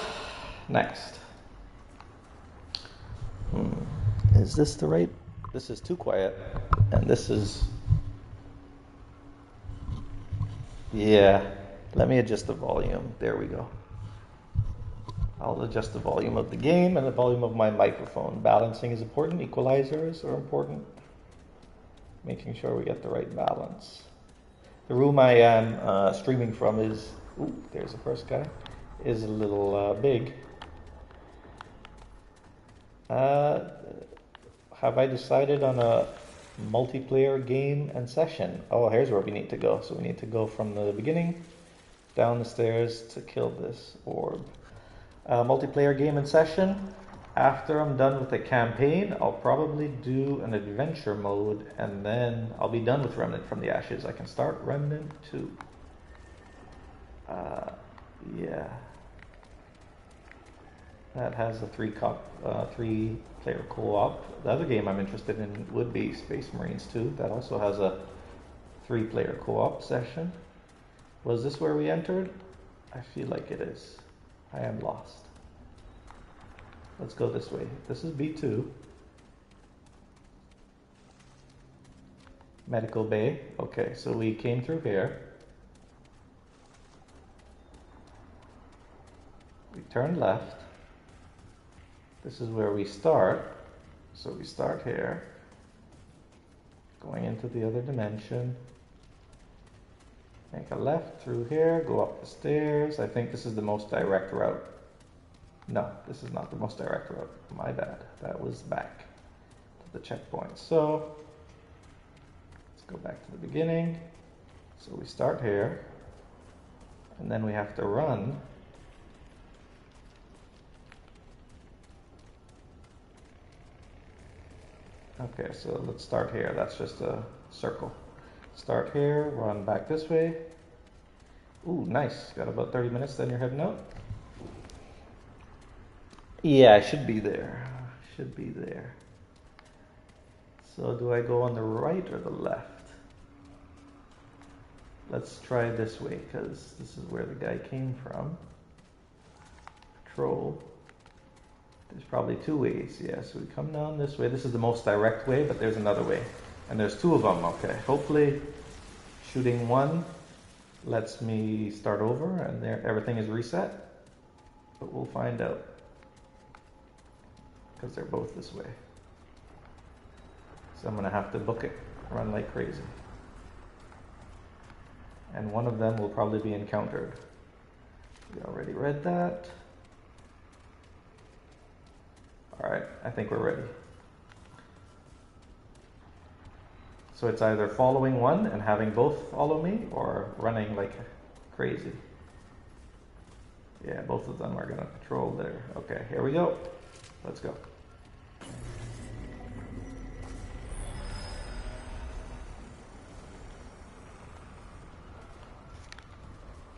Next. Is this the right? This is too quiet, and this is... Yeah, let me adjust the volume. There we go. I'll adjust the volume of the game and the volume of my microphone. Balancing is important. Equalizers are important. Making sure we get the right balance. The room I am streaming from is... Ooh, there's the first guy. Is a little big. Have I decided on a multiplayer game and session? Oh, here's where we need to go. So we need to go from the beginning down the stairs to kill this orb. Multiplayer game and session. After I'm done with the campaign, I'll probably do an adventure mode, and then I'll be done with Remnant from the Ashes. I can start Remnant 2. Yeah. That has a three-player co-op. The other game I'm interested in would be Space Marines 2. That also has a 3-player co-op session. Was this where we entered? I feel like it is. I am lost. Let's go this way. This is B2. Medical Bay. Okay, so we came through here. We turned left. This is where we start. So we start here. Going into the other dimension. Make a left through here, go up the stairs. I think this is the most direct route. No, this is not the most direct route. My bad. That was back to the checkpoint. So, let's go back to the beginning. So we start here, and then we have to run. Okay, so let's start here. That's just a circle. Start here, run back this way. Ooh, nice. Got about 30 minutes, then you're heading out. Yeah, I should be there. Should be there. So do I go on the right or the left? Let's try this way, because this is where the guy came from. Patrol. There's probably two ways. Yeah, so we come down this way. This is the most direct way, but there's another way. And there's two of them. Okay, hopefully shooting one lets me start over and there everything is reset. But we'll find out. Because they're both this way. So I'm going to have to book it. Run like crazy. And one of them will probably be encountered. We already read that. Alright, I think we're ready. So it's either following one and having both follow me, or running like crazy. Yeah, both of them are going to patrol there. Okay, here we go. Let's go.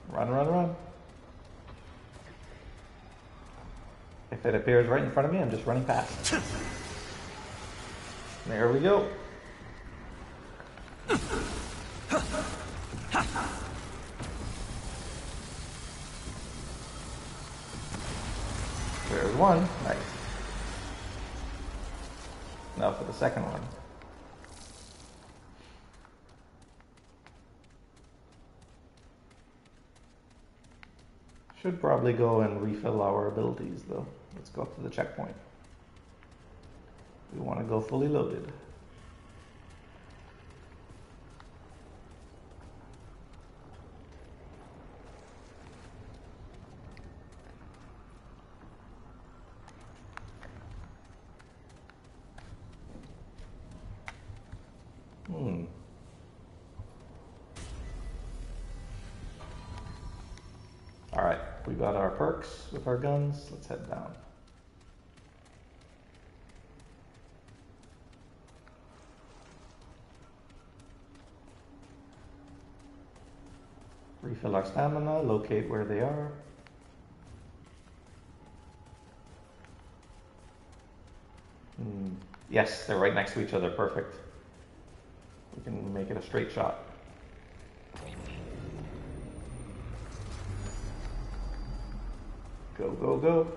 Run, run, run. If it appears right in front of me, I'm just running past. There we go. There's one. Nice. Now for the second one. Should probably go and refill our abilities though. Let's go up to the checkpoint. We want to go fully loaded. Alright, we got our perks with our guns. Let's head down. Refill our stamina, locate where they are. Yes, they're right next to each other. Perfect. We can make it a straight shot. Go, go, go.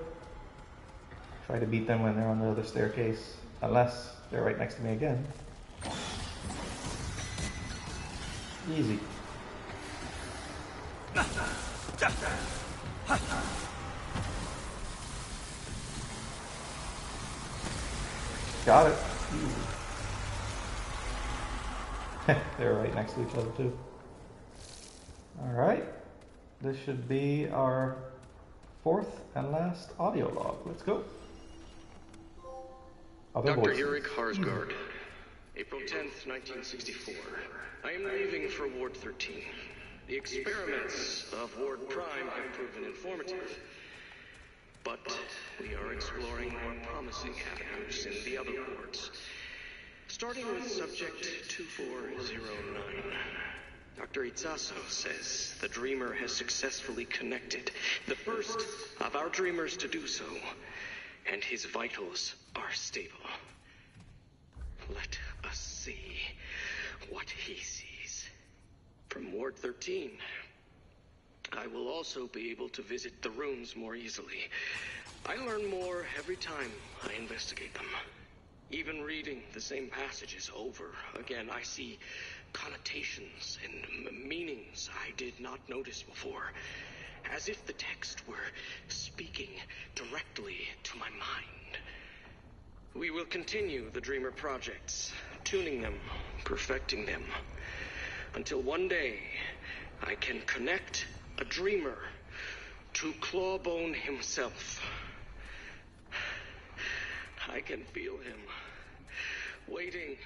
Try to beat them when they're on the other staircase. Unless they're right next to me again. Easy. Got it. They're right next to each other too. Alright. This should be our fourth and last audio log. Let's go. Other Dr. voices. Eric Harsgaard, April 10th, 1964. I am leaving for Ward 13. The experiments of Ward Prime have proven informative, but we are exploring more promising avenues in the other wards. Starting with subject 2409. Dr. Itzaso says the Dreamer has successfully connected, the first of our Dreamers to do so, and his vitals are stable. Let us see what he sees. From Ward 13, I will also be able to visit the rooms more easily. I learn more every time I investigate them. Even reading the same passages over again, I see connotations and meanings I did not notice before, as if the text were speaking directly to my mind. We will continue the Dreamer projects, tuning them, perfecting them, until one day I can connect a Dreamer to Clawbone himself. I can feel him waiting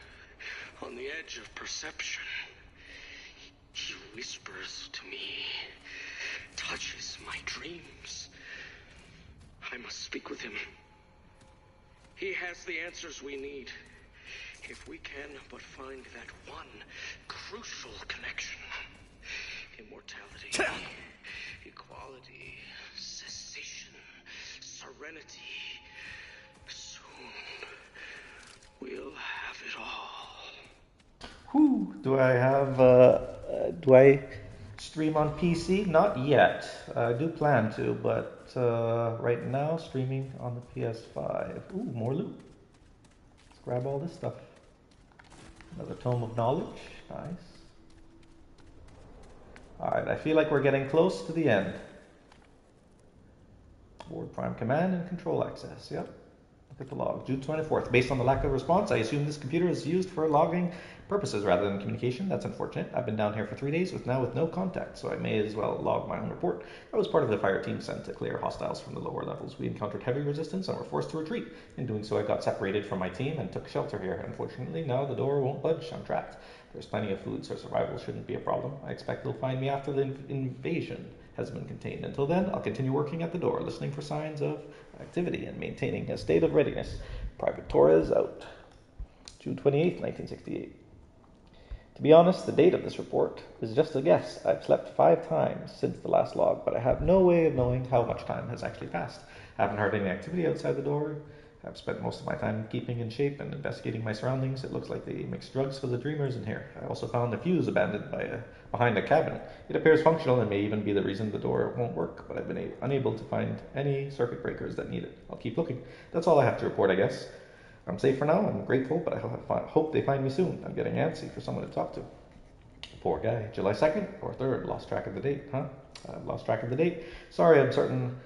on the edge of perception. He whispers to me, touches my dreams. I must speak with him. He has the answers we need. If we can but find that one crucial connection. Immortality, equality, cessation, serenity. Soon, we'll have it all. Whew. Do I stream on PC? Not yet. I do plan to, but right now streaming on the PS5. Ooh, more loot. Let's grab all this stuff. Another Tome of Knowledge. Nice. Alright, I feel like we're getting close to the end. Ward Prime Command and Control Access. Yep. Look at the log. June 24th. Based on the lack of response, I assume this computer is used for logging purposes rather than communication. That's unfortunate. I've been down here for 3 days with no contact, so I may as well log my own report. I was part of the fire team sent to clear hostiles from the lower levels. We encountered heavy resistance and were forced to retreat. In doing so, I got separated from my team and took shelter here. Unfortunately, now the door won't budge. I'm trapped. There's plenty of food, so survival shouldn't be a problem. I expect they'll find me after the invasion has been contained. Until then, I'll continue working at the door, listening for signs of activity and maintaining a state of readiness. Private Torres out. June 28th, 1968. To be honest, the date of this report is just a guess. I've slept 5 times since the last log, but I have no way of knowing how much time has actually passed. I haven't heard any activity outside the door. I've spent most of my time keeping in shape and investigating my surroundings. It looks like they mix drugs for the Dreamers in here. I also found a fuse abandoned behind a cabinet. It appears functional and may even be the reason the door won't work, but I've been unable to find any circuit breakers that need it. I'll keep looking. That's all I have to report, I guess. I'm safe for now. I'm grateful, but I hope they find me soon. I'm getting antsy for someone to talk to. Poor guy. July 2nd or 3rd? Lost track of the date, huh? I've lost track of the date. Sorry, I'm certain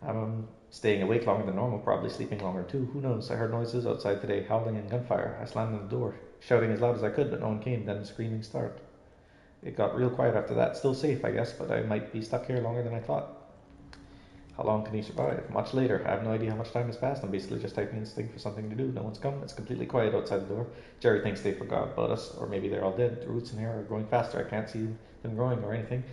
I'm staying awake longer than normal, probably sleeping longer too. Who knows? I heard noises outside today, howling and gunfire. I slammed on the door, shouting as loud as I could, but no one came. Then the screaming started. It got real quiet after that. Still safe, I guess, but I might be stuck here longer than I thought. How long can he survive? Much later. I have no idea how much time has passed. I'm basically just typing this thing for something to do. No one's come. It's completely quiet outside the door. Jerry thinks they forgot about us, or maybe they're all dead. The roots in here are growing faster. I can't see them growing or anything.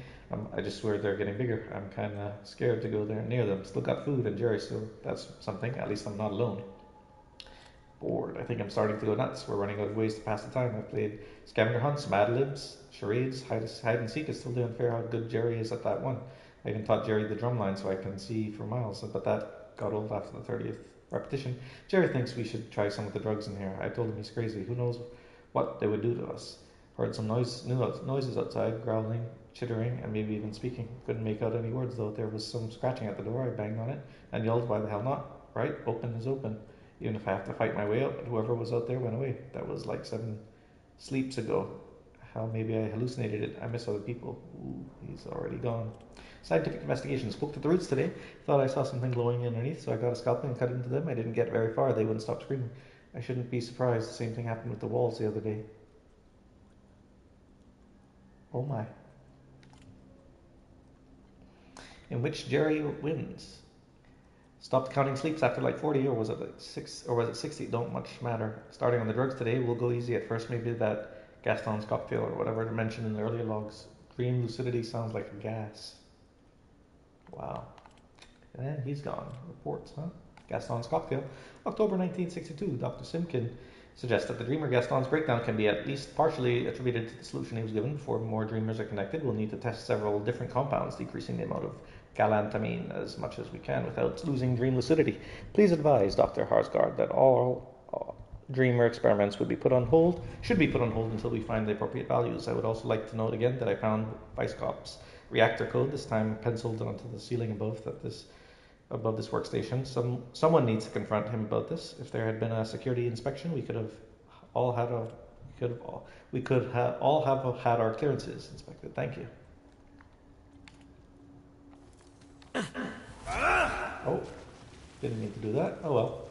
I just swear they're getting bigger. I'm kind of scared to go there near them. Still got food and Jerry, so that's something. At least I'm not alone. Bored. I think I'm starting to go nuts. We're running out of ways to pass the time. I've played scavenger hunts, Mad Libs, charades, hide and seek. It's still doing fair how good Jerry is at that one. I even taught Jerry the drum line so I can see for miles, but that got old after the 30th repetition. Jerry thinks we should try some of the drugs in here. I told him he's crazy. Who knows what they would do to us. Heard some noises outside, growling, chittering, and maybe even speaking. Couldn't make out any words though. There was some scratching at the door. I banged on it and yelled, why the hell not? Right? Open is open. Even if I have to fight my way out, but whoever was out there went away. That was like 7 sleeps ago. Hell, maybe I hallucinated it. I miss other people. Ooh, he's already gone. Scientific investigations. Poked at the roots today. Thought I saw something glowing underneath, so I got a scalpel and cut into them. I didn't get very far. They wouldn't stop screaming. I shouldn't be surprised. The same thing happened with the walls the other day. Oh my. In which Jerry wins. Stopped counting sleeps after like 40, or was it like 6, or was it 60? Don't much matter. Starting on the drugs today, we'll go easy at first. Maybe that Gaston's cocktail or whatever mentioned in the earlier logs. Green lucidity sounds like a gas. Wow. And then he's gone. Reports, huh? Gaston's cocktail. October 1962. Dr. Simkin suggests that the dreamer Gaston's breakdown can be at least partially attributed to the solution he was given. Before more dreamers are connected, we'll need to test several different compounds, decreasing the amount of galantamine as much as we can without losing dream lucidity. Please advise Dr. Harsgaard that all dreamer experiments should be put on hold until we find the appropriate values. I would also like to note again that I found Weisskopf's reactor code, this time penciled onto the ceiling above this workstation. Someone needs to confront him about this. If there had been a security inspection, we could all have had our clearances inspected. Thank you. Oh, didn't mean to do that. Oh well.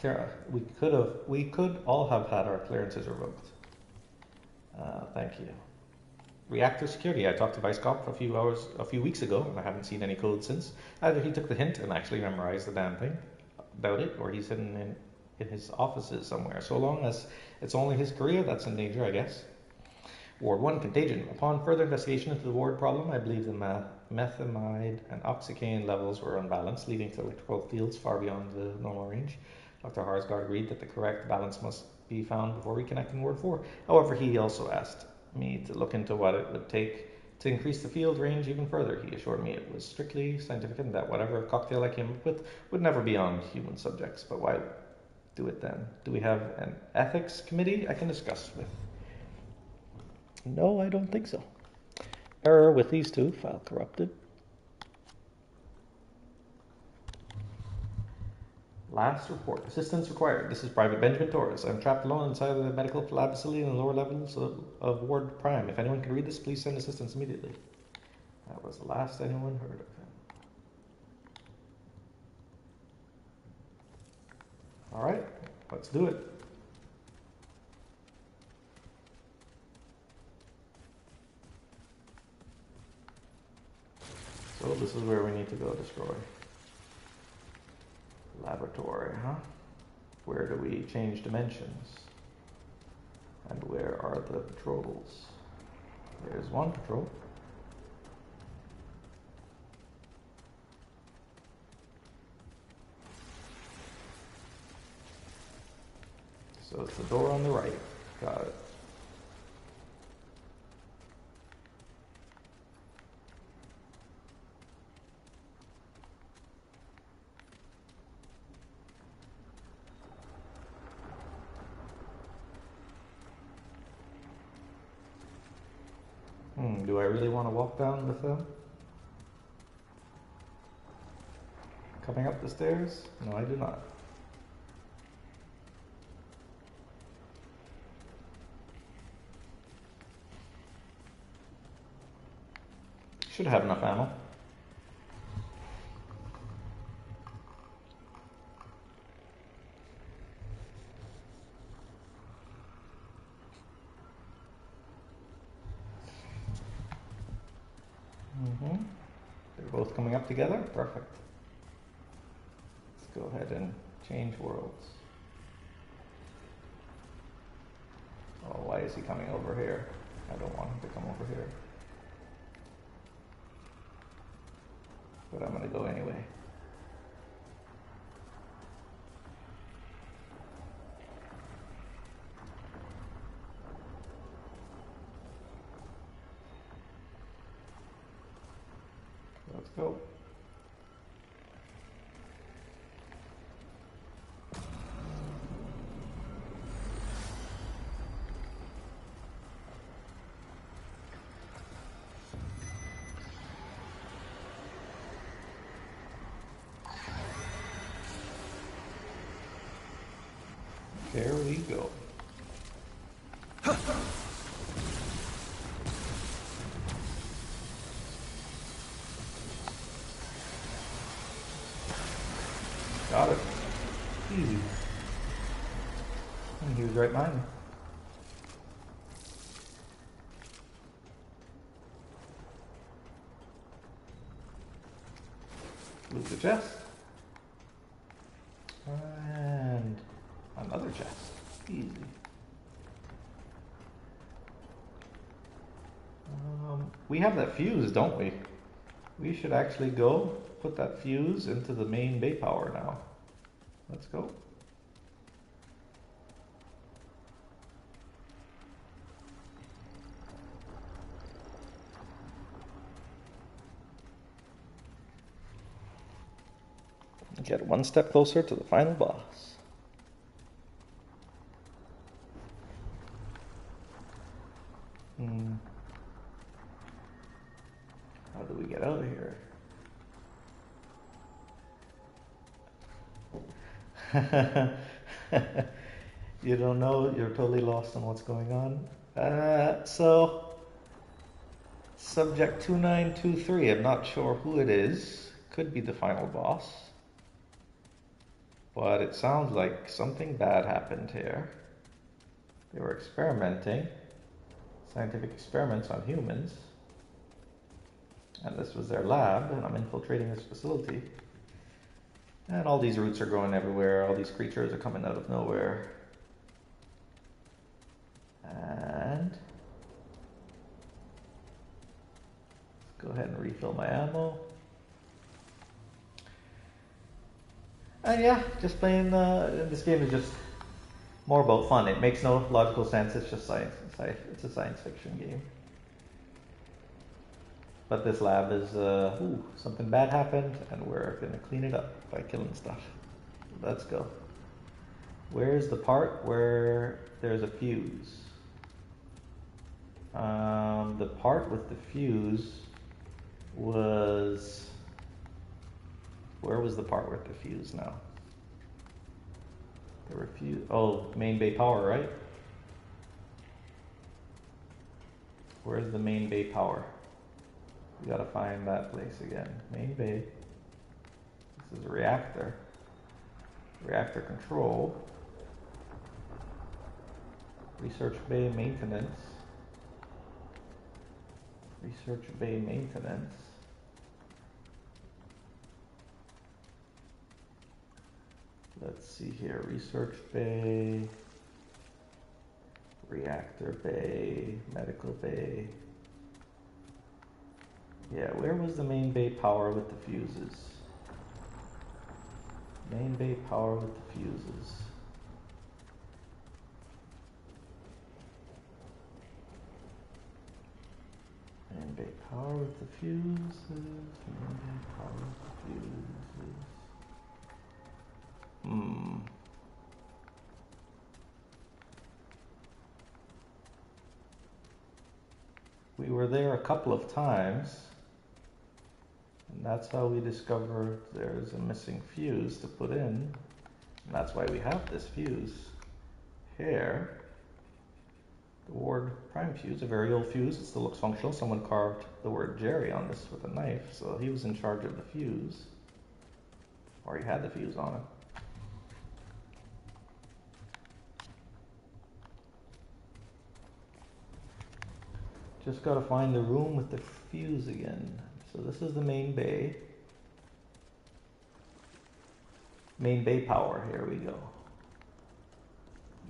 Clara, we could all have had our clearances revoked. Thank you. Reactor security. I talked to Weisskopf a few weeks ago, and I haven't seen any code since. Either he took the hint and actually memorized the damn thing, doubt it, or he's hidden in his offices somewhere. So long as it's only his career that's in danger, I guess. Ward 1, contagion. Upon further investigation into the ward problem, I believe the methamide and oxycane levels were unbalanced, leading to electrical fields far beyond the normal range. Dr. Harsgaard agreed that the correct balance must be found before reconnecting Ward 4. However, he also asked me to look into what it would take to increase the field range even further. He assured me it was strictly scientific and that whatever cocktail I came up with would never be on human subjects. But why do it then? Do we have an ethics committee I can discuss with? No, I don't think so. Error with these two. File corrupted. Last report. Assistance required. This is Private Benjamin Torres. I'm trapped alone inside the medical lab facility in the lower levels of Ward Prime. If anyone can read this, please send assistance immediately. That was the last anyone heard of him. Alright, let's do it. So this is where we need to go destroy. Laboratory, huh? Where do we change dimensions? And where are the patrols? There's one patrol. So it's the door on the right. Got it. Do I really want to walk down with them? Coming up the stairs? No, I do not. Should have enough ammo. They're both coming up together? Perfect. Let's go ahead and change worlds. Oh, why is he coming over here? I don't want him to come over here. But I'm gonna go anyway. Let's go. There we go. Got it. Easy. And he was right behind me. Loot the chest. And another chest. Easy. We have that fuse, don't we? We should actually go put that fuse into the main bay power now. Let's go. Get one step closer to the final boss. How do we get out of here? You don't know, you're totally lost on what's going on. So, Subject 2923, I'm not sure who it is. Could be the final boss. But it sounds like something bad happened here. They were experimenting, scientific experiments on humans. And this was their lab, and I'm infiltrating this facility. And all these roots are growing everywhere, all these creatures are coming out of nowhere. And let's go ahead and refill my ammo. And yeah, just playing, this game is just more about fun. It makes no logical sense, it's just science. It's a science fiction game. But this lab is, something bad happened, and we're gonna clean it up by killing stuff. Let's go. Where's the part where there's a fuse? The part with the fuse was... Where was the part with the fuse now? There were main bay power, right? Where's the main bay power? We gotta find that place again. Main bay. This is a reactor. Reactor control. Research bay maintenance. Research bay maintenance. Let's see here. Research bay. Reactor bay. Medical bay. Yeah, where was the main bay power with the fuses? Main bay power with the fuses. Main bay power with the fuses. Main bay power with the fuses. We were there a couple of times. And that's how we discovered there's a missing fuse to put in. And that's why we have this fuse here. The Ward Prime fuse, a very old fuse. It still looks functional. Someone carved the word Jerry on this with a knife, so he was in charge of the fuse. Or he had the fuse on him. Just gotta find the room with the fuse again. So this is the main bay. Main bay power, here we go.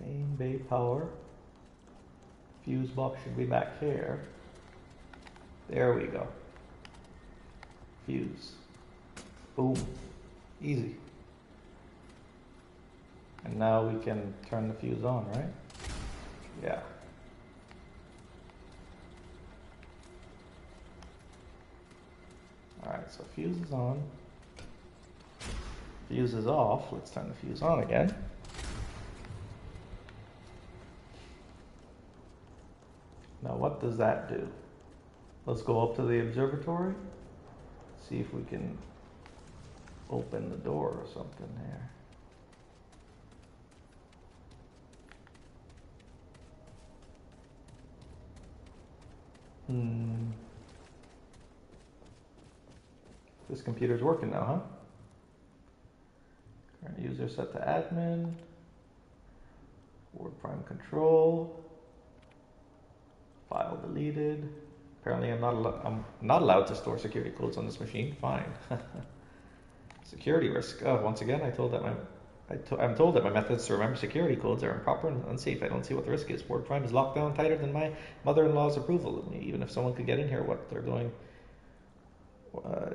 Main bay power. Fuse box should be back here. There we go. Fuse. Boom. Easy. And now we can turn the fuse on, right? Yeah. Alright, so fuse is on. Fuse is off. Let's turn the fuse on again. Now what does that do? Let's go up to the observatory. See if we can open the door or something here. This computer's working now, huh? User set to admin. Ward prime control. File deleted. Apparently I'm not allowed to store security codes on this machine. Fine. Security risk. Oh, once again, I'm told that my methods to remember security codes are improper and unsafe. I don't see what the risk is. Ward prime is locked down tighter than my mother-in-law's approval of me. Even if someone could get in here, what they're going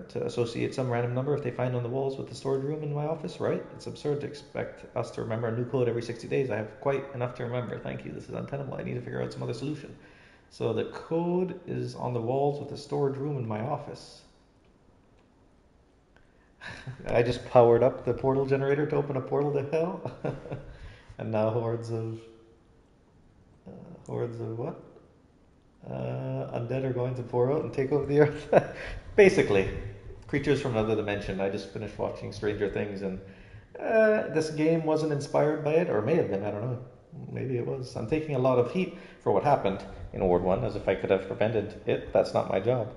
to associate some random number if they find on the walls with the storage room in my office, right? It's absurd to expect us to remember a new code every 60 days. I have quite enough to remember. Thank you. This is untenable. I need to figure out some other solution. So the code is on the walls with the storage room in my office. I just powered up the portal generator to open a portal to hell. And now hordes of what? Undead are going to pour out and take over the earth. Basically, creatures from another dimension. I just finished watching Stranger Things, and this game wasn't inspired by it, or may have been, I don't know. Maybe it was. I'm taking a lot of heat for what happened in Ward 1, as if I could have prevented it. That's not my job.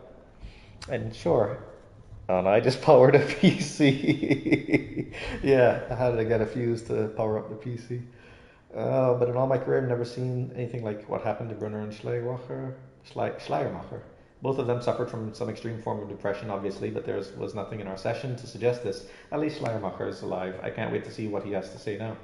And sure, and I just powered a PC. Yeah, I had to get a fuse to power up the PC. But in all my career, I've never seen anything like what happened to Brunner and Schleiermacher. Both of them suffered from some extreme form of depression, obviously, but there was nothing in our session to suggest this. At least Schleiermacher is alive. I can't wait to see what he has to say now.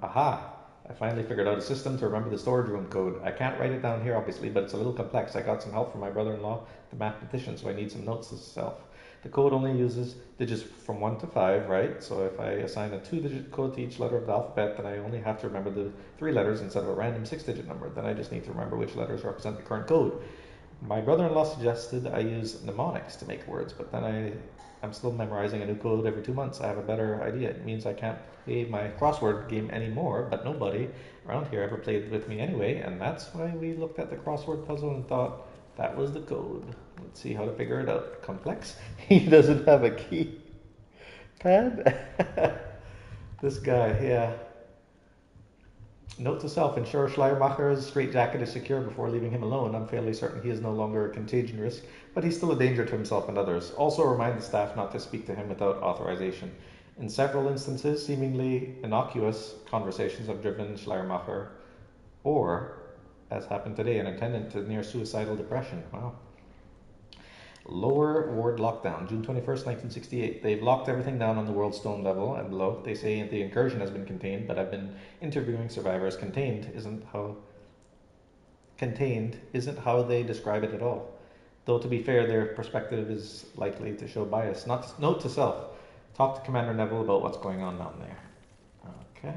Aha! I finally figured out a system to remember the storage room code. I can't write it down here, obviously, but it's a little complex. I got some help from my brother-in-law, the mathematician, so I need some notes to self. The code only uses digits from 1 to 5, right? So if I assign a 2-digit code to each letter of the alphabet, then I only have to remember the 3 letters instead of a random 6-digit number. Then I just need to remember which letters represent the current code. My brother-in-law suggested I use mnemonics to make words, but then I'm still memorizing a new code every 2 months. I have a better idea. It means I can't play my crossword game anymore, but nobody around here ever played with me anyway, and that's why we looked at the crossword puzzle and thought that was the code. Let's see how to figure it out. Complex? He doesn't have a key pad? This guy, yeah. Note to self, ensure Schleiermacher's straitjacket is secure before leaving him alone. I'm fairly certain he is no longer a contagion risk, but he's still a danger to himself and others. Also remind the staff not to speak to him without authorization. In several instances, seemingly innocuous conversations have driven Schleiermacher, or, as happened today, an attendant to near suicidal depression. Wow. Lower Ward lockdown, June 21st, 1968. They've locked everything down on the world stone level and below. They say the incursion has been contained, but I've been interviewing survivors. Contained isn't how they describe it at all. Though to be fair, their perspective is likely to show bias. Note to self, talk to Commander Neville about what's going on down there. Okay.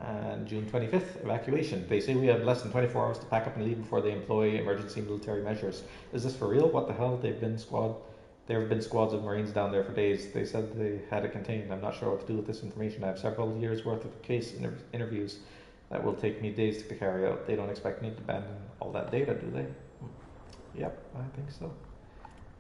And June 25th, evacuation. They say we have less than 24 hours to pack up and leave before they employ emergency military measures. Is this for real? What the hell? There have been squads of Marines down there for days. They said they had it contained. I'm not sure what to do with this information. I have several years worth of case interviews that will take me days to carry out. They don't expect me to abandon all that data, do they? Yep, I think so.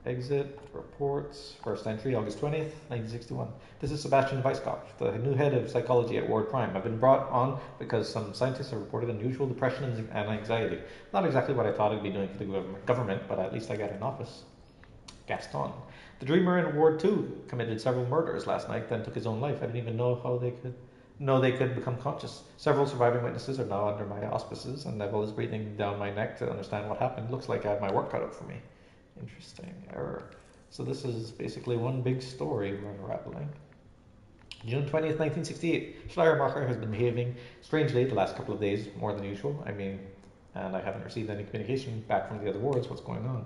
Exit, reports, first entry, August 20th, 1961. This is Sebastian Weisskopf, the new head of psychology at Ward Prime. I've been brought on because some scientists have reported unusual depression and anxiety. Not exactly what I thought I'd be doing for the government, but at least I got an office. Gaston. The dreamer in Ward 2 committed several murders last night, then took his own life. I didn't even know how they could become conscious. Several surviving witnesses are now under my auspices, and Neville is breathing down my neck to understand what happened. Looks like I have my work cut out for me. Interesting. Error. So this is basically one big story we're unraveling. June 20th, 1968. Schleiermacher has been behaving strangely the last couple of days, more than usual. And I haven't received any communication back from the other wards. What's going on?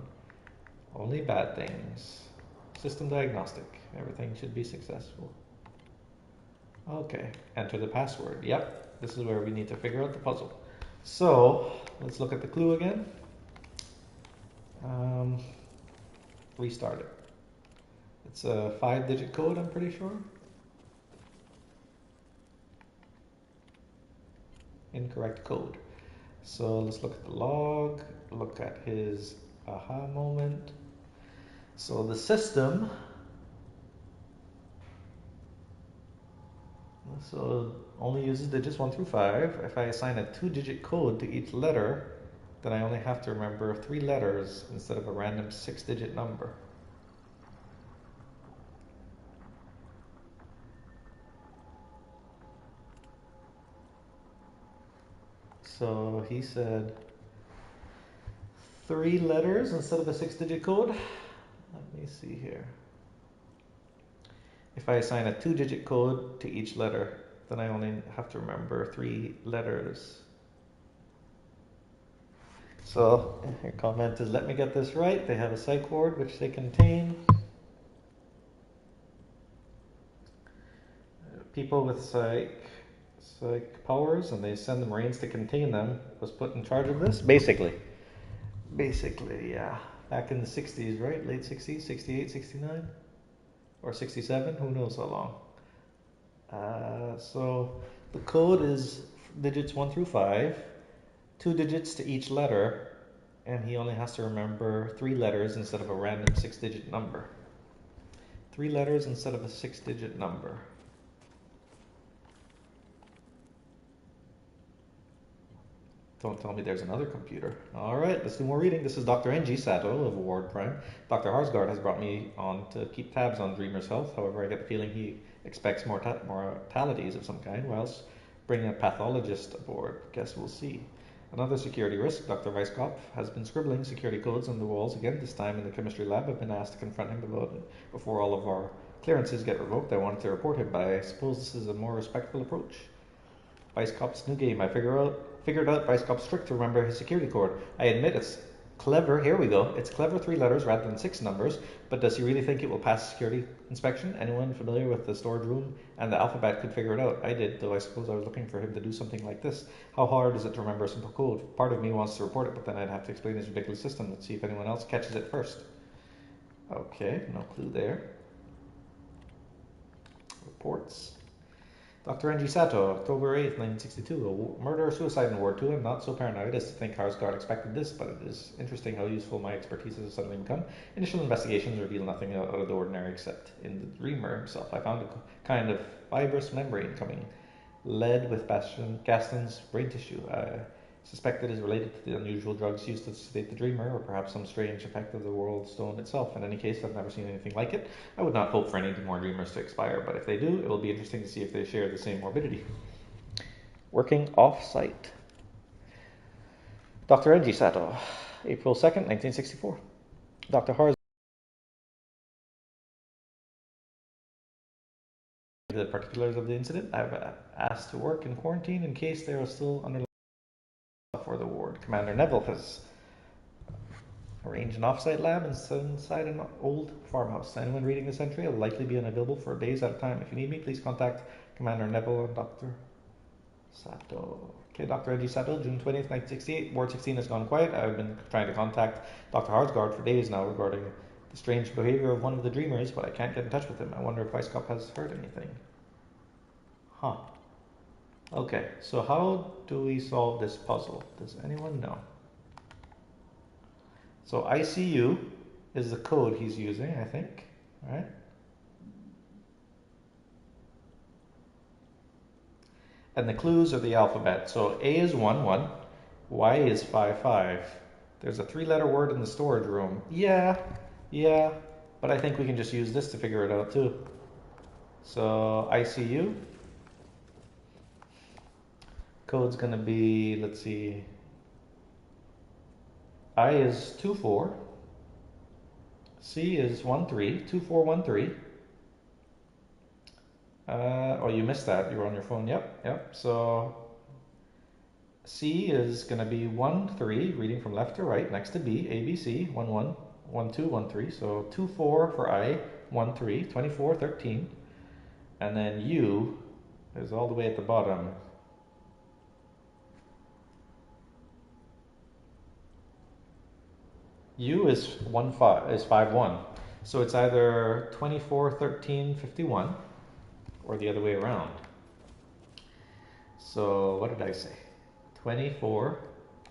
Only bad things. System diagnostic. Everything should be successful. Okay. Enter the password. Yep. This is where we need to figure out the puzzle. So, let's look at the clue again. Restart it. It's a 5-digit code, I'm pretty sure. Incorrect code. So let's look at the log, look at his aha moment. So the system, only uses digits 1 through 5. If I assign a 2-digit code to each letter, then I only have to remember 3 letters instead of a random 6-digit number. So he said 3 letters instead of a 6-digit code. Let me see here. If I assign a 2-digit code to each letter, then I only have to remember 3 letters. So your comment is, let me get this right. They have a psych ward which they contain. People with psych powers, and they send the Marines to contain them. Was put in charge of this, basically, yeah. Back in the 60s, right? Late 60s, 68, 69, or 67. Who knows how long? So the code is digits 1 through 5, 2 digits to each letter, and he only has to remember 3 letters instead of a random 6-digit number. 3 letters instead of a 6-digit number. Don't tell me there's another computer. Alright, let's do more reading. This is Dr. N.G. Sato of Ward Prime. Dr. Harsgaard has brought me on to keep tabs on Dreamer's health. However, I get the feeling he expects mortalities of some kind, whilst bringing a pathologist aboard. Guess we'll see. Another security risk. Dr. Weisskopf has been scribbling security codes on the walls again, this time in the chemistry lab. I've been asked to confront him about it before all of our clearances get revoked. I wanted to report him, but I suppose this is a more respectful approach. Weisskopf's new game. I figured out Weisskopf's trick to remember his security code. I admit it's clever. Here we go. It's clever 3 letters rather than 6 numbers, but does he really think it will pass security inspection? Anyone familiar with the storage room and the alphabet could figure it out. I did, though I suppose I was looking for him to do something like this. How hard is it to remember a simple code? Part of me wants to report it, but then I'd have to explain his ridiculous system. Let's see if anyone else catches it first. Okay, no clue there. Reports. Dr. N.G. Sato, October 8th, 1962. A murder-suicide in Ward 2. I'm not so paranoid as to think Harsgaard expected this, but it is interesting how useful my expertise has suddenly become. Initial investigations reveal nothing out of the ordinary except in the dreamer himself. I found a kind of fibrous membrane coming lead with Gaston's brain tissue. I suspect it is related to the unusual drugs used to sedate the dreamer, or perhaps some strange effect of the world stone itself. In any case, I've never seen anything like it. I would not hope for any more dreamers to expire, but if they do, it will be interesting to see if they share the same morbidity. Working off-site. Dr. N.G. Sato, April 2nd, 1964. Dr. Hars. The particulars of the incident. I've asked to work in quarantine in case they are still under for the ward. Commander Neville has arranged an off-site lab inside an old farmhouse. Anyone reading this entry will likely be unavailable for days at a time. If you need me, please contact Commander Neville and Dr. Sato. Okay, Dr. N.G. Sato, June 20th, 1968. Ward 16 has gone quiet. I've been trying to contact Dr. Harsgaard for days now regarding the strange behavior of one of the dreamers, but I can't get in touch with him. I wonder if Weisskopf has heard anything. Huh. Okay, so how do we solve this puzzle? Does anyone know? So ICU is the code he's using, I think, right? And the clues are the alphabet. So A is 1, 1. Y is 5, 5. There's a 3-letter word in the storage room. Yeah, but I think we can just use this to figure it out too. So ICU. Code's going to be, let's see, I is 2, 4. C is 1, 3. 2, 4, 1, 3. Oh, you missed that. You were on your phone. Yep. So C is going to be 1, 3, reading from left to right, next to B, A, B, C, 1, 1, 1, 2, 1, 3. So 2, 4 for I, 1, 3, 24, 13. And then U is all the way at the bottom. U is 5, 1. So it's either 24, 13, 51 or the other way around. So what did I say? 24,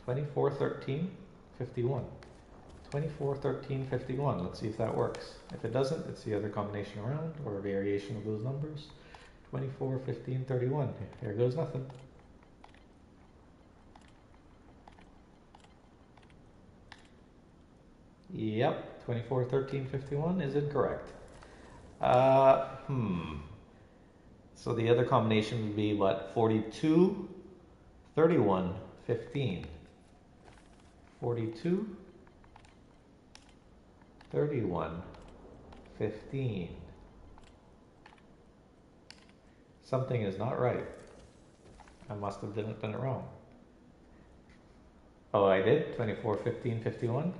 13, 51. 24, 13, 51. Let's see if that works. If it doesn't, it's the other combination around or a variation of those numbers. 24, 15, 31. Here goes nothing. Yep, 24, 13, 51 is incorrect. So the other combination would be what? 42, 31, 15, 42, 31, 15. Something is not right. I must have done it wrong. Oh, I did? 24, 15, 51?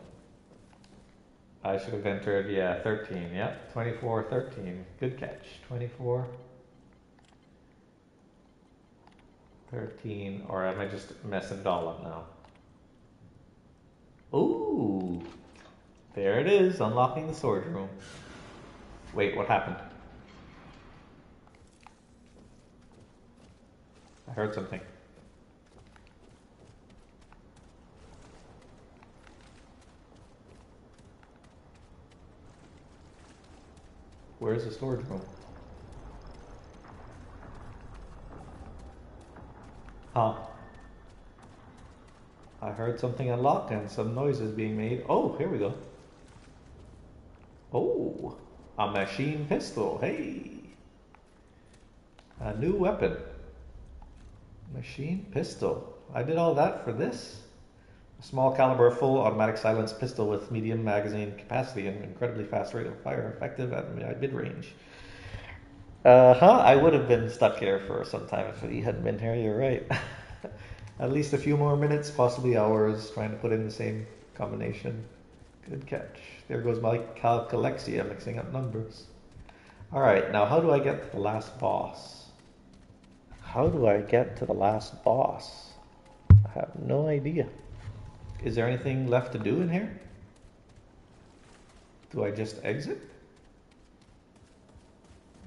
I should have entered, 13. Yep, 24, 13. Good catch. 24, 13. Or am I just messing it all up now? Ooh! There it is, unlocking the storage room. Wait, what happened? I heard something. Where's the storage room? Huh. I heard something unlock and some noises being made. Oh, here we go. Oh, a machine pistol. Hey. A new weapon. Machine pistol. I did all that for this? A small caliber full automatic silenced pistol with medium magazine capacity and incredibly fast rate of fire, effective at mid range. I would have been stuck here for some time if he hadn't been here, you're right. At least a few more minutes, possibly hours, trying to put in the same combination. Good catch. There goes my calculexia, mixing up numbers. Alright, now how do I get to the last boss? How do I get to the last boss? I have no idea. Is there anything left to do in here? Do I just exit?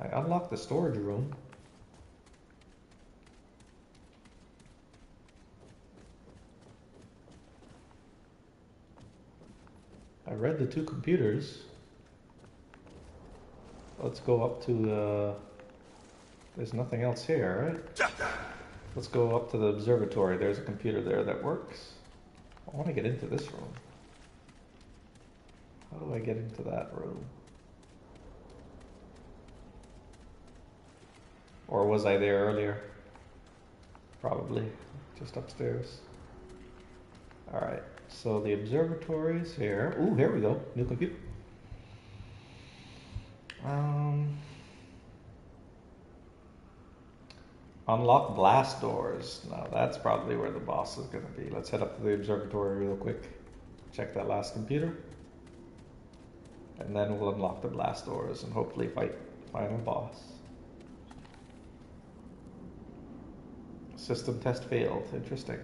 I unlocked the storage room. I read the two computers. Let's go up to there's nothing else here, right? Let's go up to the observatory. There's a computer there that works. I want to get into this room. How do I get into that room? Or was I there earlier? Probably. Just upstairs. Alright, so the observatory is here. Ooh, here we go. New computer. Unlock blast doors. Now that's probably where the boss is going to be. Let's head up to the observatory real quick. Check that last computer. And then we'll unlock the blast doors and hopefully fight the final boss. System test failed. Interesting.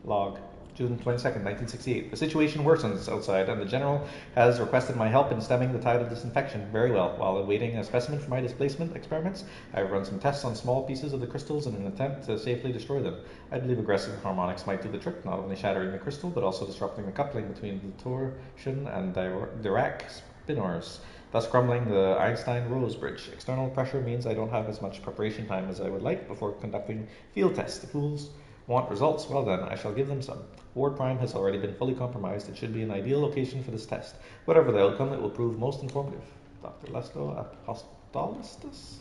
Log. June 22nd, 1968. The situation worsens outside, and the General has requested my help in stemming the tide of disinfection. Very well. While awaiting a specimen for my displacement experiments, I have run some tests on small pieces of the crystals in an attempt to safely destroy them. I believe aggressive harmonics might do the trick, not only shattering the crystal, but also disrupting the coupling between the torsion and Dirac spinors, thus crumbling the Einstein-Rose bridge. External pressure means I don't have as much preparation time as I would like before conducting field tests. The fools want results? Well then, I shall give them some. Ward Prime has already been fully compromised. It should be an ideal location for this test. Whatever the outcome, it will prove most informative. Dr. Lesto, Apostolistus?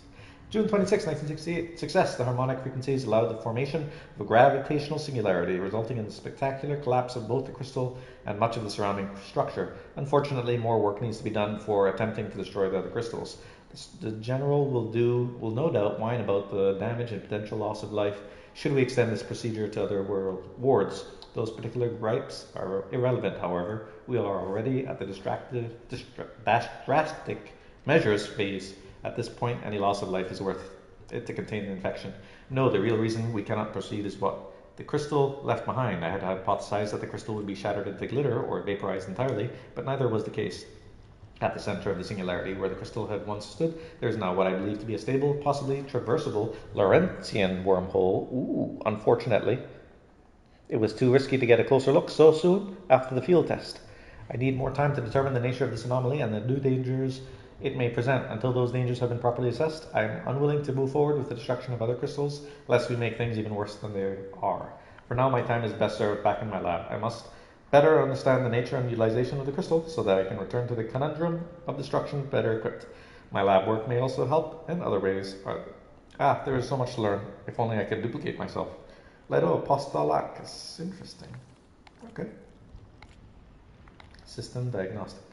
June 26, 1968. Success. The harmonic frequencies allowed the formation of a gravitational singularity, resulting in the spectacular collapse of both the crystal and much of the surrounding structure. Unfortunately, more work needs to be done for attempting to destroy the other crystals. The General will no doubt whine about the damage and potential loss of life should we extend this procedure to other wards. Those particular gripes are irrelevant, however. We are already at the drastic measures phase. At this point, any loss of life is worth it to contain the infection. No, the real reason we cannot proceed is what the crystal left behind. I had hypothesized that the crystal would be shattered into glitter or vaporized entirely, but neither was the case. At the center of the singularity, where the crystal had once stood, there is now what I believe to be a stable, possibly traversable Lorentzian wormhole. Ooh, unfortunately, it was too risky to get a closer look so soon after the field test. I need more time to determine the nature of this anomaly and the new dangers it may present. Until those dangers have been properly assessed, I am unwilling to move forward with the destruction of other crystals, lest we make things even worse than they are. For now, my time is best served back in my lab. I must better understand the nature and utilization of the crystal so that I can return to the conundrum of destruction better equipped. My lab work may also help in other ways. There is so much to learn. If only I could duplicate myself. Lepidopostolacus. Interesting. Okay. System diagnostic.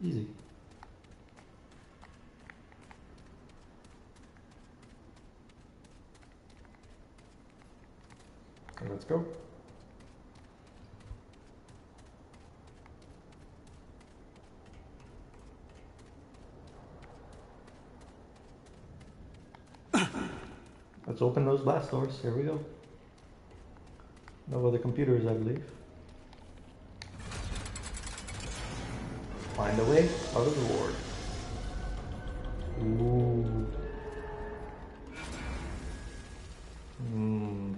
Easy. Okay, let's go. Let's open those blast doors. Here we go. No other computers, I believe. Find a way out of the ward. Ooh.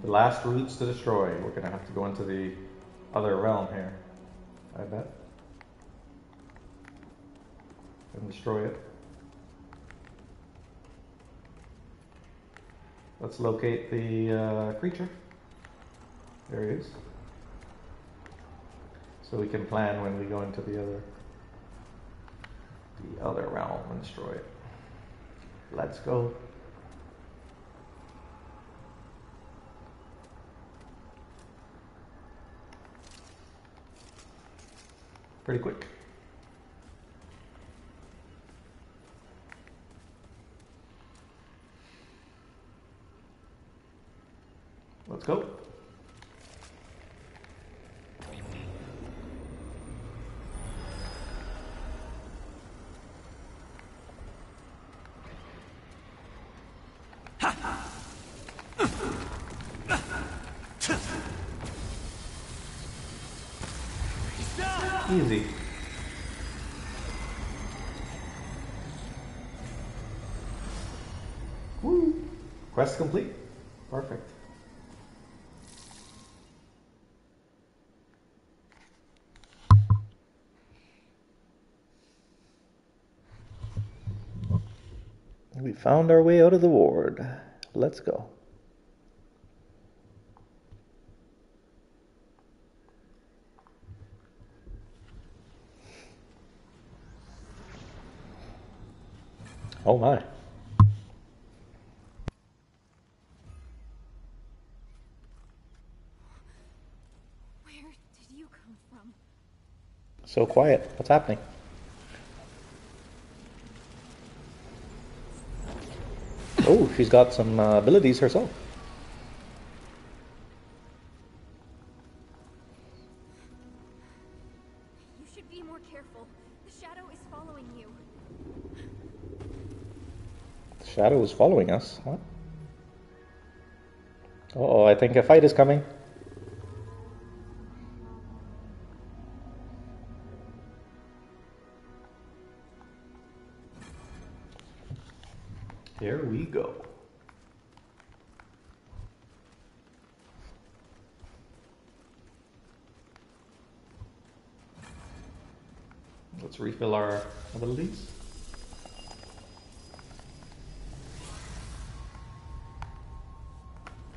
The last routes to destroy. We're gonna have to go into the other realm here, I bet, and destroy it. Let's locate the creature. There he is. So we can plan when we go into the other realm and destroy it. Let's go. Pretty quick. Let's go. Easy. Woo! Quest complete. Perfect. We found our way out of the ward. Let's go. Oh my. Where did you come from? So quiet. What's happening? Oh, she's got some abilities herself. You should be more careful. The shadow is following you. The shadow is following us. What? Uh-oh, I think a fight is coming. Here we go. Let's refill our abilities.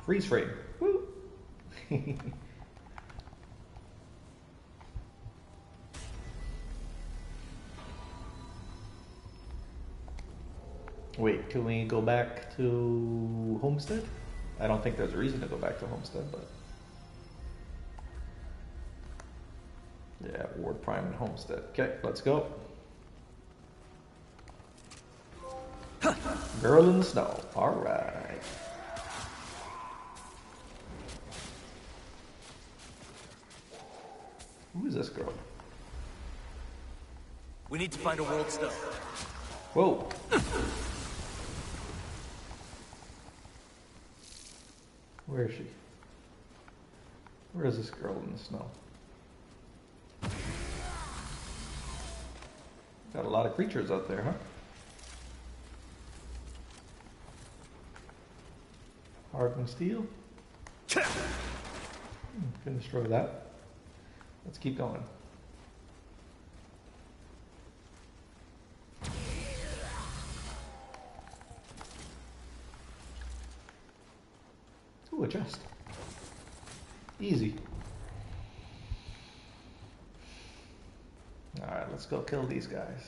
Freeze frame. Woo! Wait, can we go back to Homestead? I don't think there's a reason to go back to Homestead, but... yeah, Ward Prime and Homestead. Okay, let's go. Girl in the snow. Alright. Who is this girl? We need to find a world stone. Whoa. Where is she? Where is this girl in the snow? Got a lot of creatures out there, huh? Hardened steel. Can destroy that. Let's keep going. Ooh, a chest. Easy. Alright, let's go kill these guys.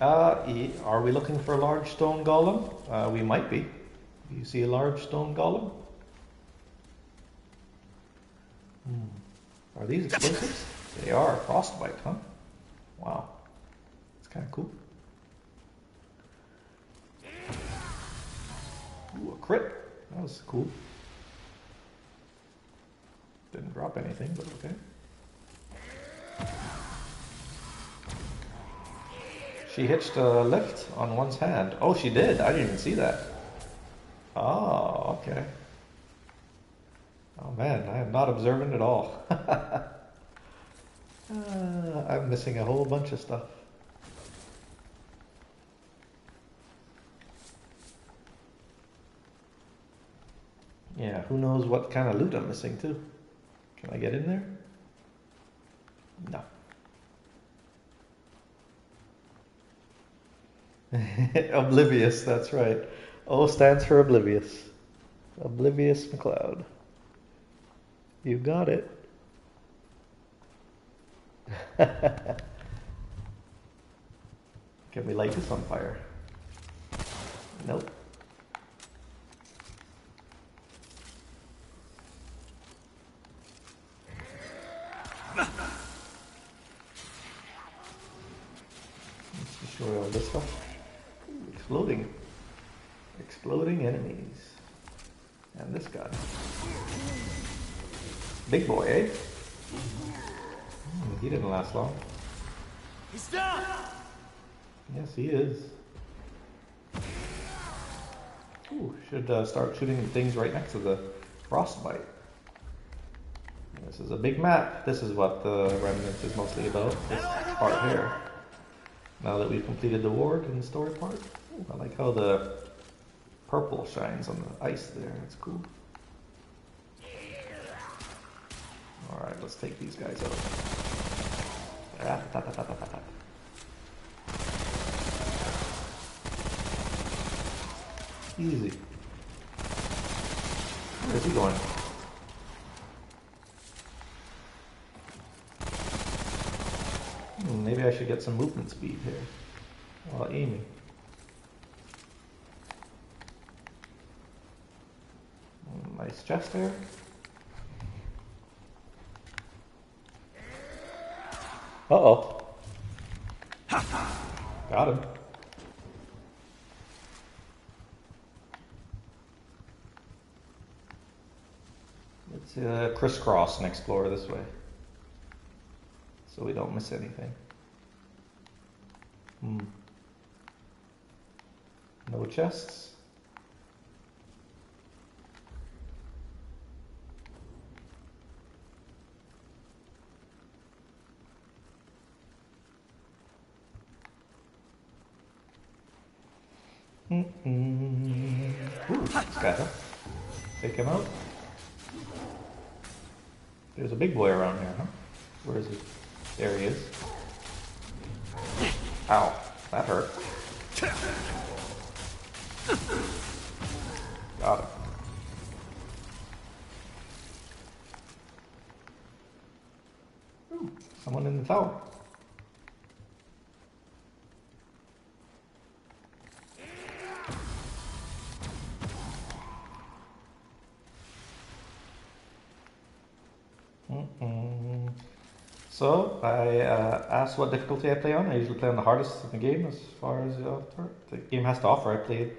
Are we looking for a large stone golem? We might be. You see a large stone golem? Are these explosives? They are. Frostbite, huh? Wow. That's kind of cool. Ooh, a crit. That was cool. Didn't drop anything, but okay. She hitched a lift on one's hand. Oh, she did. I didn't even see that. Oh, okay. Oh man, I am not observant at all. I'm missing a whole bunch of stuff. Yeah, who knows what kind of loot I'm missing too. Can I get in there? No. Oblivious, that's right. O stands for oblivious. Oblivious McLeod. You got it. Can we light this on fire? Nope. Let's destroy all this stuff. Ooh, exploding. Exploding enemies. And this guy. Big boy, eh? He didn't last long. He's down! Yes, he is. Ooh, should start shooting things right next to the frostbite. This is a big map. This is what the Remnant is mostly about, this part here. Now that we've completed the ward and the story part. Ooh, I like how the purple shines on the ice there. That's cool. Alright, let's take these guys out. Easy. Where is he going? Maybe I should get some movement speed here while aiming. Nice chest there. Uh-oh. Got him. Let's crisscross and explore this way, so we don't miss anything. No chests. Ooh, this guy, huh? Take him out. There's a big boy around here, huh? Where is he? There he is. Ow, that hurt. Got him. Ooh, someone in the tower. So, I asked what difficulty I play on. I usually play on the hardest in the game as far as the game has to offer. I played,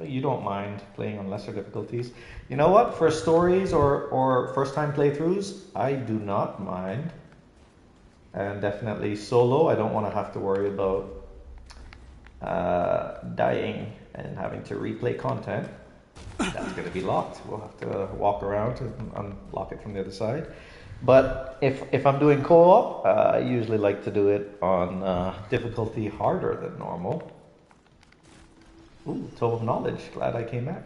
you don't mind playing on lesser difficulties. You know what? For stories or first time playthroughs, I do not mind. And definitely solo, I don't want to have to worry about dying and having to replay content. That's going to be locked. We'll have to walk around and unlock it from the other side. But if I'm doing co-op, I usually like to do it on difficulty harder than normal. Ooh, Tome of Knowledge. Glad I came back.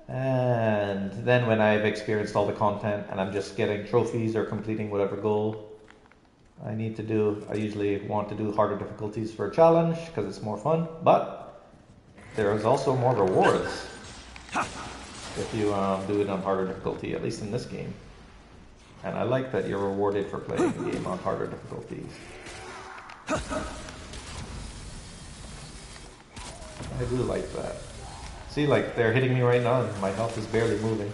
And then when I've experienced all the content and I'm just getting trophies or completing whatever goal I need to do, I usually want to do harder difficulties for a challenge because it's more fun. But there is also more rewards if you do it on harder difficulty, at least in this game. And I like that you're rewarded for playing the game on harder difficulties. I do like that. See, like, they're hitting me right now and my health is barely moving.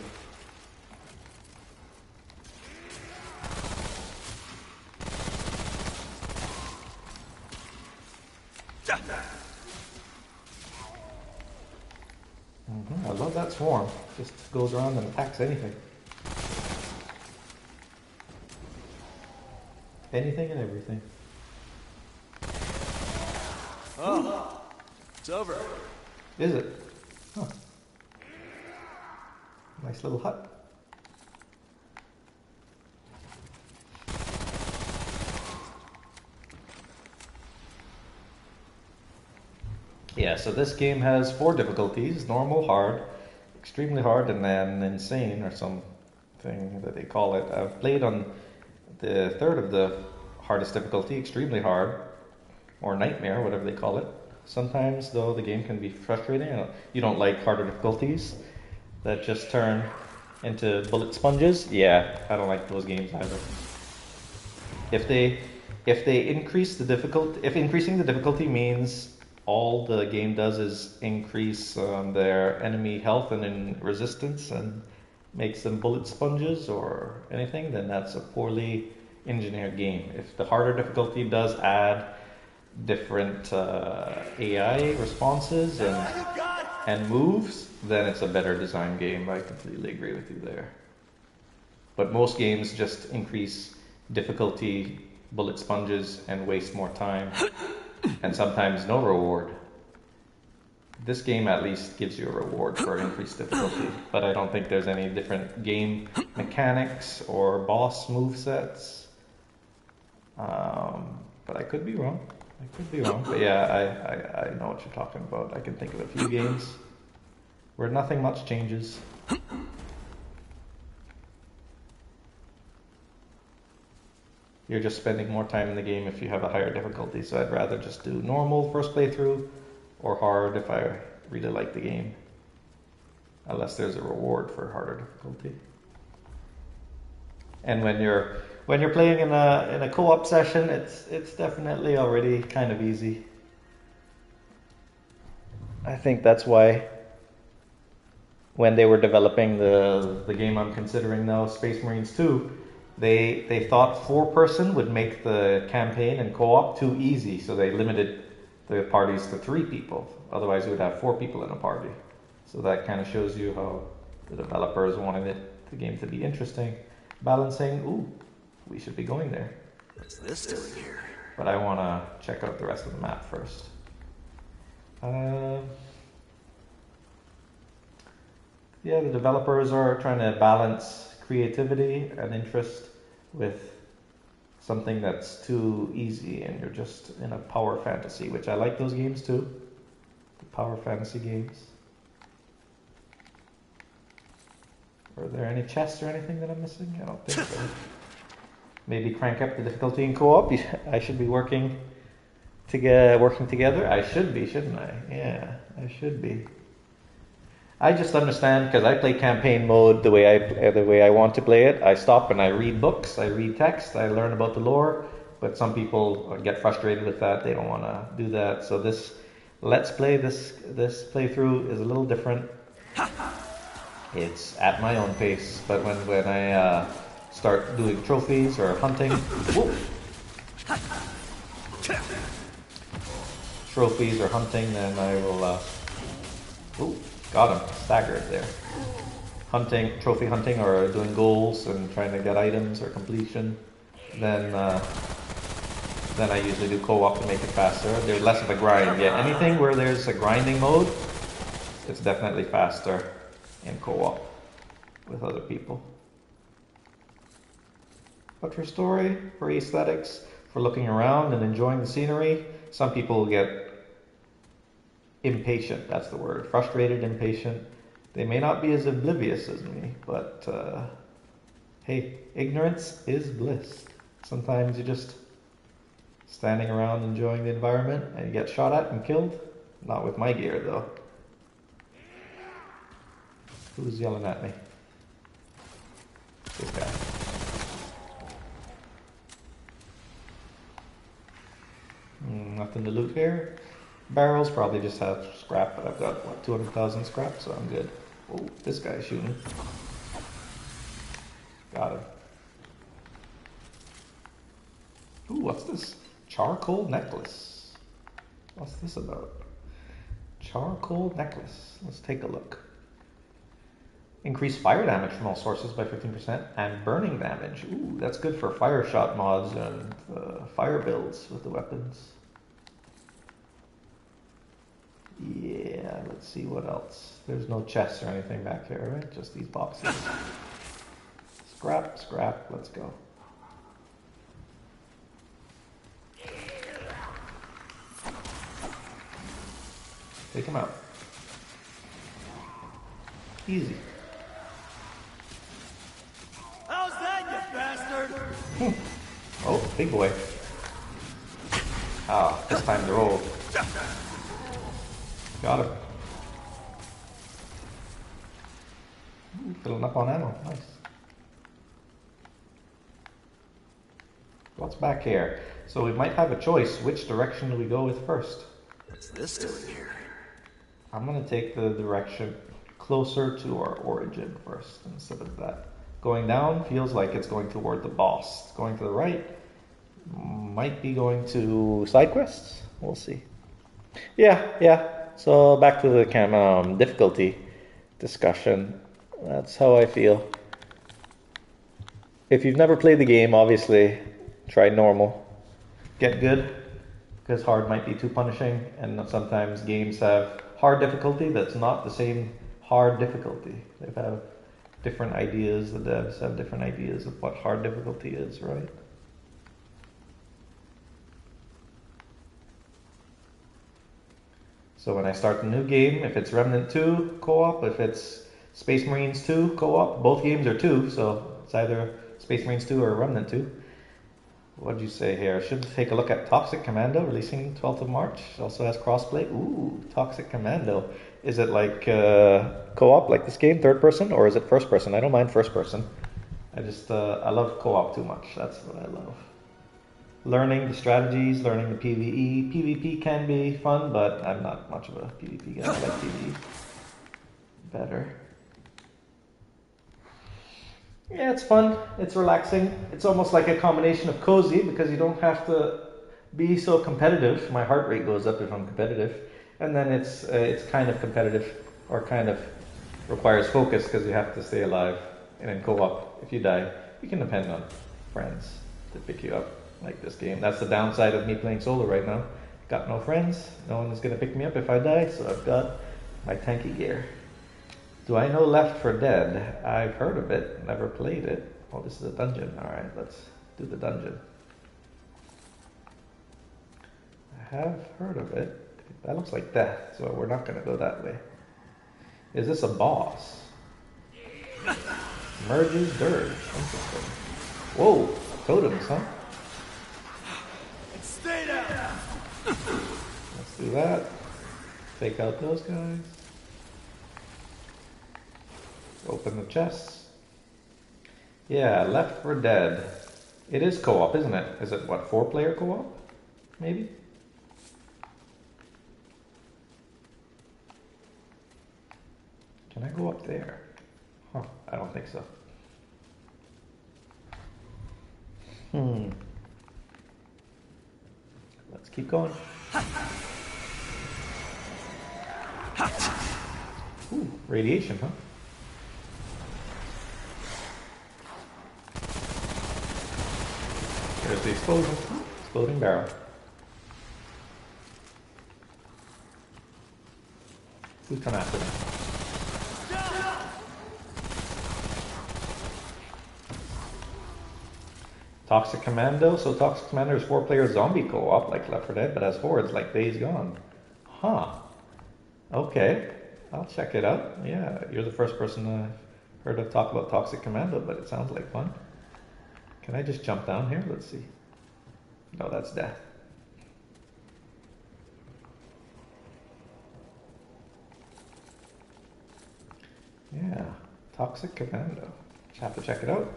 I love that swarm. Just goes around and attacks anything. Anything and everything. Oh, it's over. Is it? Huh. Nice little hut. Yeah, so this game has 4 difficulties: normal, hard, extremely hard, and then insane, or something that they call it. I've played on the 3rd of the hardest difficulty, extremely hard, or nightmare, whatever they call it. Sometimes, though, the game can be frustrating. You don't like harder difficulties that just turn into bullet sponges? Yeah, I don't like those games either. If they increase the difficulty, if increasing the difficulty means all the game does is increase their enemy health and in resistance and makes them bullet sponges or anything, then that's a poorly engineered game. If the harder difficulty does add different AI responses and moves, then it's a better design game. I completely agree with you there. But most games just increase difficulty, bullet sponges, and waste more time, and sometimes no reward. This game at least gives you a reward for increased difficulty, but I don't think there's any different game mechanics or boss movesets. But I could be wrong. But yeah, I know what you're talking about. I can think of a few games where nothing much changes. You're just spending more time in the game if you have a higher difficulty, so I'd rather just do normal first playthrough or hard if I really like the game. Unless there's a reward for harder difficulty. And when you're playing in a co-op session, it's definitely already kind of easy. I think that's why when they were developing the game I'm considering now, Space Marines 2, they thought 4-person would make the campaign and co-op too easy, so they limited the parties to 3 people. Otherwise, you would have 4 people in a party. So that kind of shows you how the developers wanted the game to be interesting. Balancing, ooh, we should be going there. What's this doing here? But I want to check out the rest of the map first. Yeah, the developers are trying to balance creativity and interest with something that's too easy and you're just in a power fantasy, which I like those games too. The power fantasy games. Are there any chests or anything that I'm missing? I don't think so. Maybe crank up the difficulty in co-op. I should be working together. I should be, shouldn't I? Yeah, I should be. I just understand because I play campaign mode the way I want to play it. I stop and I read books, I read text, I learn about the lore. But some people get frustrated with that. They don't want to do that. So this playthrough is a little different. It's at my own pace. But when I start doing trophies or hunting, then I will. Got him. Staggered there. Trophy hunting, or doing goals and trying to get items or completion. Then I usually do co-op to make it faster. There's less of a grind. Yeah, anything where there's a grinding mode, it's definitely faster in co-op with other people. But for story, for aesthetics, for looking around and enjoying the scenery, some people get impatient, that's the word. Frustrated, impatient. They may not be as oblivious as me, but hey, ignorance is bliss. Sometimes you're just standing around enjoying the environment and you get shot at and killed. Not with my gear though. Who's yelling at me? This guy. Nothing to loot here. Barrels probably just have scrap, but I've got, what, 200,000 scrap, so I'm good. Oh, this guy's shooting. Got him. Ooh, what's this? Charcoal necklace. What's this about? Charcoal necklace. Let's take a look. Increase fire damage from all sources by 15% and burning damage. Ooh, that's good for fire shot mods and fire builds with the weapons. Yeah, let's see what else. There's no chests or anything back here, right? Just these boxes. Scrap, scrap, let's go. Take him out. Easy. How's that, you bastard? Oh, big boy. Ah, this time to roll. Got him. Ooh, filling up on ammo. Nice. What's back here? So we might have a choice. Which direction do we go with first? What's this doing here? I'm going to take the direction closer to our origin first instead of that. Going down feels like it's going toward the boss. Going to the right might be going to side quests. We'll see. Yeah. So back to the difficulty discussion. That's how I feel. If you've never played the game, obviously try normal. Get good, because hard might be too punishing, and sometimes games have hard difficulty that's not the same hard difficulty. They have different ideas, the devs have different ideas of what hard difficulty is, right? So when I start the new game, if it's Remnant 2 co-op, if it's Space Marines 2 co-op, both games are 2, so it's either Space Marines 2 or Remnant 2. What did you say here? Should take a look at Toxic Commando, releasing 12th of March. It also has crossplay. Ooh, Toxic Commando. Is it like co-op, like this game, third person, or is it first person? I don't mind first person. I love co-op too much. That's what I love. Learning the strategies, learning the PvE. PvP can be fun, but I'm not much of a PvP guy. I like PvE better. Yeah, it's fun. It's relaxing. It's almost like a combination of cozy because you don't have to be so competitive. My heart rate goes up if I'm competitive, and then it's kind of competitive or kind of requires focus because you have to stay alive. And in co-op, if you die, you can depend on friends to pick you up. Like this game. That's the downside of me playing solo right now. Got no friends. No one is gonna pick me up if I die. So I've got my tanky gear. Do I know Left 4 Dead? I've heard of it, never played it. Oh, this is a dungeon. Alright, let's do the dungeon. I have heard of it. That looks like death, so we're not going to go that way. Is this a boss? Merges Dirge. Interesting. Whoa, totems, huh? Stay down! Let's do that. Take out those guys. Open the chests. Yeah, Left 4 Dead. It is co-op, isn't it? Is it, what, 4-player co-op? Maybe? Can I go up there? Huh, I don't think so. Let's keep going. Ooh, radiation, huh? There's the explosion. Exploding barrel. Who's coming after me? Toxic Commando. So Toxic Commando is 4-player zombie co-op like Left 4 Dead, but has hordes like Days Gone. Huh. Okay. I'll check it out. Yeah, you're the first person I've heard of talk about Toxic Commando, but it sounds like fun. Can I just jump down here? Let's see. No, that's death. Yeah, Toxic Commando. Just have to check it out.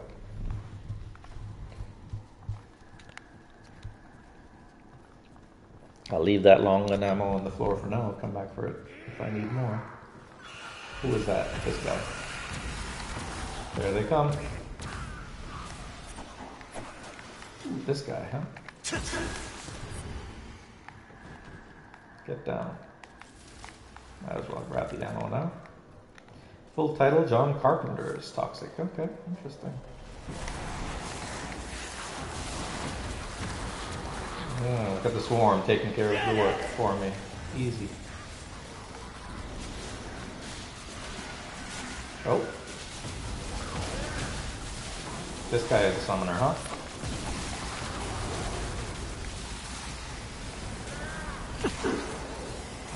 I'll leave that long gun ammo on the floor for now. I'll come back for it if I need more. Who is that? This guy. There they come. Ooh, this guy, huh? Get down. Might as well grab the ammo now. Full title, John Carpenter's Toxic. Okay, interesting. Yeah, look at the swarm taking care of the work for me. Easy. Oh. This guy is a summoner, huh?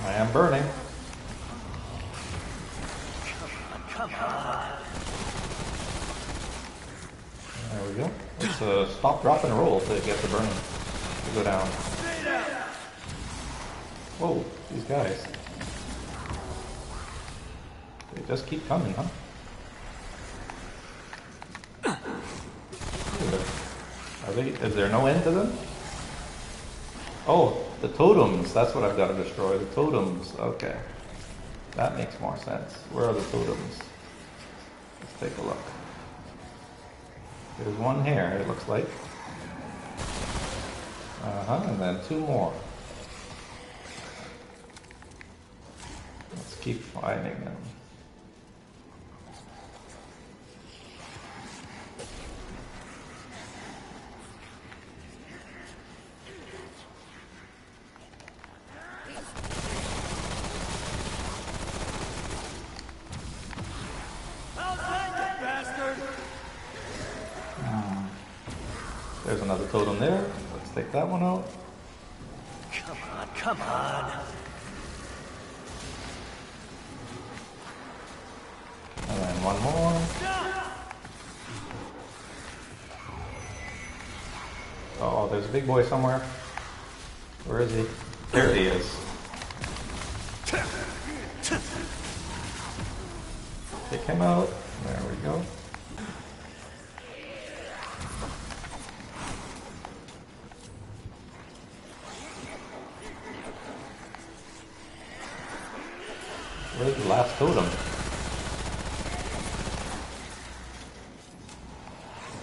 I am burning. Come on. There we go. Let's stop, drop, and roll to get the burning to go down. Whoa, these guys. They just keep coming, huh? Is there no end to them? Oh, the totems. That's what I've got to destroy. The totems. Okay. That makes more sense. Where are the totems? Let's take a look. There's one here, it looks like. And then two more. Let's keep finding them. There's another totem there. Let's take that one out. Come on, come on. And then one more. Oh, there's a big boy somewhere. Where is he? There he is. Take him out. There we go. Where's the last totem?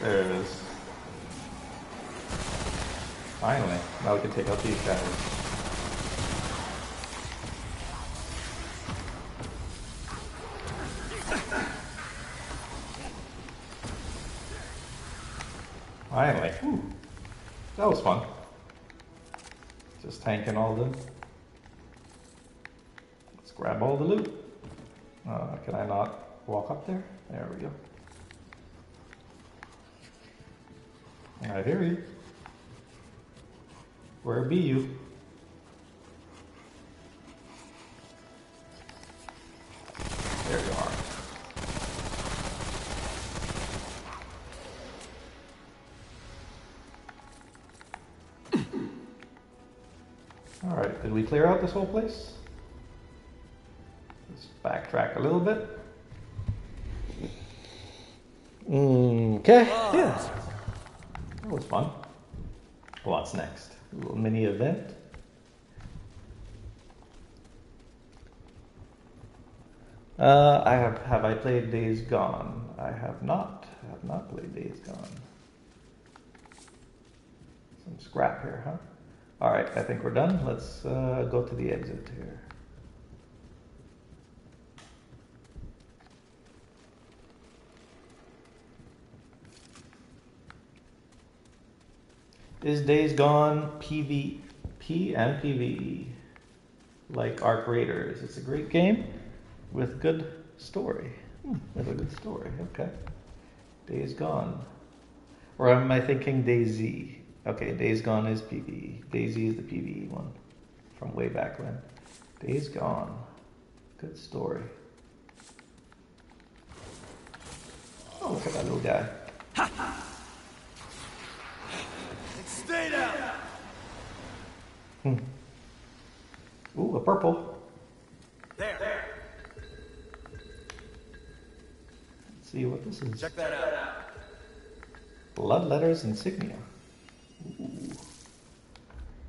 There it is. Finally. Now we can take out these guys. Finally. Whew. That was fun. Just tanking all the... Let's grab all the loot. Can I not walk up there? There we go. I hear you. Where be you? There you are. Alright, did we clear out this whole place? Let's backtrack a little bit. Okay, yeah. That was fun. What's next? A little mini event. Have I played Days Gone? I have not. I have not played Days Gone. Some scrap here, huh? Alright, I think we're done. Let's go to the exit here. Is Days Gone PvP and PvE like Arc Raiders? It's a great game with good story. With a good story, okay. Days Gone. Or am I thinking DayZ? Okay, Days Gone is PvE. DayZ is the PvE one from way back when. Days Gone. Good story. Oh, look at that little guy. Stay down. Ooh, a purple. There. Let's see what this is. Check that out. Blood letters insignia.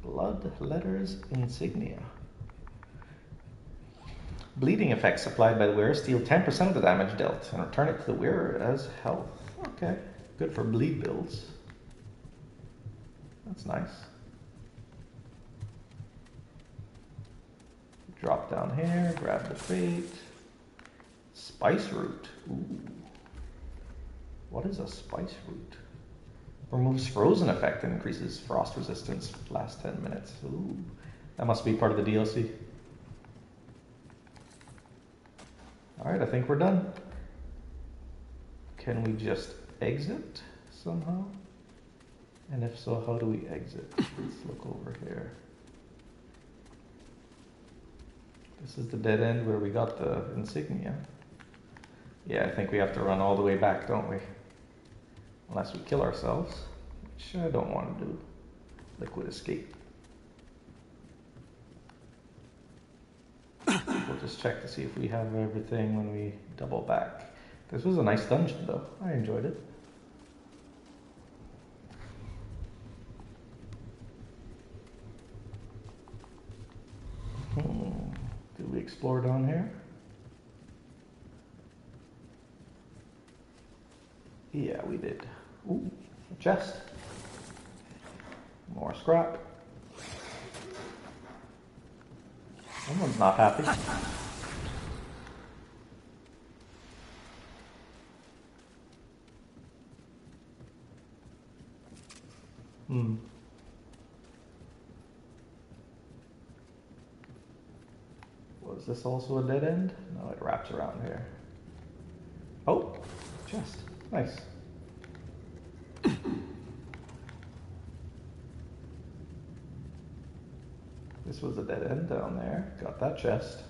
Ooh. Blood Letters Insignia. Bleeding effects applied by the wearer steal 10% of the damage dealt and return it to the wearer as health. Okay, good for bleed builds. That's nice. Drop down here, grab the crate. Spice root. Ooh. What is a spice root? Removes frozen effect and increases frost resistance last 10 minutes. Ooh. That must be part of the DLC. Alright, I think we're done. Can we just exit somehow? And if so, how do we exit? Let's look over here. This is the dead end where we got the insignia. Yeah, I think we have to run all the way back, don't we? Unless we kill ourselves, which I don't want to do. Liquid escape. We'll just check to see if we have everything when we double back. This was a nice dungeon though. I enjoyed it. Did we explore down here? Yeah, we did. Ooh, a chest. More scrap. Someone's not happy. Was this also a dead end? No, it wraps around here. Oh, chest. Nice. This was a dead end down there. Got that chest.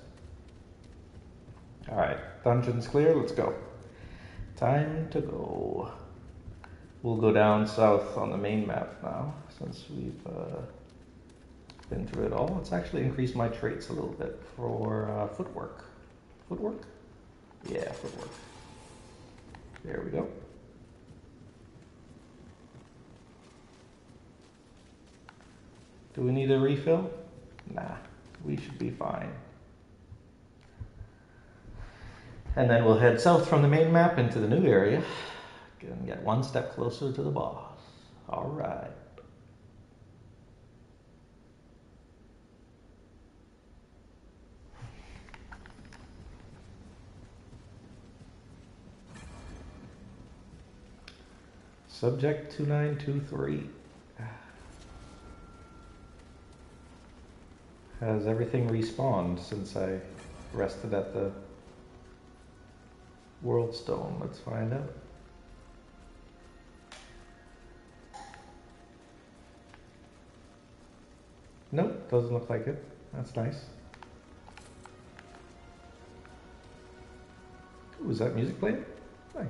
Alright, dungeon's clear. Let's go. Time to go. We'll go down south on the main map now, since we've been through it all. Let's actually increase my traits a little bit for footwork. Footwork? Yeah, footwork. There we go. Do we need a refill? Nah, we should be fine. And then we'll head south from the main map into the new area and get one step closer to the boss. Alright. Subject 2923. Has everything respawned since I rested at the World Stone? Let's find out. Nope, doesn't look like it. That's nice. Ooh, is that music playing? Nice.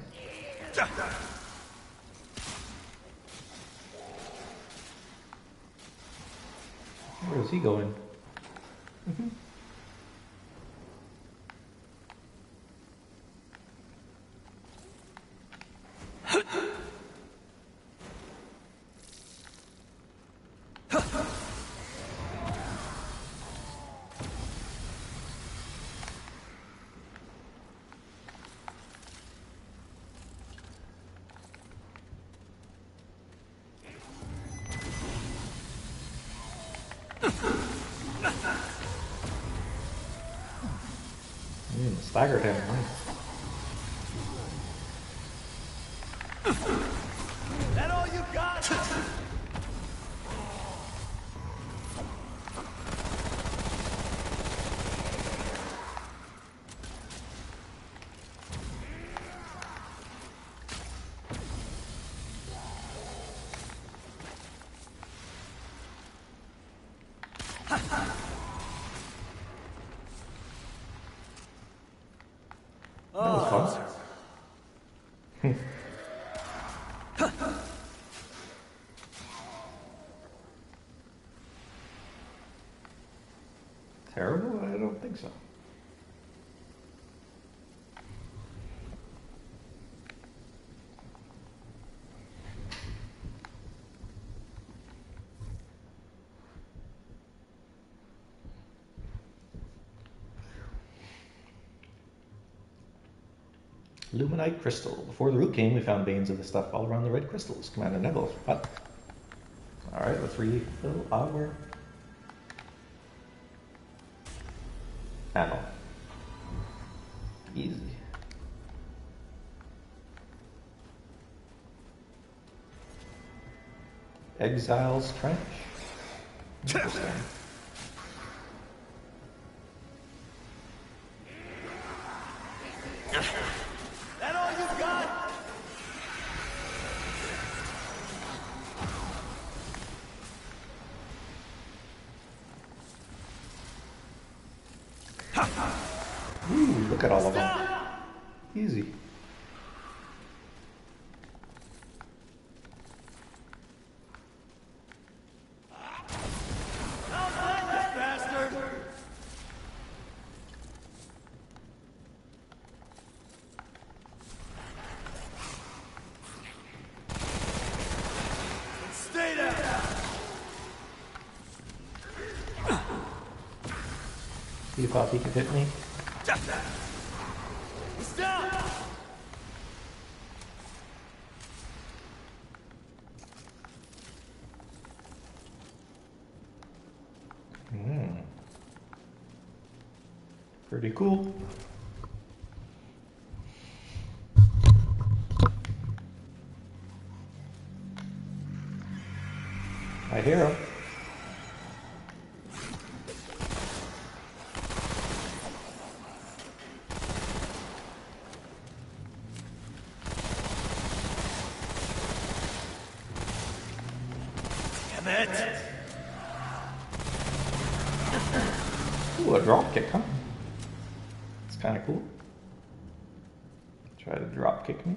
Where is he going? Staggered him, nice. That all you got? That was fun. Terrible? I don't think so. Luminite crystal. Before the root came, we found veins of the stuff all around the red crystals. Commander Neville. What? Alright, let's refill our ammo. Easy. Exile's Trench. Interesting. That all you got? Ooh, look at all of them. Easy. Bastard! Stay there! He thought he could hit me. He's down! Pretty cool. I hear him. Damn it! Ooh, a drop kick, huh? It's kind of cool. Try to drop kick me.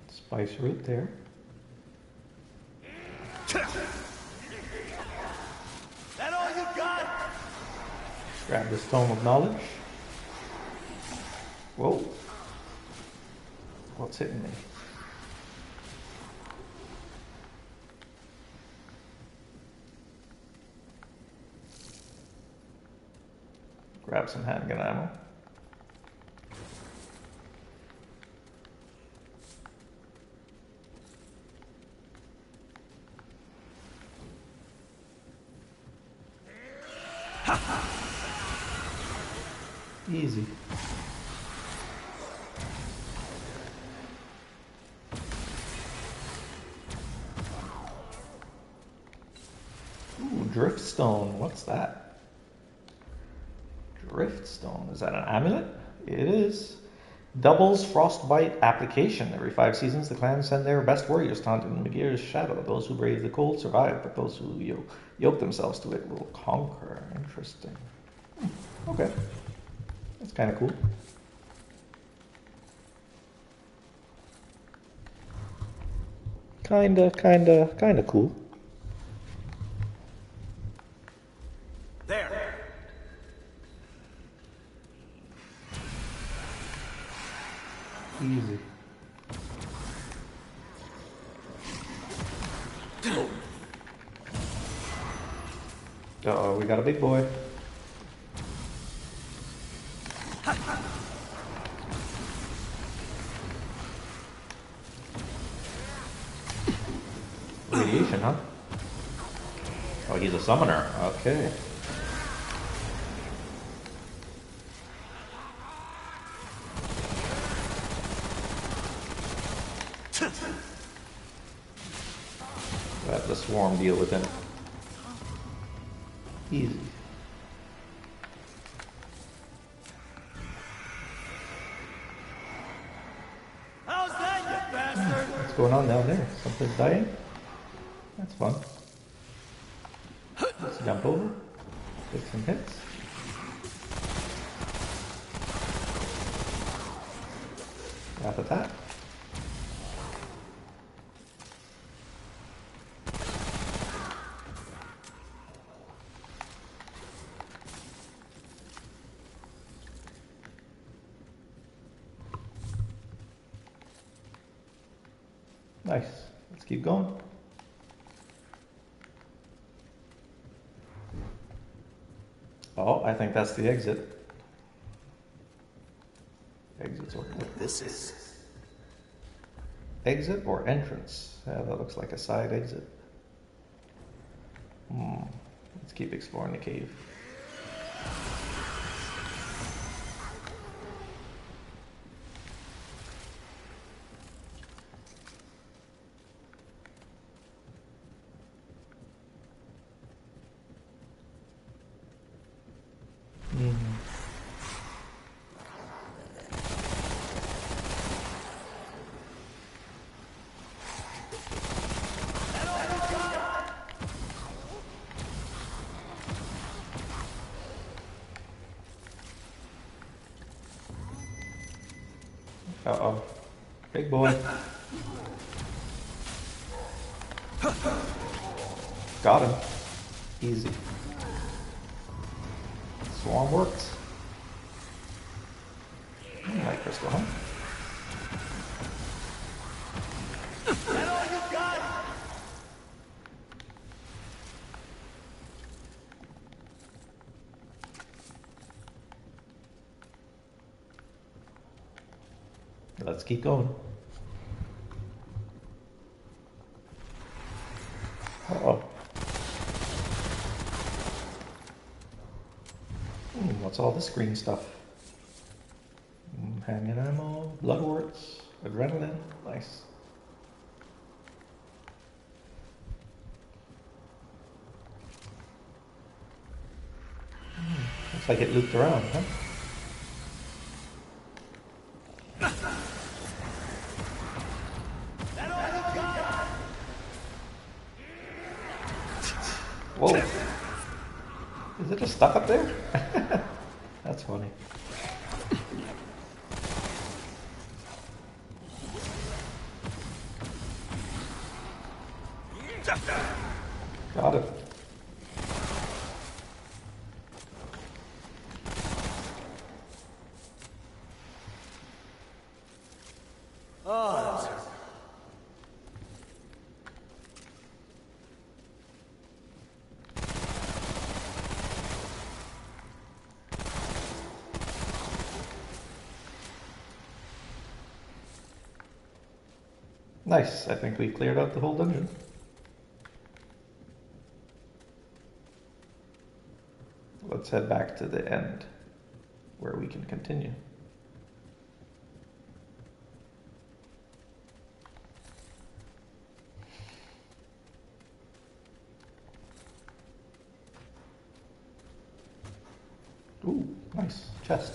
Spice root there. That all you got? Grab the Stone of Knowledge. Whoa. What's hitting me? Grab some handgun ammo. Easy. Ooh, Driftstone. What's that? Driftstone. Is that an amulet? It is. Doubles Frostbite application. Every 5 seasons, the clans send their best warriors to hunt in Magir's shadow. Those who brave the cold survive, but those who yoke themselves to it will conquer. Interesting. Okay. That's kind of cool. Kinda cool. There. Easy. Uh-oh, we got a big boy. Radiation, huh? Oh, he's a summoner. Okay. Let the swarm deal with him. Easy. How's that, you bastard? What's going on down there? Something's dying? That's fun. Let's jump over. Take some hits. Laugh at that. Nice. Let's keep going. Oh, I think that's the exit. Exit's over. This is... Exit or entrance? Yeah, that looks like a side exit. Let's keep exploring the cave. Uh-oh. Big boy. Got him. Easy. Swarm works. Light crystal, huh? That all you got? Let's keep going. Uh-oh. What's all this green stuff? Hanging ammo, bloodworts, adrenaline. Nice. Looks like it looped around, huh? Whoa. Is it just stuck up there? That's funny. Got it. Oh, Nice. I think we cleared out the whole dungeon. Let's head back to the end, where we can continue. Ooh, nice. Chest.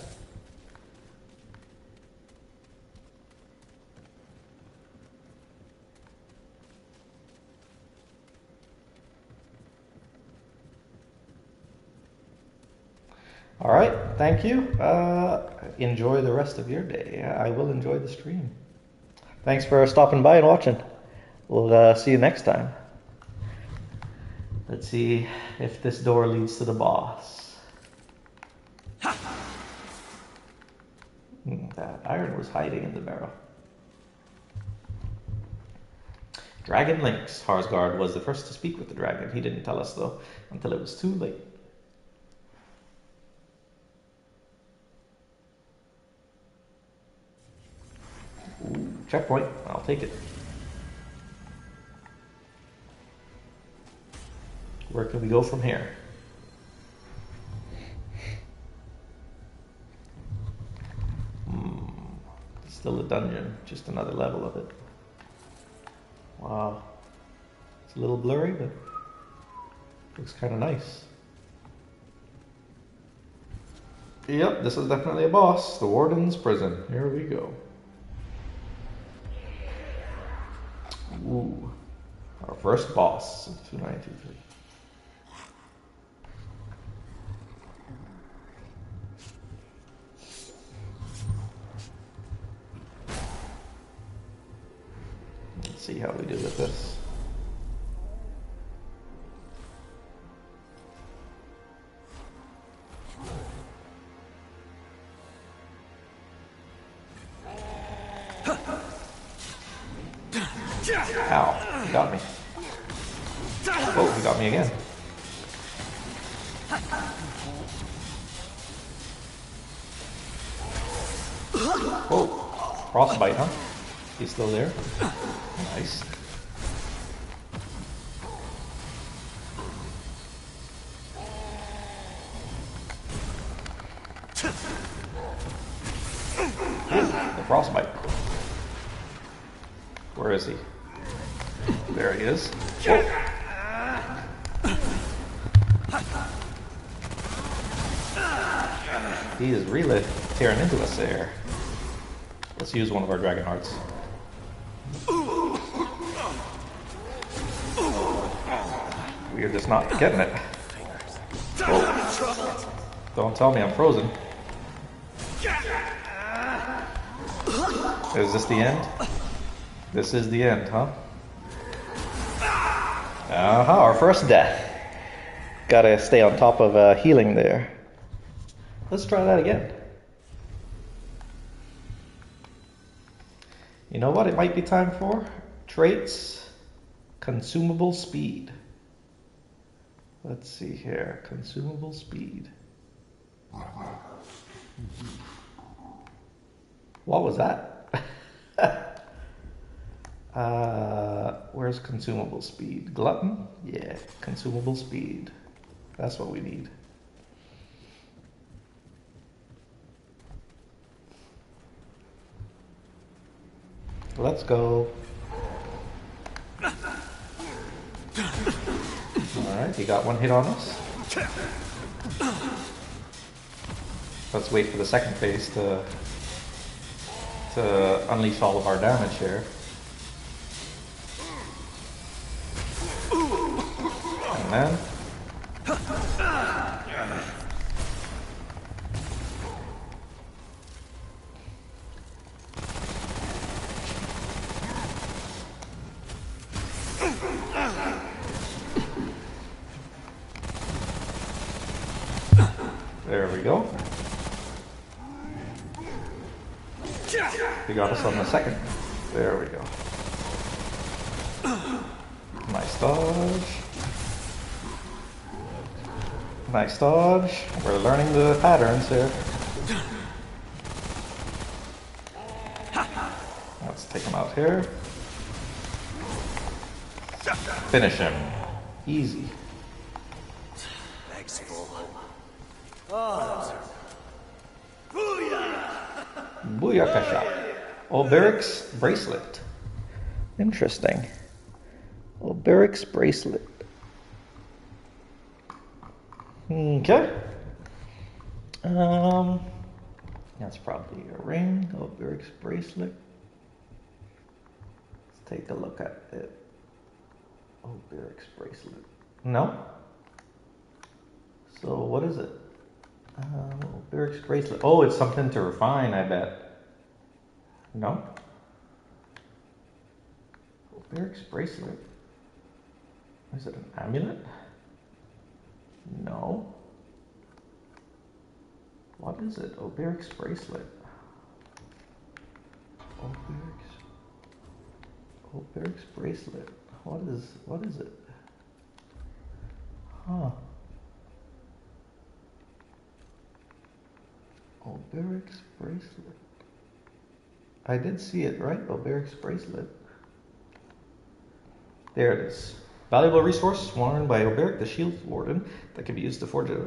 All right, thank you. Enjoy the rest of your day. I will enjoy the stream. Thanks for stopping by and watching. We'll see you next time. Let's see if this door leads to the boss. That iron was hiding in the barrel. Dragon Lynx. Harsgard was the first to speak with the dragon. He didn't tell us, though, until it was too late. Ooh, checkpoint. I'll take it. Where can we go from here? Still a dungeon, just another level of it. Wow. It's a little blurry, but looks kind of nice. Yep, this is definitely a boss. The Warden's Prison. Here we go. Ooh. Our first boss of 2923. Let's see how we do with this. Ow, he got me. Oh, he got me again. Oh, frostbite, huh? He's still there. Nice. The frostbite. Where is he? There he is. Oh. He is really tearing into us there. Let's use one of our dragon hearts. We're just not getting it. Oh. Don't tell me I'm frozen. Is this the end? This is the end, huh? Our first death. Gotta stay on top of healing there. Let's try that again. You know what it might be time for? Traits, consumable speed. Let's see here, consumable speed. What was that? Where's consumable speed? Glutton? Yeah, consumable speed. That's what we need. Let's go. Alright, he got one hit on us. Let's wait for the second phase to unleash all of our damage here. And then there we go. He got us on the second. There we go. Nice dodge. Nice dodge. We're learning the patterns here. Let's take him out here. Finish him. Easy. Bag's full. Booyakasha. Oberic's bracelet. Interesting. Oberic's bracelet. Okay. That's probably a ring. Oberic's bracelet. Let's take a look at it. Oberic's bracelet. No? So what is it? Oberic's bracelet. Oh, it's something to refine, I bet. No? Oberic's bracelet. Is it an amulet? No. What is it? Oberic's bracelet. Oberic's bracelet. What is it? Huh. Oberic's bracelet. I did see it, right? Oberic's bracelet. There it is. Valuable resource worn by Oberic, the Shield Warden, that can be used to forge a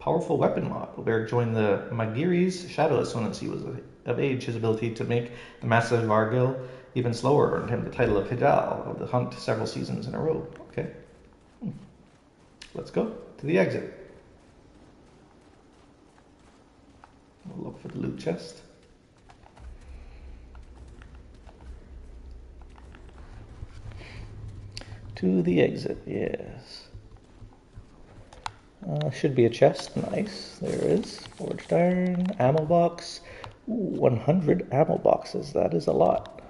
powerful weapon mod. Oberic joined the Magiri's Shadow as soon as he was of age. His ability to make the massive Vargil even slower earned him the title of Hidal of the Hunt several seasons in a row. Okay. Let's go to the exit. We'll look for the loot chest. To the exit, yes. Should be a chest. Nice. There is. Forged iron, ammo box. Ooh, 100 ammo boxes. That is a lot.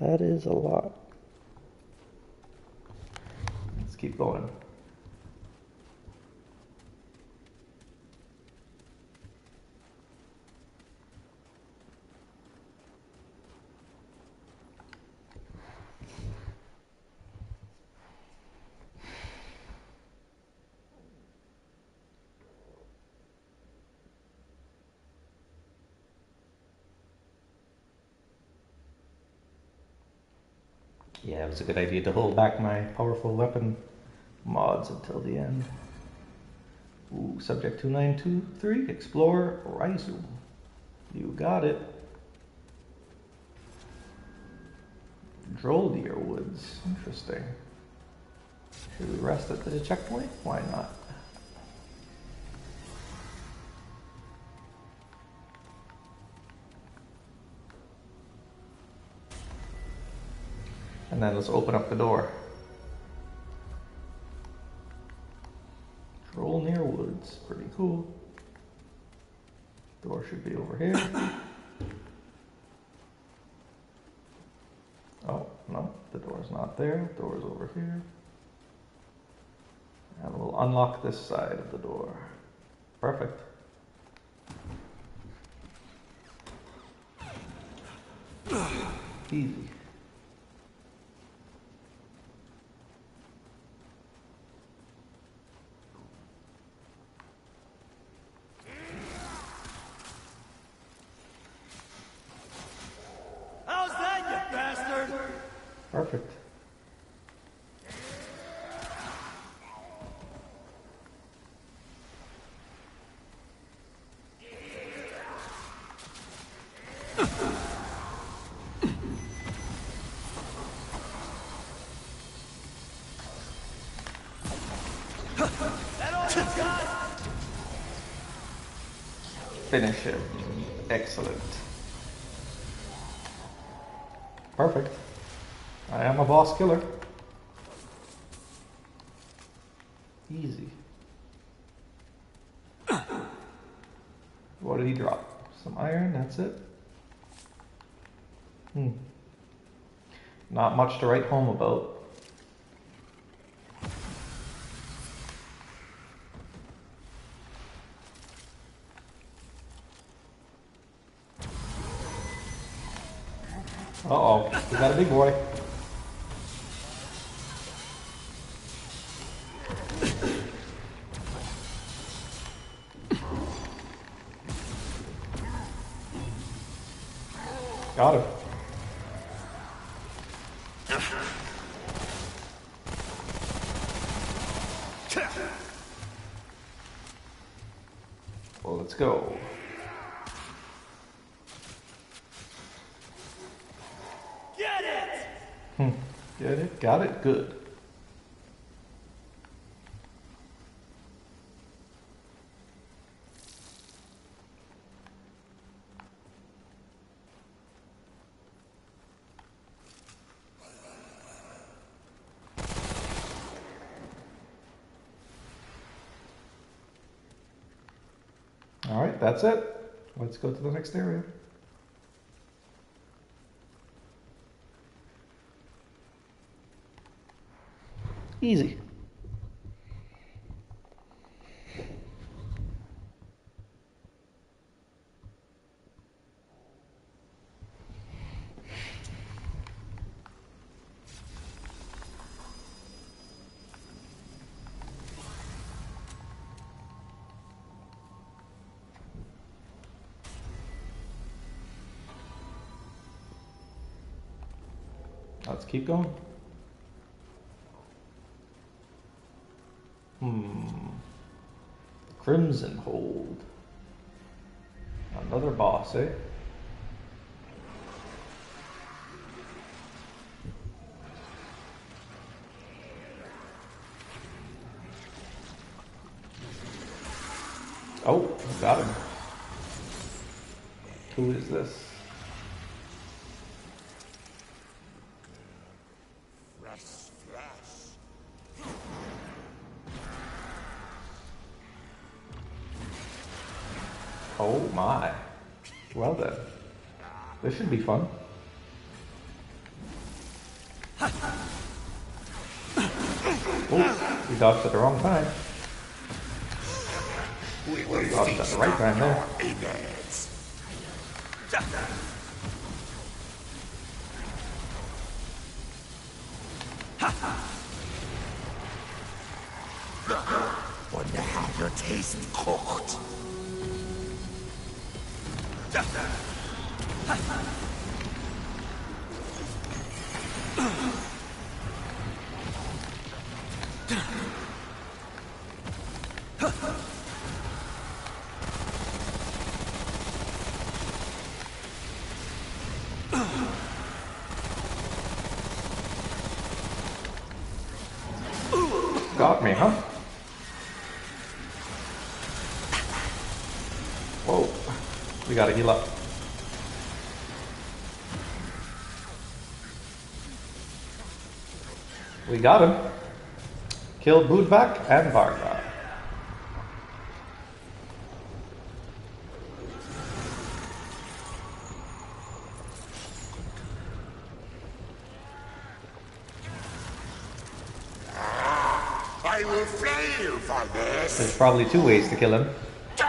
That is a lot. Let's keep going. Yeah, it was a good idea to hold back my powerful weapon mods until the end. Ooh, subject 2923, explore Rhizome. You got it. Droll deer woods, interesting. Should we rest at the checkpoint? Why not? And then let's open up the door. Droll near woods, pretty cool. Door should be over here. Oh, no, the door's not there. The door's over here. And we'll unlock this side of the door. Perfect. Easy. How's that, you bastard? Perfect. That all you got? Finish him. Excellent. Perfect. I am a boss killer. Easy. What did he drop? Some iron, that's it. Not much to write home about. Uh-oh, we got a big boy. Got him. Well, let's go. Get it! Get it? Got it? Good. Alright, that's it. Let's go to the next area. Easy. Let's keep going. Crimson Hold. Another boss, eh? Oh, got him. Who is this? Oh my. Well then. This should be fun. Oh, we dodged at the wrong time. We dodged at the right time there. When you have your taste cooked. Got me, huh? Whoa. We gotta heal up. We got him. Killed Budvac and Varga. I will fail for this. There's probably 2 ways to kill him. The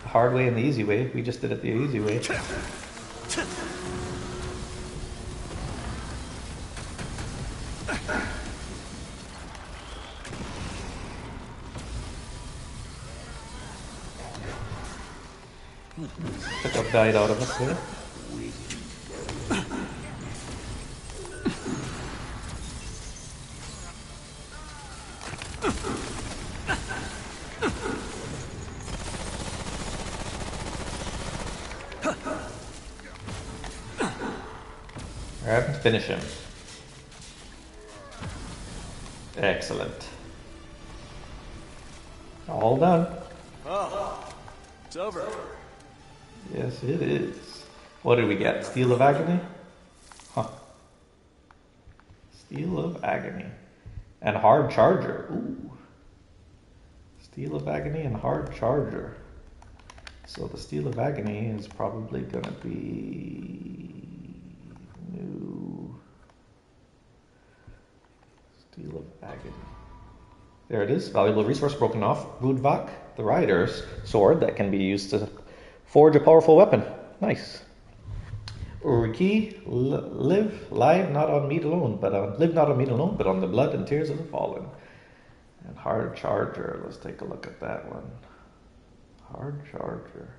hard way and the easy way. We just did it the easy way. Pickup died out of us here. Alright, finish him. Excellent. All done. Oh, it's over. Yes, it is. What did we get? Steel of Agony? Huh. Steel of Agony. And Hard Charger. Ooh. Steel of Agony and Hard Charger. So the Steel of Agony is probably going to be new. Steel of Agony. There it is. Valuable resource broken off. Budvac, the rider's sword that can be used to forge a powerful weapon. Nice. Uriki, live not on meat alone, but on the blood and tears of the fallen. And Hard Charger. Let's take a look at that one. Hard Charger.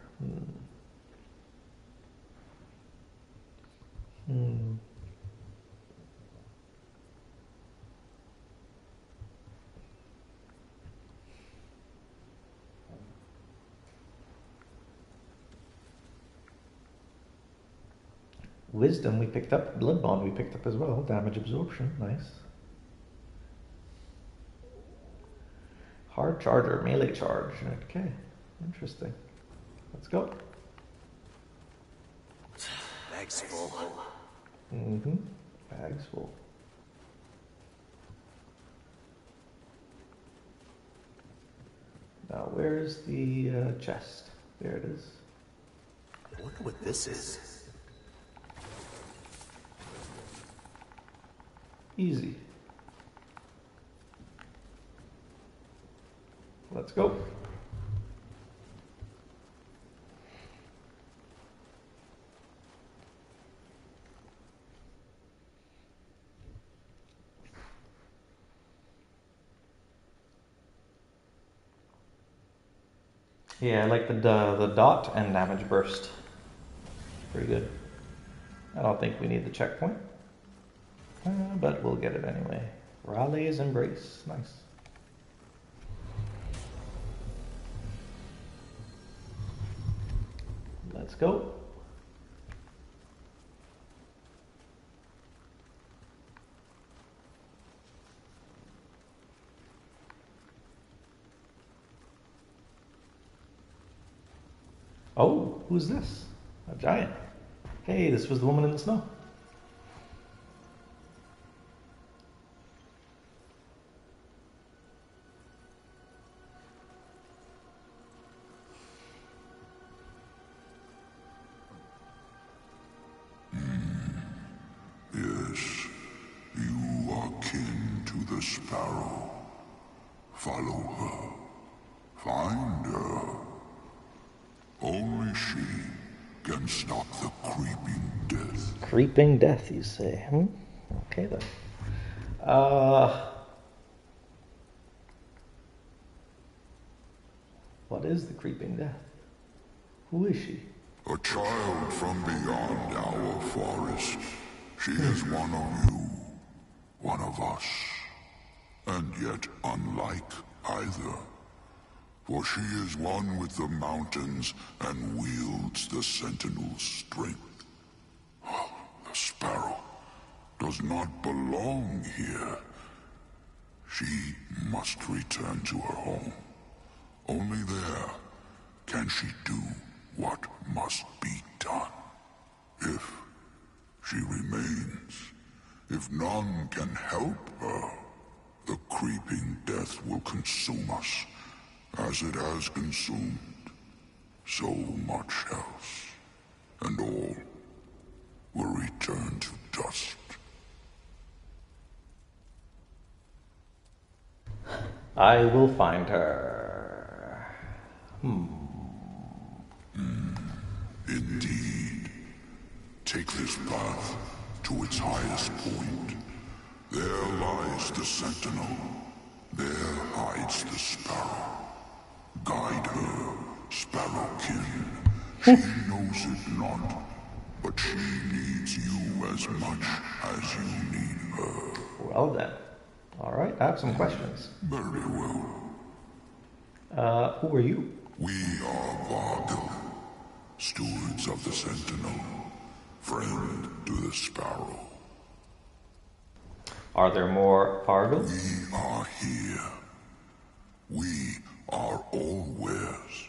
Wisdom we picked up. Blood Bond we picked up as well. Damage absorption. Nice. Hard Charger. Melee charge. Okay. Interesting. Let's go. Bag's full. Bag's full. Now where's the chest? There it is. I wonder what this is. Easy. Let's go. Yeah, I like the dot and damage burst. Pretty good. I don't think we need the checkpoint. But we'll get it anyway. Raleigh's Embrace. Nice. Let's go. Oh, who's this? A giant. Hey, this was the woman in the snow. Yes, you are kin to the sparrow. Follow her. Find her. Only she can stop the creeping death. Creeping death, you say? Okay then. What is the creeping death? Who is she? A child from beyond our forest. She is one of you. One of us. and yet unlike either. For she is one with the mountains and wields the Sentinel's strength. The sparrow does not belong here. She must return to her home. Only there can she do what must be done. If she remains, if none can help her, the creeping death will consume us, as it has consumed so much else, and all will return to dust. I will find her. Indeed. Take this path to its highest point. There lies the Sentinel. There hides the Sparrow. Guide her, Sparrowkin. She knows it not, but she needs you as much as you need her. Well then. Alright, I have some questions. Very well. Who are you? We are Vargil, stewards of the Sentinel, friend to the Sparrow. Are there more Fargils? We are here. We are always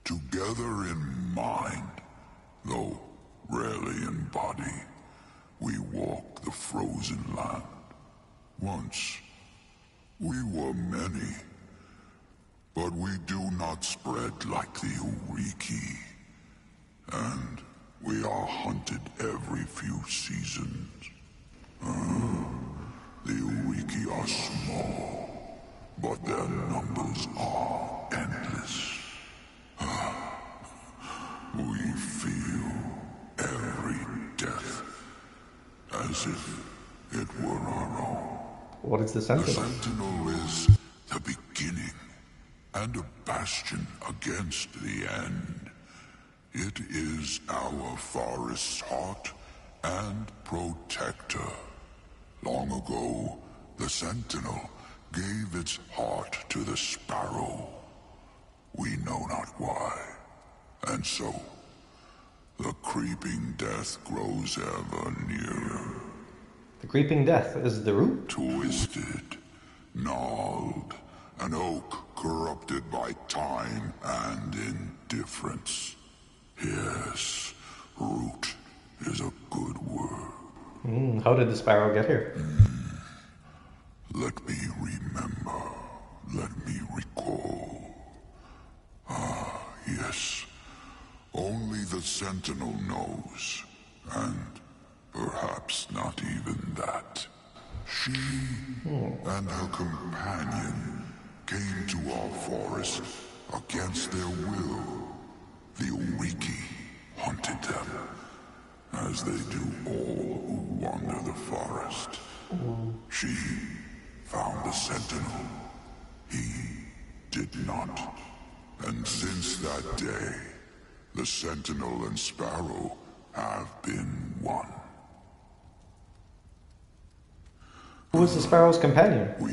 together in mind, though rarely in body. We walk the frozen land. Once, we were many, but we do not spread like the Uriki, and we are hunted every few seasons. The Uriki are small, but their numbers are endless. We feel every death as if it were our own. What is the The Sentinel? Sentinel is the beginning and a bastion against the end. It is our forest's heart and protector. Long ago, the Sentinel gave its heart to the Sparrow. We know not why. And so, the creeping death grows ever nearer. The Creeping Death is the root? Twisted, gnarled, an oak corrupted by time and indifference. Yes, root is a good word. How did the Sparrow get here? Let me remember. Let me recall. Ah, yes. Only the Sentinel knows. And perhaps not even that. She and her companion came to our forest against their will. The Uriki hunted them, as they do all who wander the forest. She found the Sentinel. He did not. And since that day, the Sentinel and Sparrow have been one. Who was the Sparrow's companion? We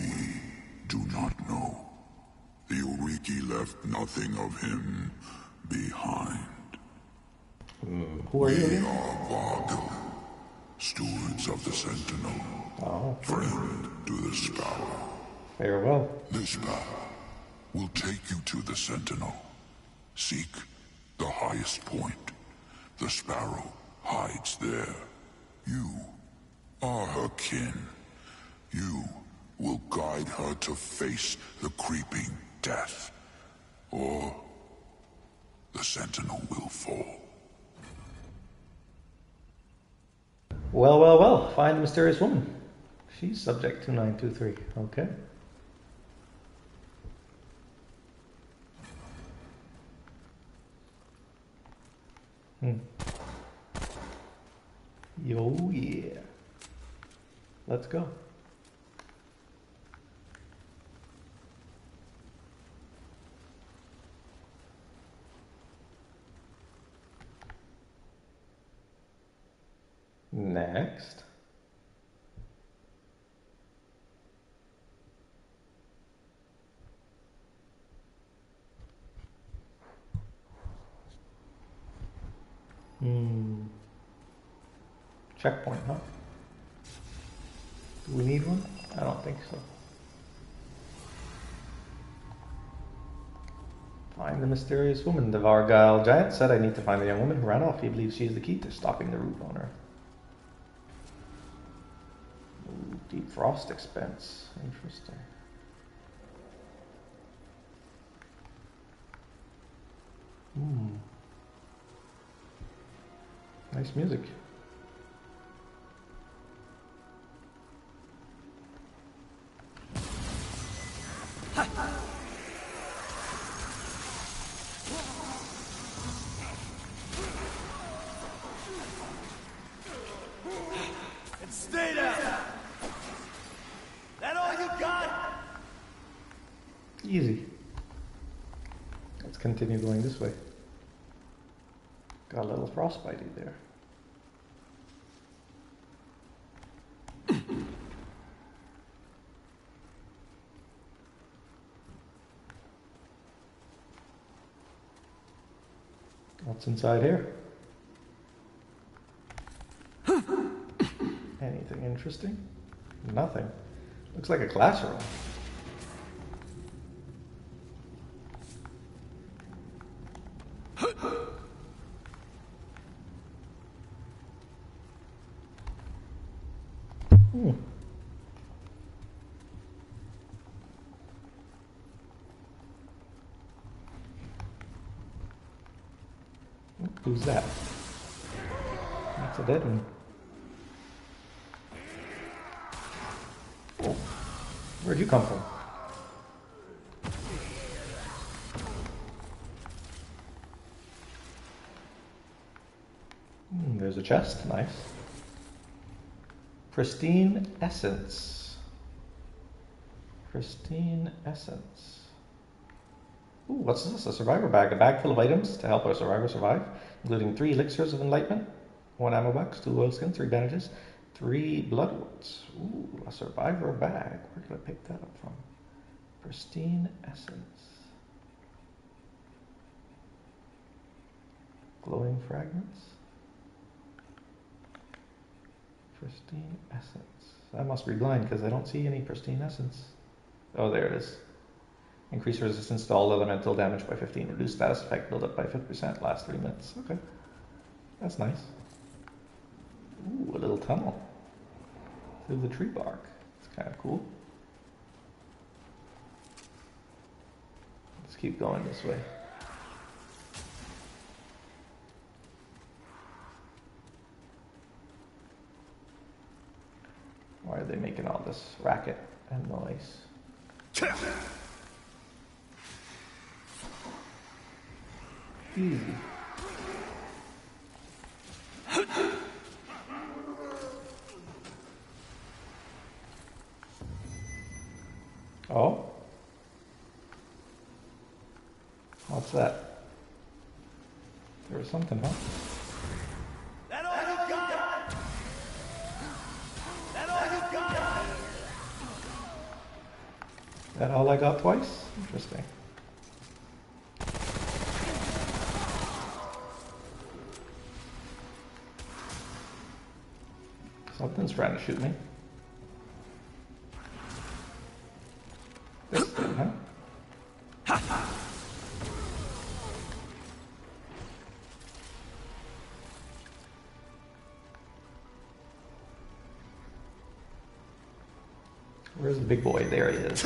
do not know. The Uriki left nothing of him behind. Who are you We again? are Vargil, stewards of the Sentinel, Oh, friend to the Sparrow. farewell. This path will take you to the Sentinel. Seek the highest point. The Sparrow hides there. You are her kin. You will guide her to face the creeping death. Or the Sentinel will fall. Well, well, well. Find the mysterious woman. She's subject 2923. Okay. Yo, yeah. Let's go. Next. checkpoint, huh? Do we need one? I don't think so. Find the mysterious woman. The Vargal giant said I need to find the young woman who ran off. He believes she is the key to stopping the root owner. Ooh, deep frost expense. Interesting. Nice music. And stay down! That all you got? Easy. Let's continue going this way. Got a little frostbitey there. What's inside here? Anything interesting? Nothing. Looks like a classroom. Who's that? That's a dead one. Oh. Where'd you come from? There's a chest. Nice. Pristine essence. Pristine essence. Ooh, what's this? A survivor bag. A bag full of items to help our survivor survive, including 3 elixirs of enlightenment, 1 ammo box, 2 oilskins, 3 bandages, 3 bloodworts. Ooh, a survivor bag. Where could I pick that up from? Pristine essence. Glowing fragments. Pristine essence. I must be blind because I don't see any pristine essence. Oh, there it is. Increase resistance to all elemental damage by 15. Reduce status effect build up by 50%. Last 3 minutes. Okay. That's nice. Ooh, a little tunnel through the tree bark. It's kind of cool. Let's keep going this way. Why are they making all this racket and noise? Easy. Oh? What's that? There was something, huh? That all you got? That all you got? That all I got twice? Interesting. Something's trying to shoot me. This thing, huh? Where's the big boy? There he is.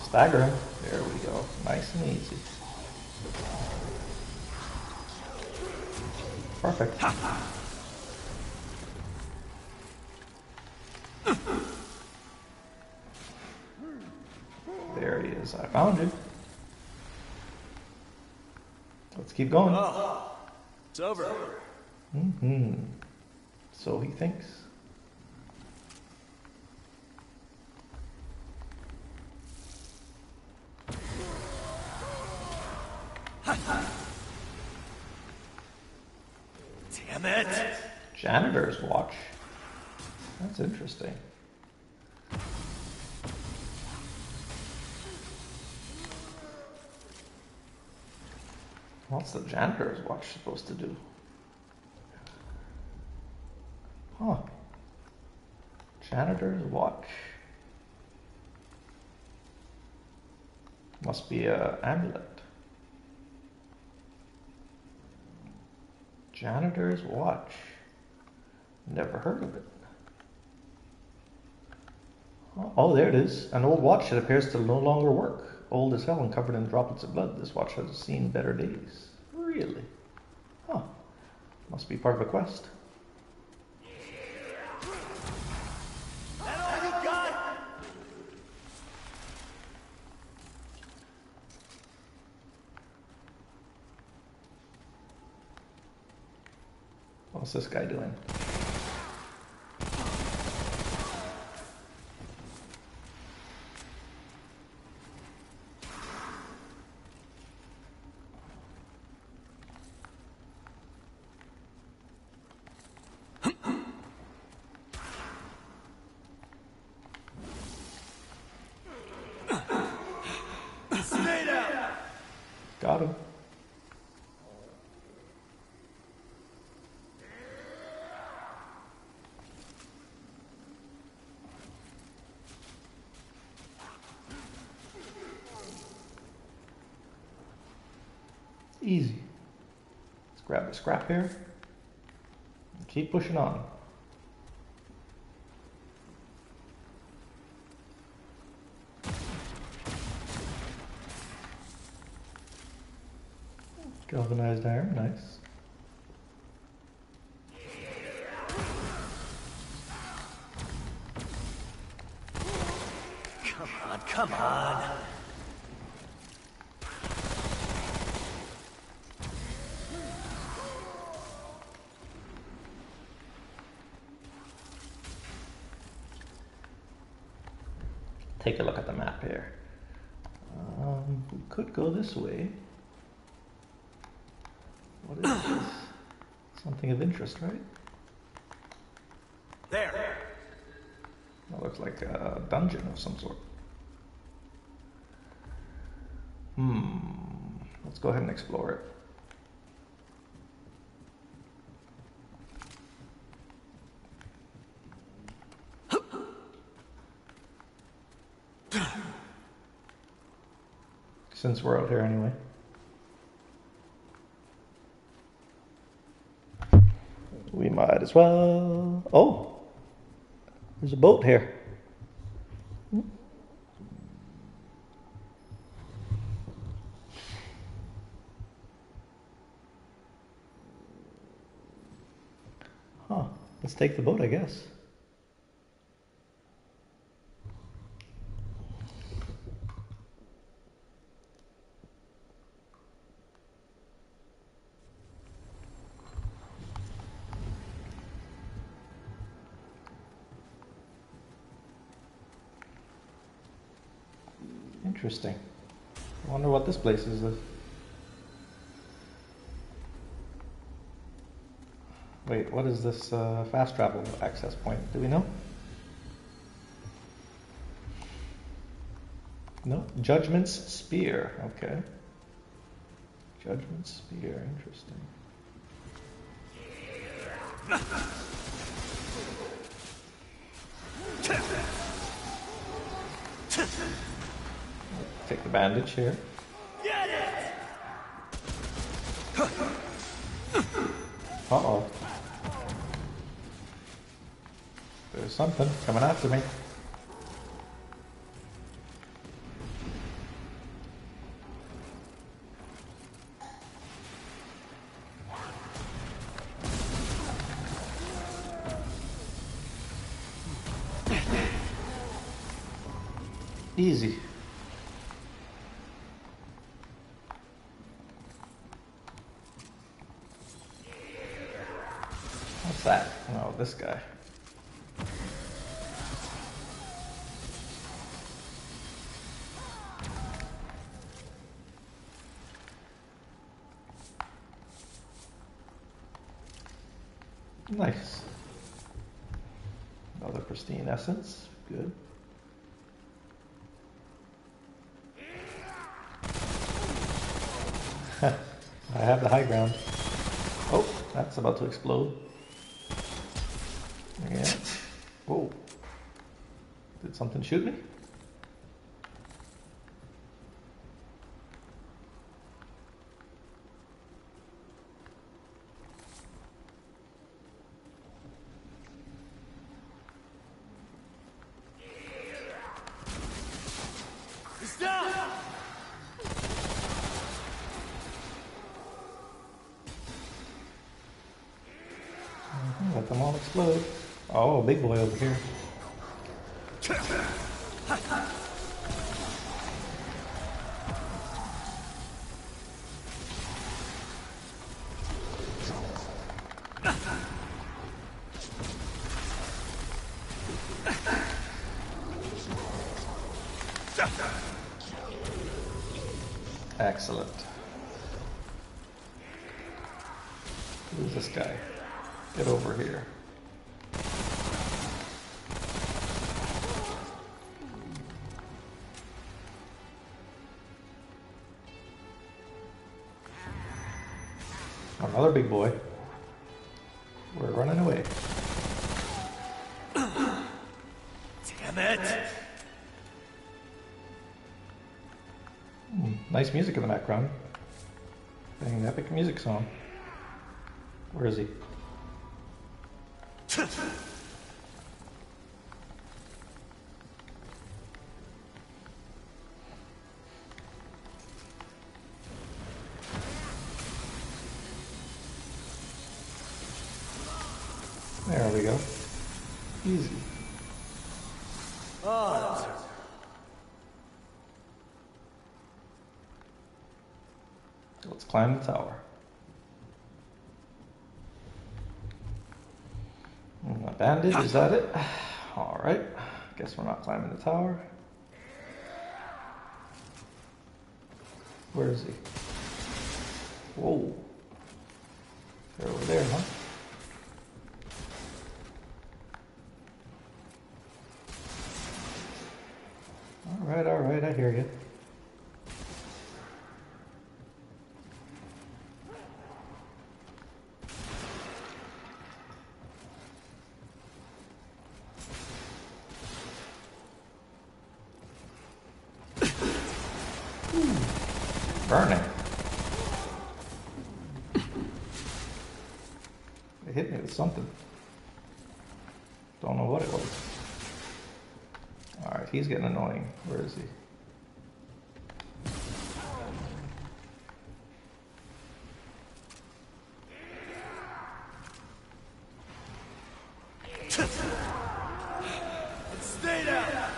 Stagger him. There we go. Nice and easy. Perfect. There he is. I found you. Let's keep going. Oh, it's over. So he thinks. Damn it! Janitor's watch. That's interesting. What's the janitor's watch supposed to do? Huh. Janitor's watch. Must be a amulet. Janitor's watch. Never heard of it. Oh, there it is. An old watch that appears to no longer work. Old as hell and covered in droplets of blood. This watch has seen better days. Really? Huh. Must be part of a quest. That all you got? What's this guy doing? Stay down! Got him. Easy. Let's grab the scrap here and keep pushing on. Galvanized iron, nice. Come on, come on. Take a look at the map here. We could go this way. What is this? Something of interest, right? There. That looks like a dungeon of some sort. Let's go ahead and explore it. Since we're out here anyway. We might as well. Oh, there's a boat here. Huh, let's take the boat, I guess. Interesting. I wonder what this place is. Wait, what is this fast travel access point? Do we know? No? Judgment's Spear. Okay. Judgment's Spear. Interesting. Take the bandage here. Get it! Uh-oh. There's something coming after me. Easy. What's that? Oh, this guy. Nice. Another pristine essence. Good. I have the high ground. Oh, that's about to explode. Yeah. Whoa. Did something shoot me? Let them all explode. Oh, big boy over here. Excellent. Who's this guy? Get over here. Another big boy. We're running away. Damn it! Nice music in the background. Playing an epic music song. Where is he? There we go. Easy. Oh, Let's climb the tower. A bandage, is that it? Alright. Guess we're not climbing the tower. Where is he? Whoa. They're over there, huh? Alright, I hear you. Burning. It hit me with something. Don't know what it was. Alright, he's getting annoying. Where is he? stay down!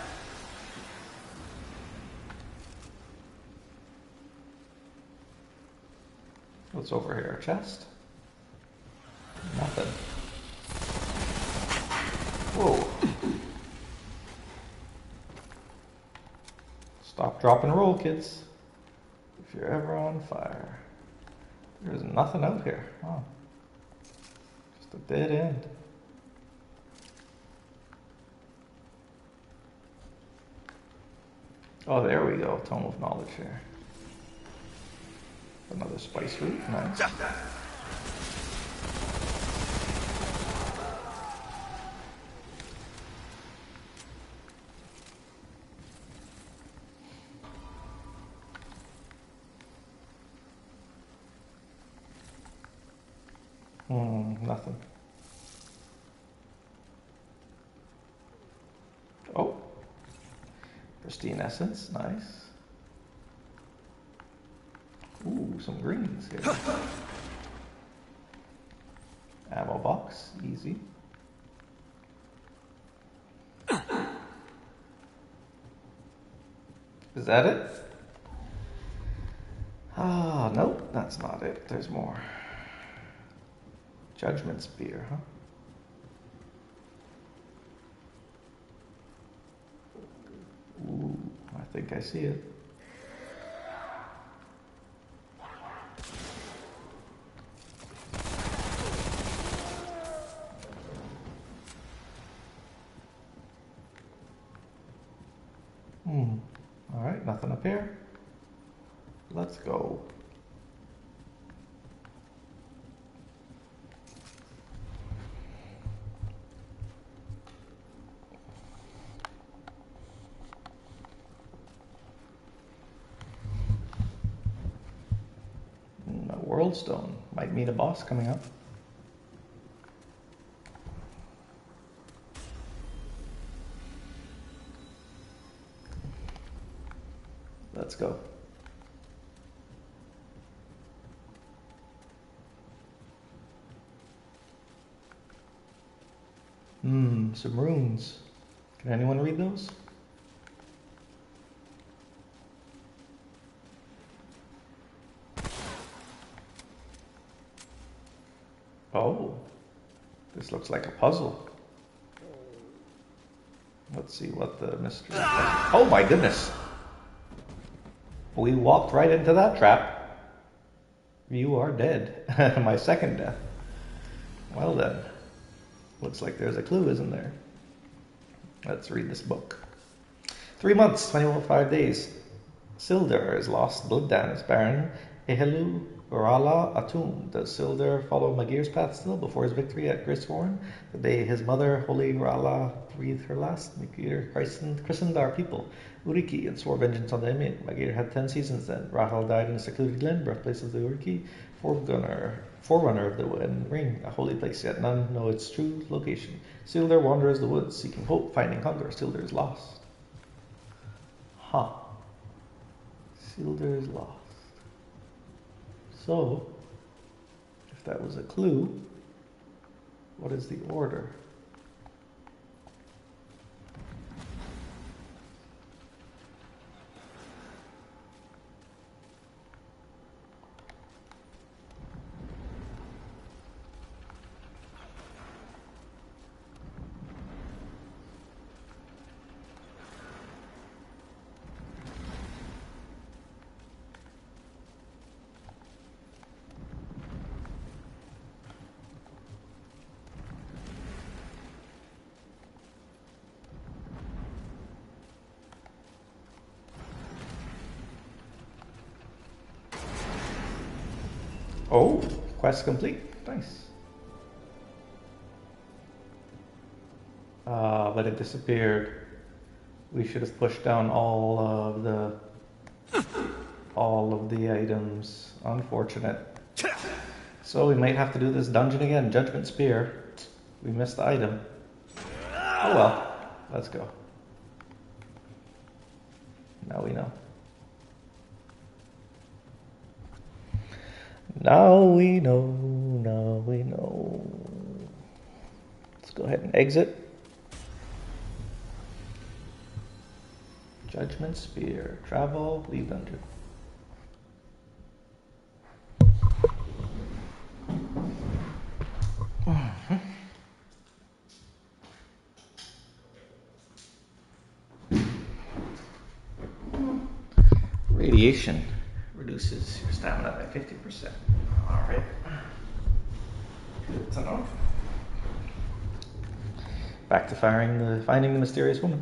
What's over here? A chest? Nothing. Whoa. Stop, drop, and roll, kids. If you're ever on fire. There's nothing out here. Oh. Just a dead end. Oh, there we go. Tome of Knowledge here. Another spice root. Nice. Nothing. Oh. Pristine essence. Nice. Ooh, some greens here. Ammo box. Easy. Is that it? Ah, nope, that's not it. There's more. Judgment Spear, huh? Ooh, I think I see it. Alright, nothing up here. Let's go. stone. Might meet a boss coming up. Let's go. Some runes. Can anyone read those? Oh, this looks like a puzzle. Let's see what the mystery is. Oh my goodness! We walked right into that trap. You are dead. My second death. Well then. Looks like there's a clue, isn't there? Let's read this book. 3 months, 25 days. Sildar is lost, Blooddan is barren. Ehelu Urala Atum. Does Sildar follow Magir's path still before his victory at Grisvorn? The day his mother, Holy Urala, breathed her last, Magir christened our people Uriki and swore vengeance on the Emir. Magir had 10 seasons then. Rahal died in a secluded glen, birthplace of the Uriki, forerunner of the One Ring, a holy place, yet none know its true location. Sildar wanders the woods, seeking hope, finding hunger. Sildar is lost. Huh. Sildar is lost. So, if that was a clue, what is the order? Oh, quest complete. Nice. But it disappeared. We should have pushed down all of the items. Unfortunate. So we might have to do this dungeon again. Judgment Spear. We missed the item. Oh well. Let's go. Now we know. Now we know. Now we know. Let's go ahead and exit. Judgment Spear. Travel. Leave dungeon. Radiation reduces your stamina by 50%. Alright. Good to know. Back to finding the mysterious woman.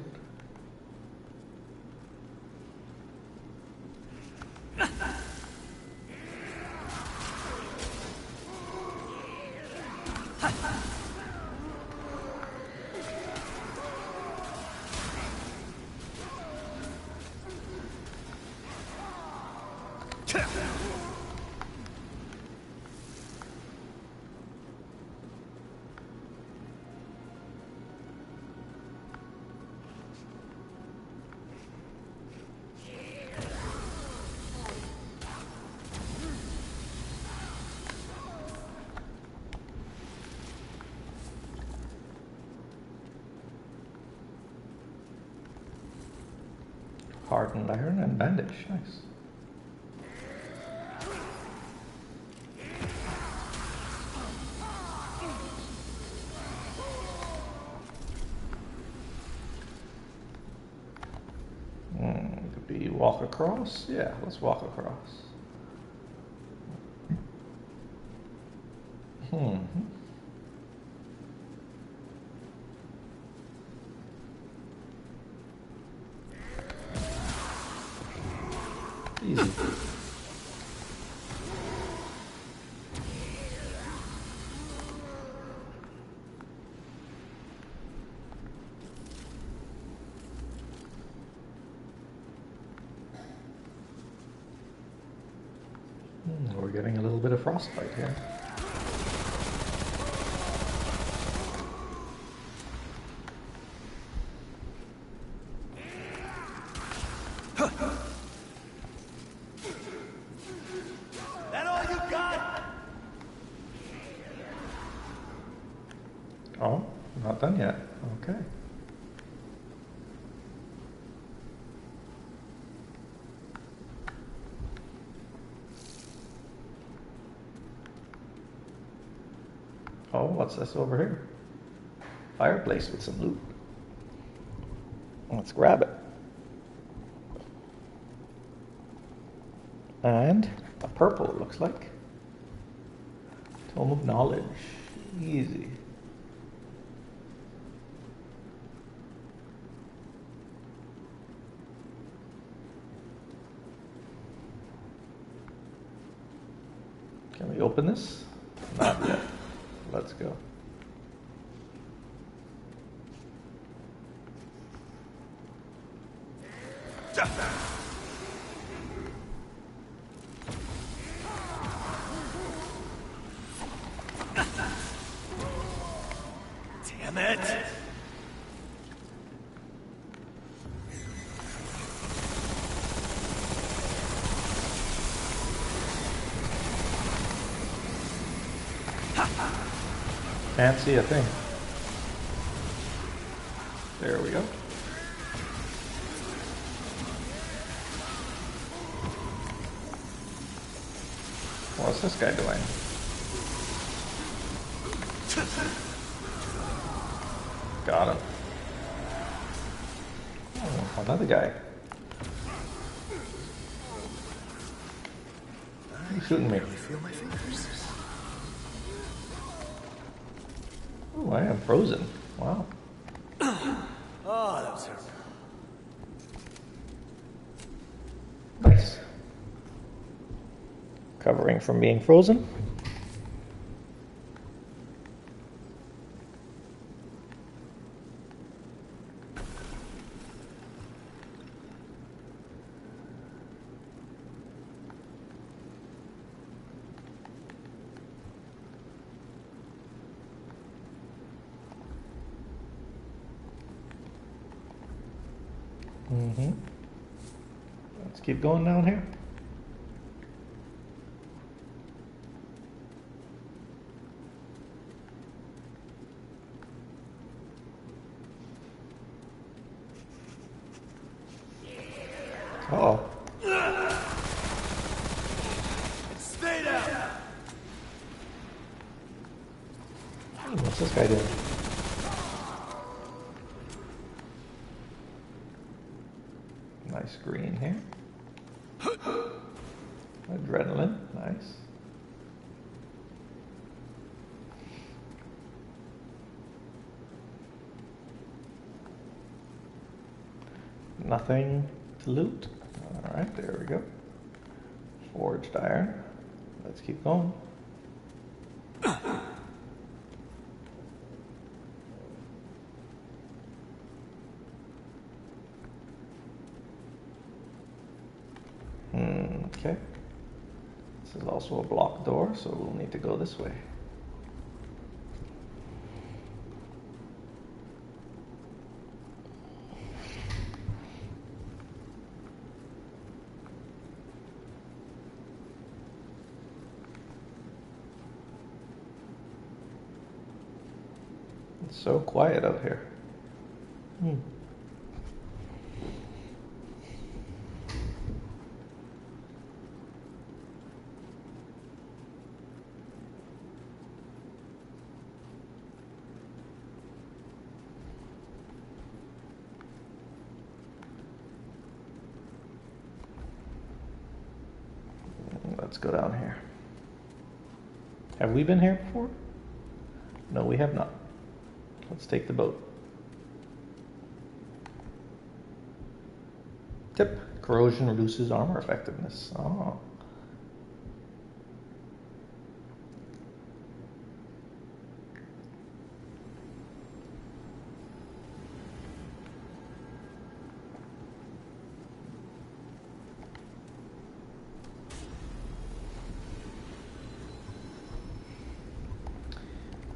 Hardened iron and bandage. Nice. Could be walk across. Yeah, let's walk across. Easy. We're getting a little bit of frostbite here. That all you got? Oh, not done yet. Okay. Oh, what's this over here? Fireplace with some loot. Let's grab it. And a purple, it looks like. Tome of Knowledge. Easy. Can we open this? Not yet. Let's go. Damn it! Can't see a thing. There we go. What's this guy doing? Got him. Oh, another guy. He's shooting me. Feel my fingers. Oh, I am frozen. Wow. Oh, that was terrible. Nice. Covering from being frozen. Let's keep going down here. Uh-oh. Stay down! What's this guy doing? Nice green here. Adrenaline, nice. Nothing to loot. Alright, there we go. Forged iron. Let's keep going. Okay. This is also a blocked door, so we'll need to go this way. It's so quiet out here. Let's go down here. Have we been here before? No, we have not. Let's take the boat. Tip. Corrosion reduces armor effectiveness. Oh.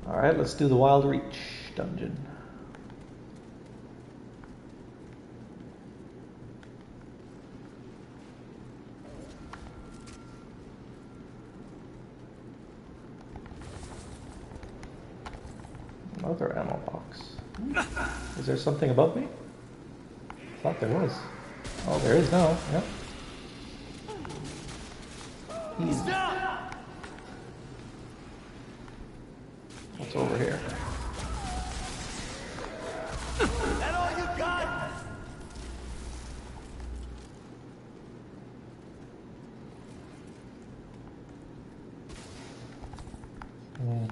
Alright, let's do the Wild Reach dungeon. Another ammo box. Is there something above me? I thought there was. Oh, there is now. Yep. Easy. What's over here? That all you got?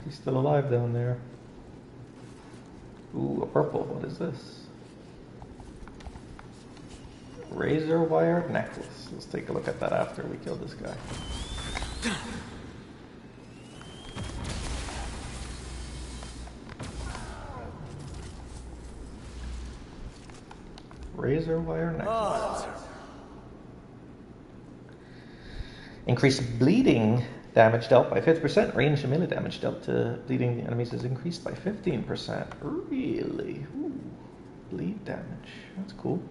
He's still alive down there. Ooh, a purple. What is this? Razor wire necklace. Let's take a look at that after we kill this guy. Razor wire necklace. Increase bleeding damage dealt by 50%. Range and melee damage dealt to bleeding enemies is increased by 15%. Really? Ooh. Bleed damage. That's cool.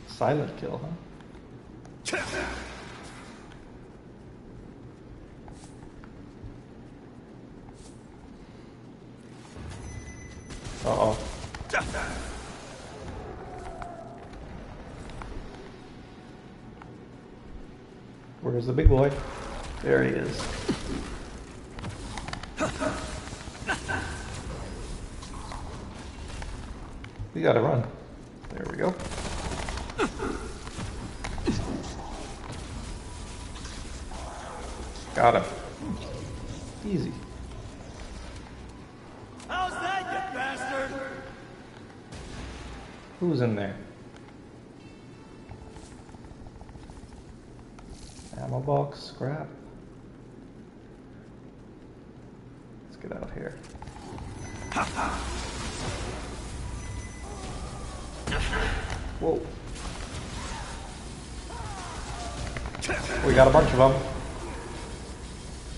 Silent kill, huh? Uh-oh. Where's the big boy? There he is. We gotta run. There we go. Got him. Easy. How's that, you bastard? Who's in there? Ammo box, scrap. Let's get out here. Whoa. We got a bunch of them.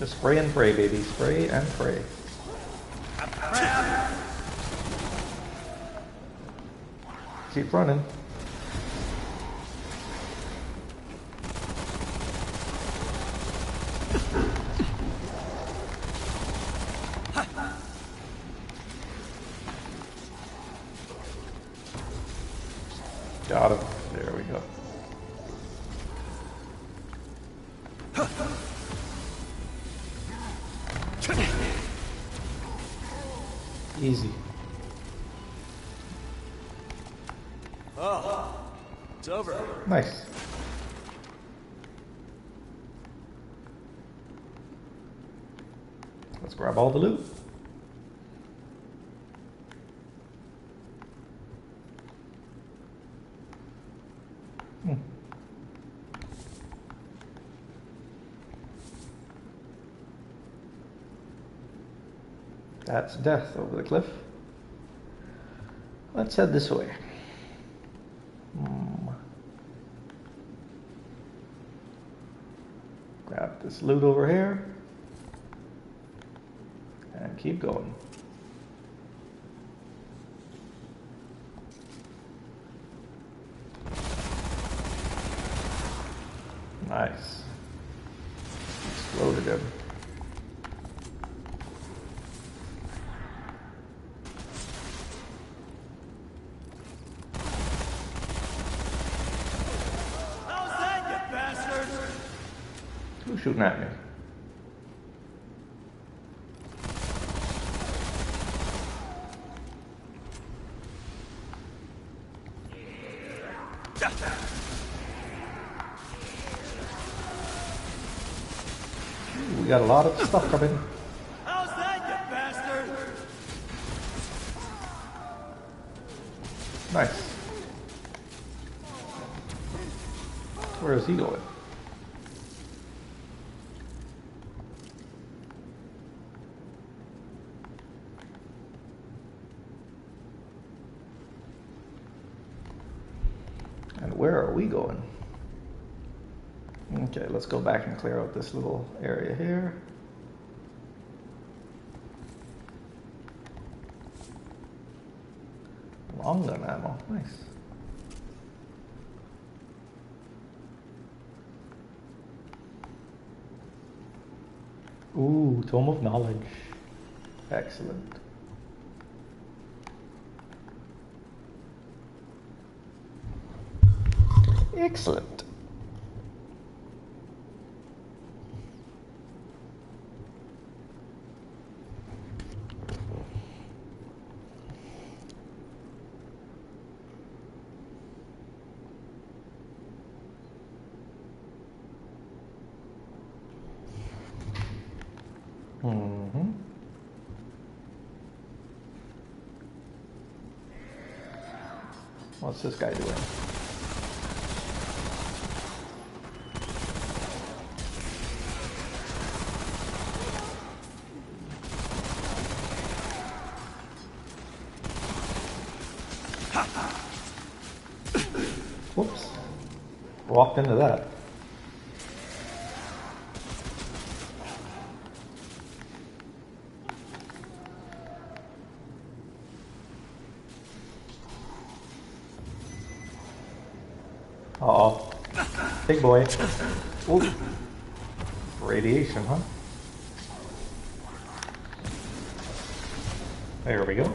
Just spray and pray, baby. Spray and pray. Keep running. Got him. There we go. Easy. Oh, it's over. Nice. Let's grab all the loot. That's death over the cliff. Let's head this way. Grab this loot over here. And keep going. Nice. Exploded him. Who's shooting at me? Ooh, we got a lot of stuff coming. How's that, you bastard? Nice. Where is he going? And where are we going? Okay, let's go back and clear out this little area here. Long gun ammo, nice. Ooh, Tome of Knowledge. Excellent. Excellent. Mm-hmm. What's this guy doing? Whoops. Walked into that. Uh-oh. Big boy. Ooh. Radiation, huh? There we go.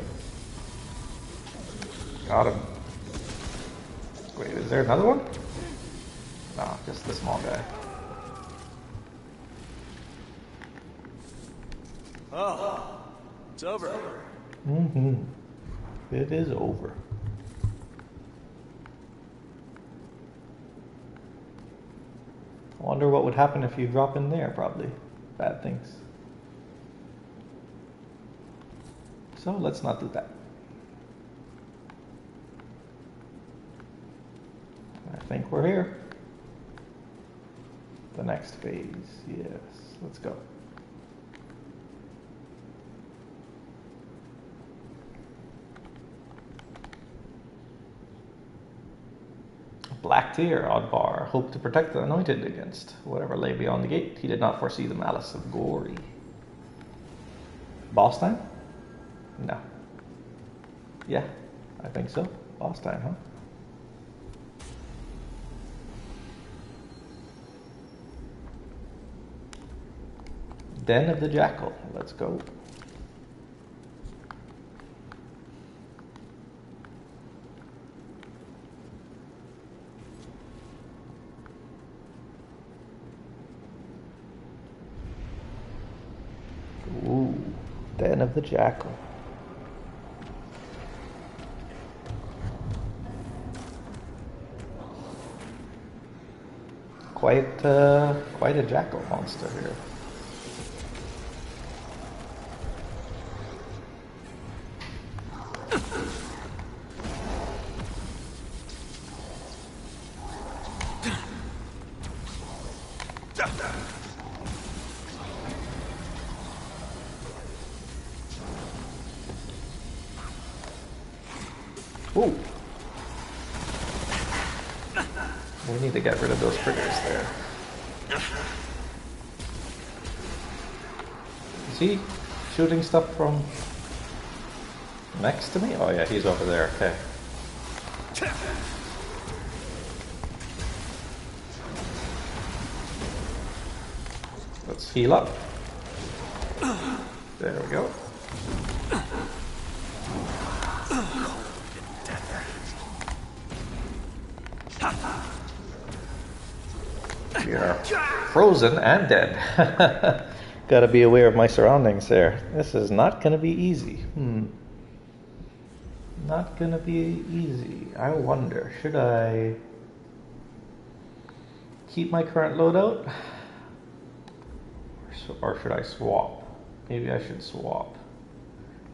Got him. Wait, is there another one? No, just the small guy. Oh, it's over. Mm-hmm. It is over. I wonder what would happen if you drop in there, probably. Bad things. So let's not do that. I think we're here. The next phase, yes. Let's go. Black Tear, Oddbar, hoped to protect the anointed against whatever lay beyond the gate. He did not foresee the malice of Gory. Boss time? No. Yeah, I think so. Boss time, huh? Den of the Jackal. Let's go. Ooh, Den of the Jackal. Quite a jackal monster here. Ooh. We need to get rid of those critters there. Is he shooting stuff from next to me? Oh yeah, he's over there. Okay. Let's heal up. There we go. We are frozen and dead. Gotta be aware of my surroundings there. This is not gonna be easy. Not gonna be easy. I wonder, should I keep my current loadout? Or should I swap? Maybe I should swap.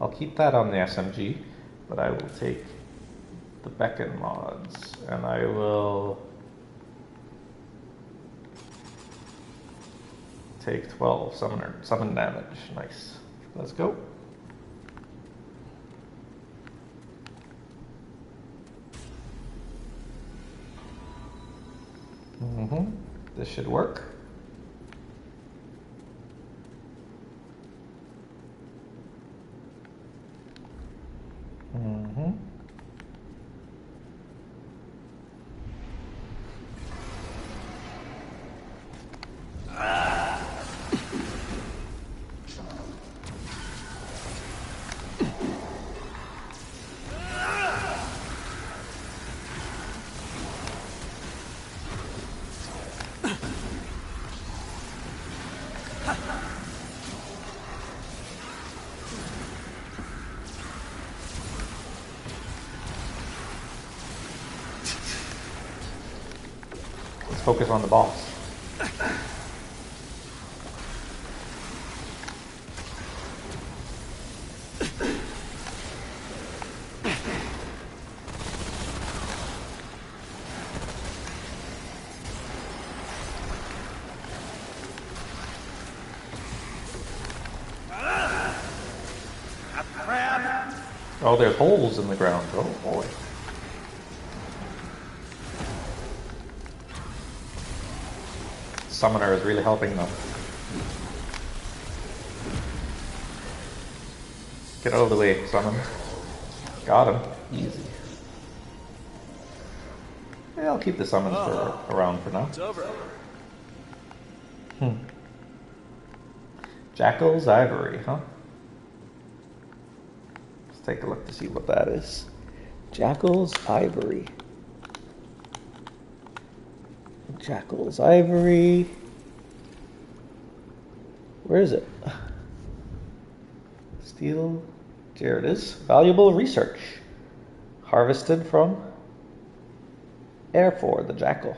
I'll keep that on the SMG, but I will take the beacon mods, and I will take 12 summon damage. Nice. Let's go. This should work. Let's focus on the boss. Oh, there's holes in the ground. Oh boy. Summoner is really helping them. Get out of the way, summon. Got him. Easy. Yeah, I'll keep the summons around for now. It's over. Jackal's Ivory, huh? Let's take a look to see what that is. Jackal's Ivory. Jackal's Ivory. Where is it? Steel. There it is. Valuable research. Harvested from Airfor, the Jackal.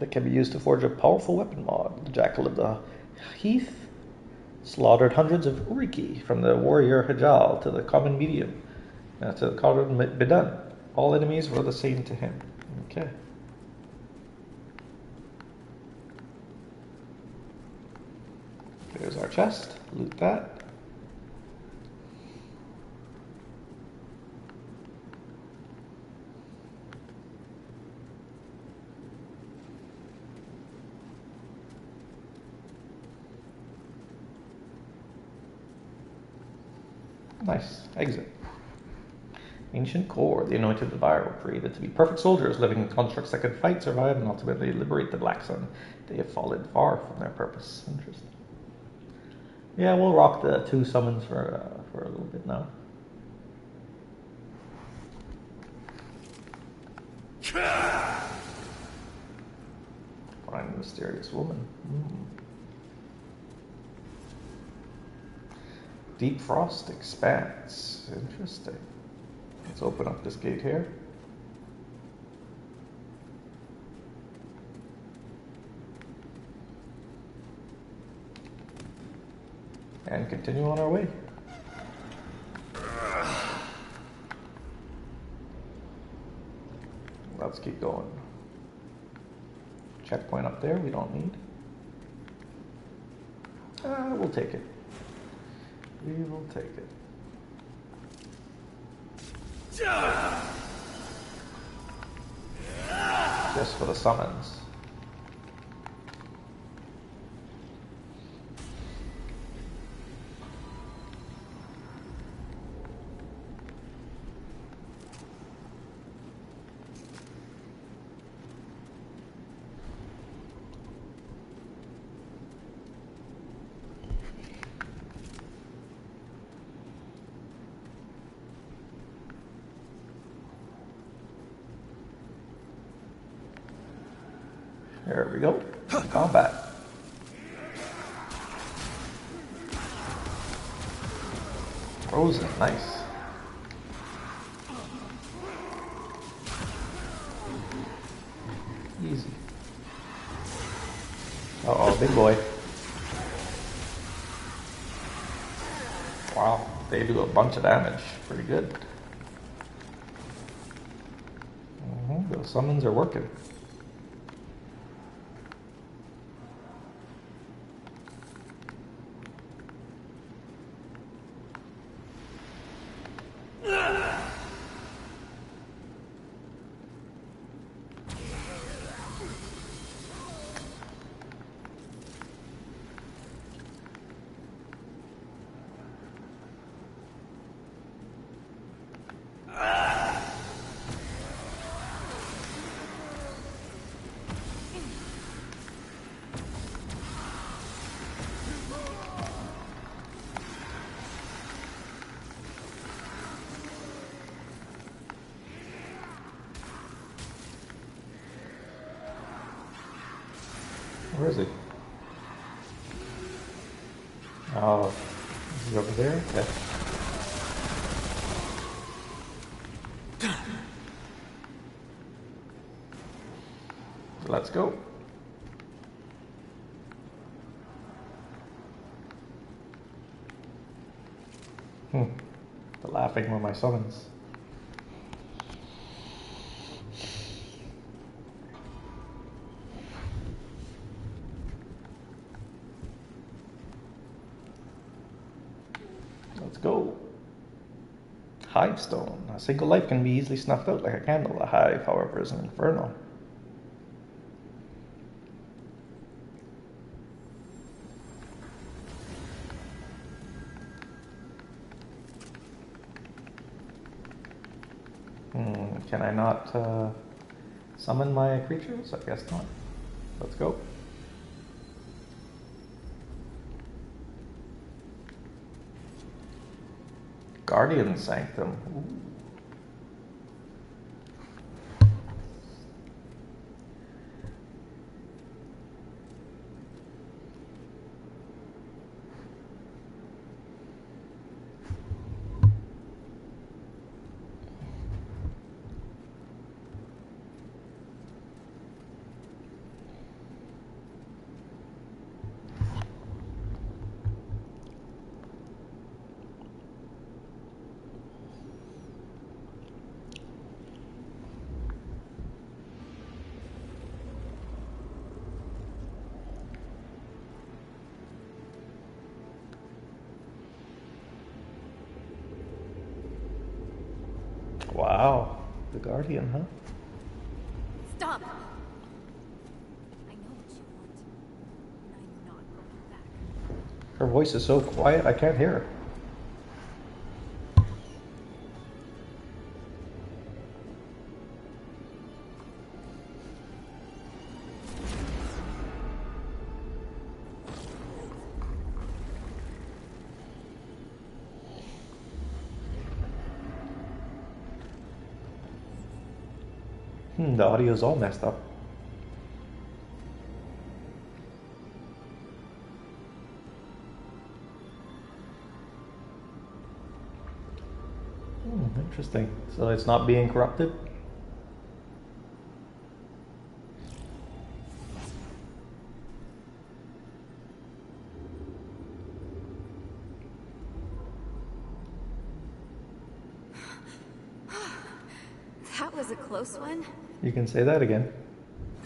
That can be used to forge a powerful weapon mod. The Jackal of the Heath slaughtered hundreds of Uriki, from the warrior Hajal to the common medium, to the common Bidan. All enemies were the same to him. Okay. There's our chest. Loot that. Nice. Exit. Ancient Core, the anointed Devourer, were created to be perfect soldiers, living in constructs that could fight, survive, and ultimately liberate the Black Sun. They have fallen far from their purpose. Interesting. Yeah, we'll rock the 2 summons for a little bit now. Find a mysterious woman. Deep Frost Expanse. Interesting. Let's open up this gate here. And continue on our way. Let's keep going. Checkpoint up there we don't need. We'll take it. We will take it. Just for the summons. There we go. Combat. Frozen, nice. Easy. Uh-oh, big boy. Wow, they do a bunch of damage. Pretty good. Those summons are working. Where is he? Oh, is he over there? Okay. Let's go. The laughing were my summons. Let's go. Hive stone. A single life can be easily snuffed out like a candle. A hive, however, is an inferno. Can I not summon my creatures? I guess not. Let's go. Guardian Sanctum. Ooh. Wow, the Guardian, huh? Stop! I know what you want, and I'm not going back. Her voice is so quiet, I can't hear her. The audio's all messed up. Interesting. So it's not being corrupted? That was a close one. You can say that again.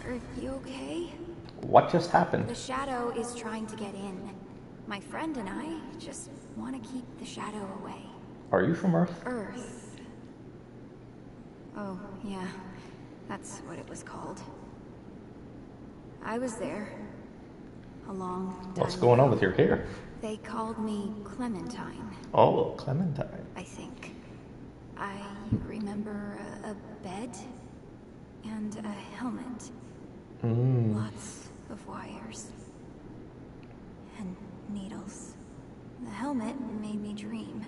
Are you okay? What just happened? The shadow is trying to get in. My friend and I just want to keep the shadow away. Are you from Earth? Earth. Oh, yeah. That's what it was called. I was there. A long time What's going on with your hair? They called me Clementine. Oh, Clementine. I think. I remember a bed and a helmet. Lots of wires. And needles. The helmet made me dream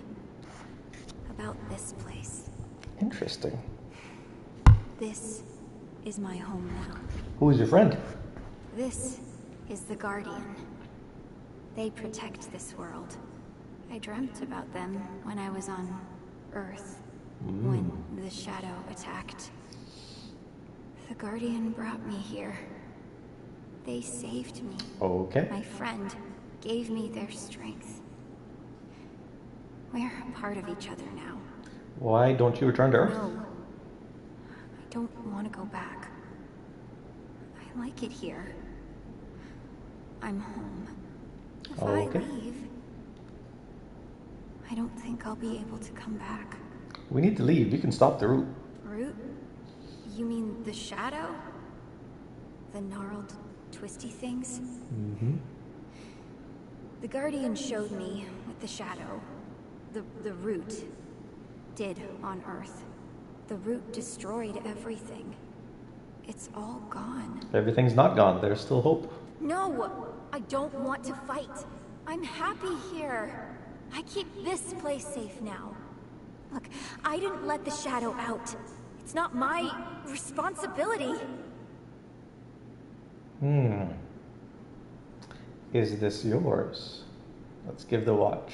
about this place. Interesting. This is my home now. Who is your friend? This is the Guardian. They protect this world. I dreamt about them when I was on Earth, when the shadow attacked. The Guardian brought me here. They saved me. Okay. My friend gave me their strength. We're a part of each other now. Why don't you return to Earth? No. I don't want to go back. I like it here. I'm home. If I leave, I don't think I'll be able to come back. We need to leave. You can stop the route. Root? You mean the shadow? The gnarled, twisty things? The Guardian showed me what the shadow, the root, did on Earth. The root destroyed everything. It's all gone. Everything's not gone. There's still hope. No! I don't want to fight. I'm happy here. I keep this place safe now. Look, I didn't let the shadow out. It's not my responsibility. Is this yours? Let's give the watch.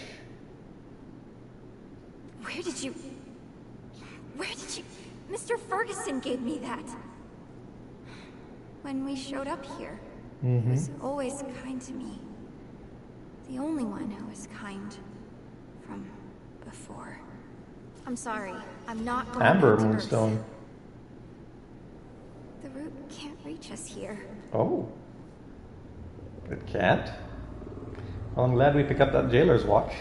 Where did you... Mr. Ferguson gave me that. When we showed up here, he was always kind to me. The only one who was kind from before. I'm sorry, I'm not going Amber back to Earth. Moonstone. The route can't reach us here. Oh. It can't? Well, I'm glad we picked up that jailer's watch.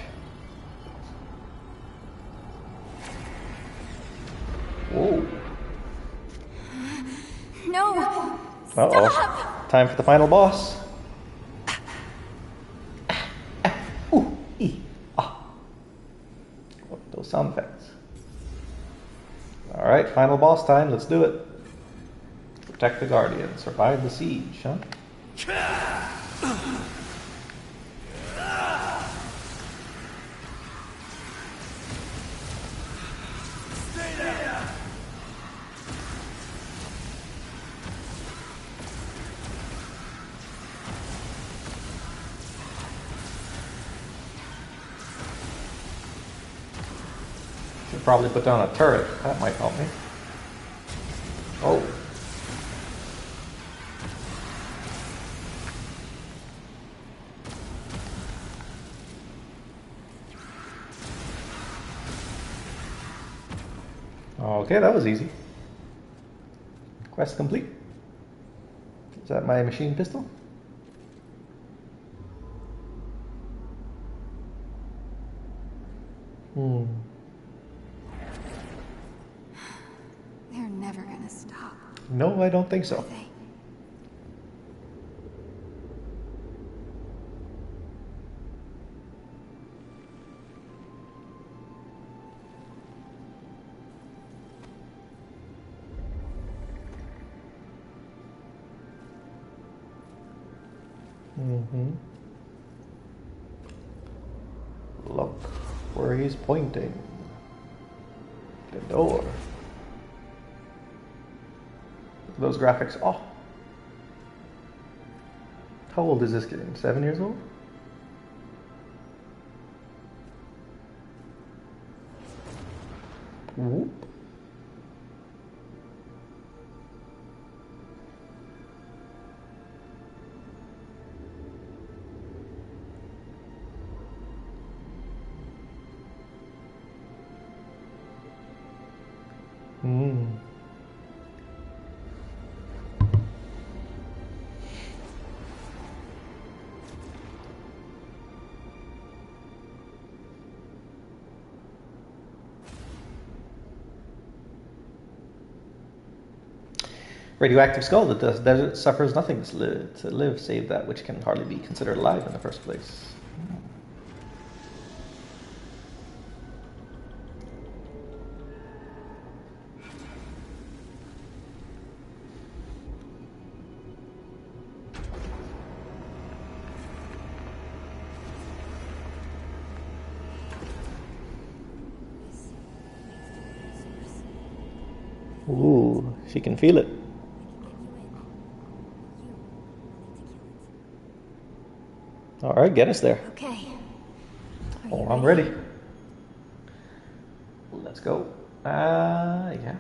Whoa. No! Uh-oh. Stop! Time for the final boss. Ooh, ee, ah. What are those sound effects? Alright, final boss time. Let's do it. Protect the Guardian. Survive the siege, huh? Should probably put down a turret. That might help me. Oh. Okay, that was easy. Quest complete. Is that my machine pistol? They're never gonna stop. No, I don't think so. Are they? Look where he's pointing. The door. Look at those graphics. Oh. How old is this game? 7 years old? Whoop. Radioactive skull. The desert suffers nothing to live save that which can hardly be considered alive in the first place. Ooh, she can feel it. Alright, get us there. Okay. Oh, I'm ready. Let's go. Yeah.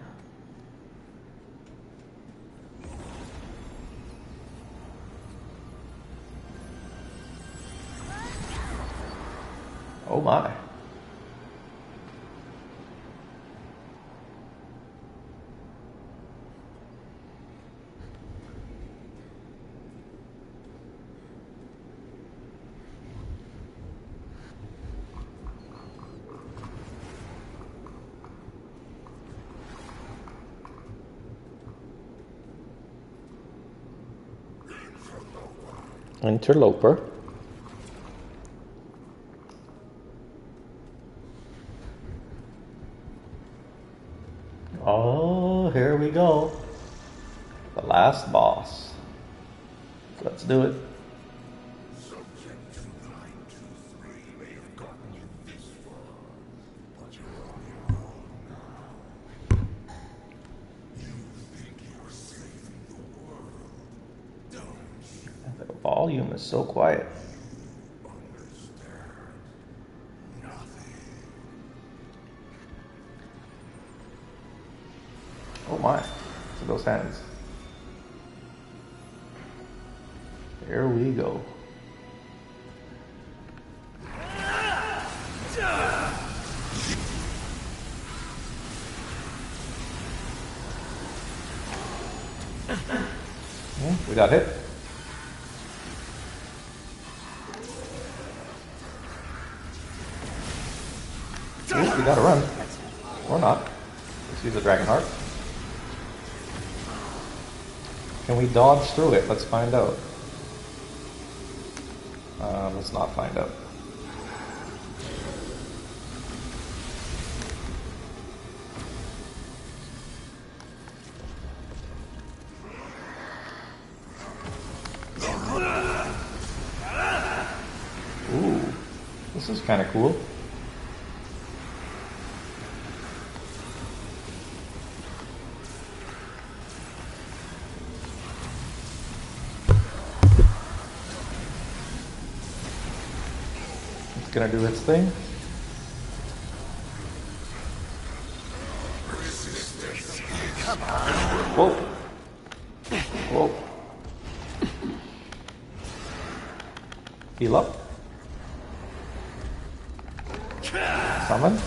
Oh my. Interloper. Oh, here we go. The last boss. Let's do it. Subject 2923 may have gotten you this far, but you're on your own now. You think you're saving the world, don't you? The volume is so quiet. Oh my. So those hands. Here we go. We got hit. Ooh, we gotta run. Or not. Let's use the Dragon Heart. Can we dodge through it? Let's find out. Let's not find out. Ooh, this is kind of cool. It's gonna do its thing. Whoa. Whoa. Heal up. Summon.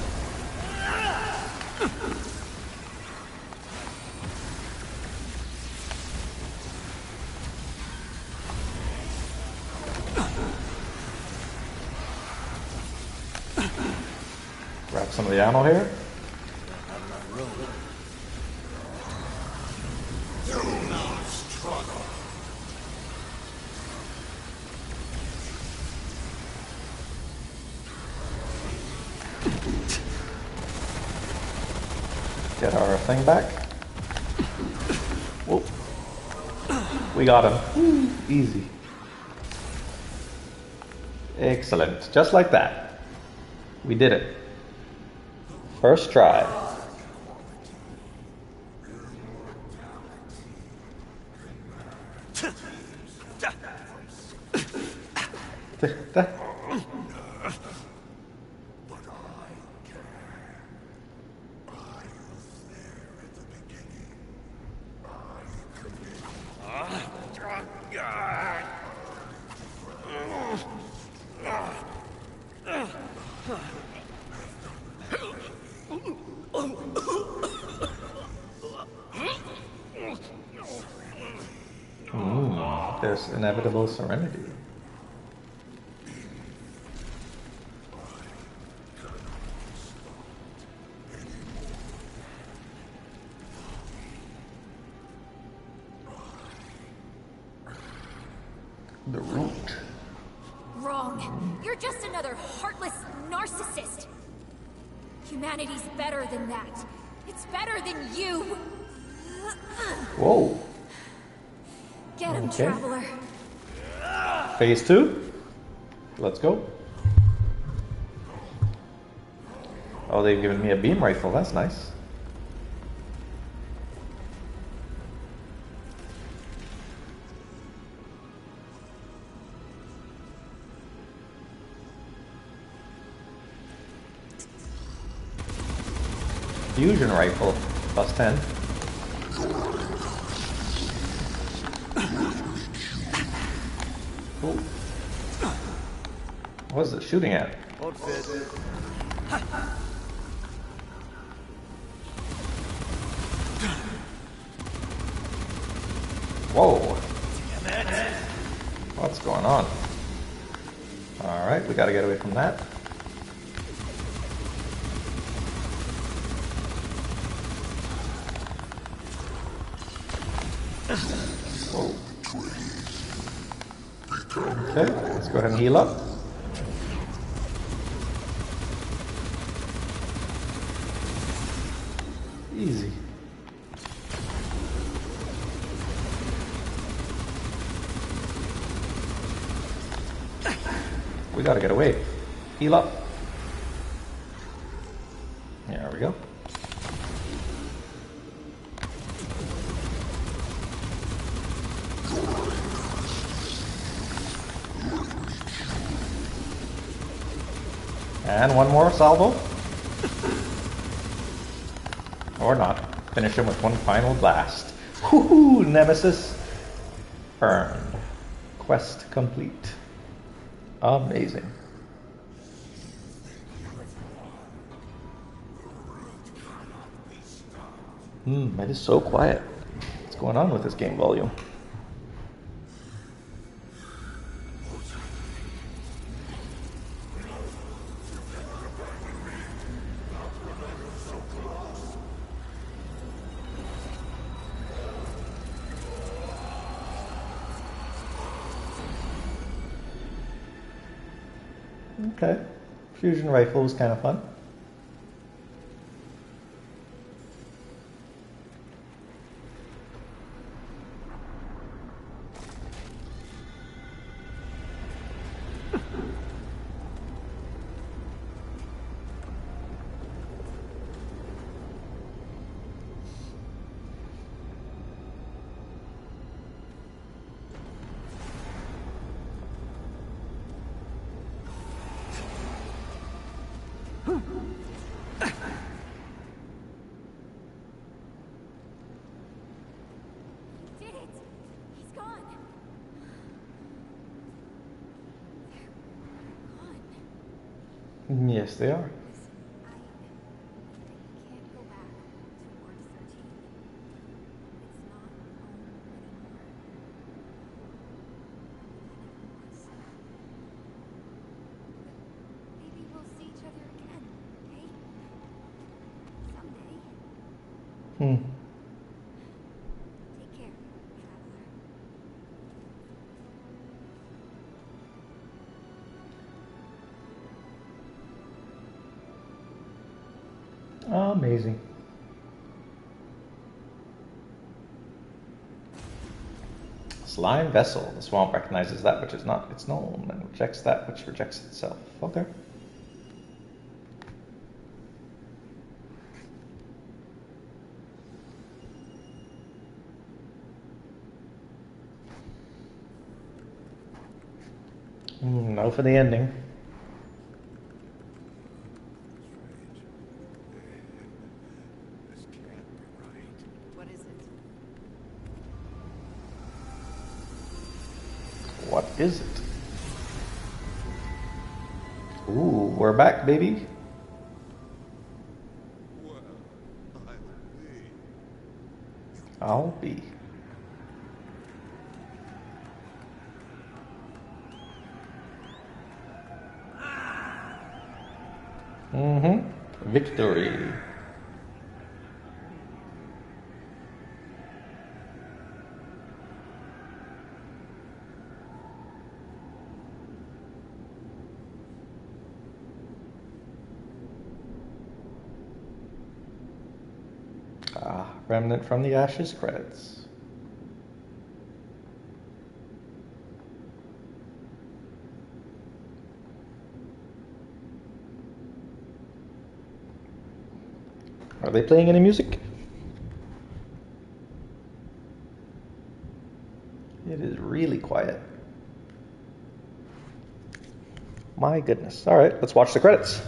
Grab some of the ammo here. Get our thing back. Whoop. We got him. Easy. Excellent. Just like that. We did it. First try. There's inevitable serenity. The root. Wrong. You're just another heartless narcissist. Humanity's better than that. It's better than you. Whoa. Get him, Okay. Traveler. Phase 2. Let's go. Oh, they've given me a beam rifle. That's nice. Fusion rifle. +10. Cool. What is it shooting at? Won't fit. Whoa. What's going on? Alright, we gotta get away from that. Whoa. Okay, let's go ahead and heal up. Easy. We gotta get away. Heal up. There we go. And one more salvo. Or not. Finish him with one final blast. Woohoo! Nemesis earned. Quest complete. Amazing. It is so quiet. What's going on with this game volume? Okay. Fusion rifle was kind of fun. Yes, they are. Maybe we'll see each other again, okay? Someday. Take care, traveler. Amazing. Slime vessel. The swamp recognizes that which is not its known and rejects that which rejects itself. Okay. No for the ending. This can't be right. What is it? What is it? Ooh, we're back, baby. Well, I'll be. Victory. Remnant from the Ashes credits. Are they playing any music? It is really quiet. My goodness. All right, let's watch the credits.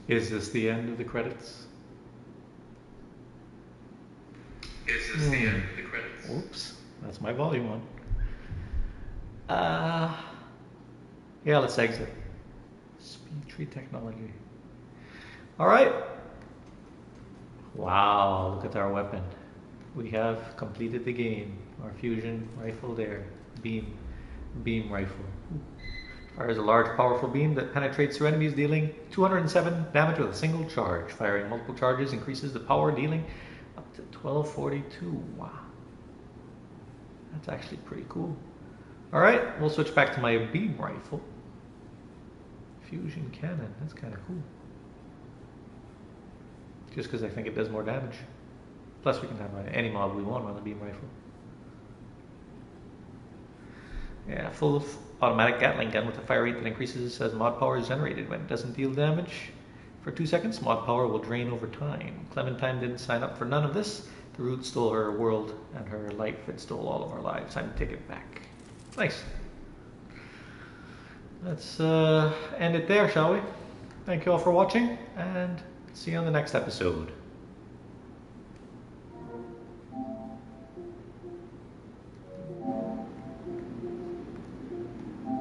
Is this the end of the credits? Is this the end of the credits? Oops, that's my volume on. Yeah, let's exit. Speed tree technology. Alright. Wow, look at our weapon. We have completed the game. Our fusion rifle there. Beam rifle. Fires a large, powerful beam that penetrates through enemies, dealing 207 damage with a single charge. Firing multiple charges increases the power, dealing up to 1242. Wow. That's actually pretty cool. Alright, we'll switch back to my beam rifle. Fusion cannon, that's kind of cool. Just because I think it does more damage. Plus we can have any mod we want on the beam rifle. Yeah, full automatic Gatling gun with a fire rate that increases as mod power is generated. When it doesn't deal damage for 2 seconds, mod power will drain over time. Clementine didn't sign up for none of this. The root stole her world and her life. It stole all of our lives. Time to take it back. Nice. Let's end it there, shall we? Thank you all for watching, and see you on the next episode.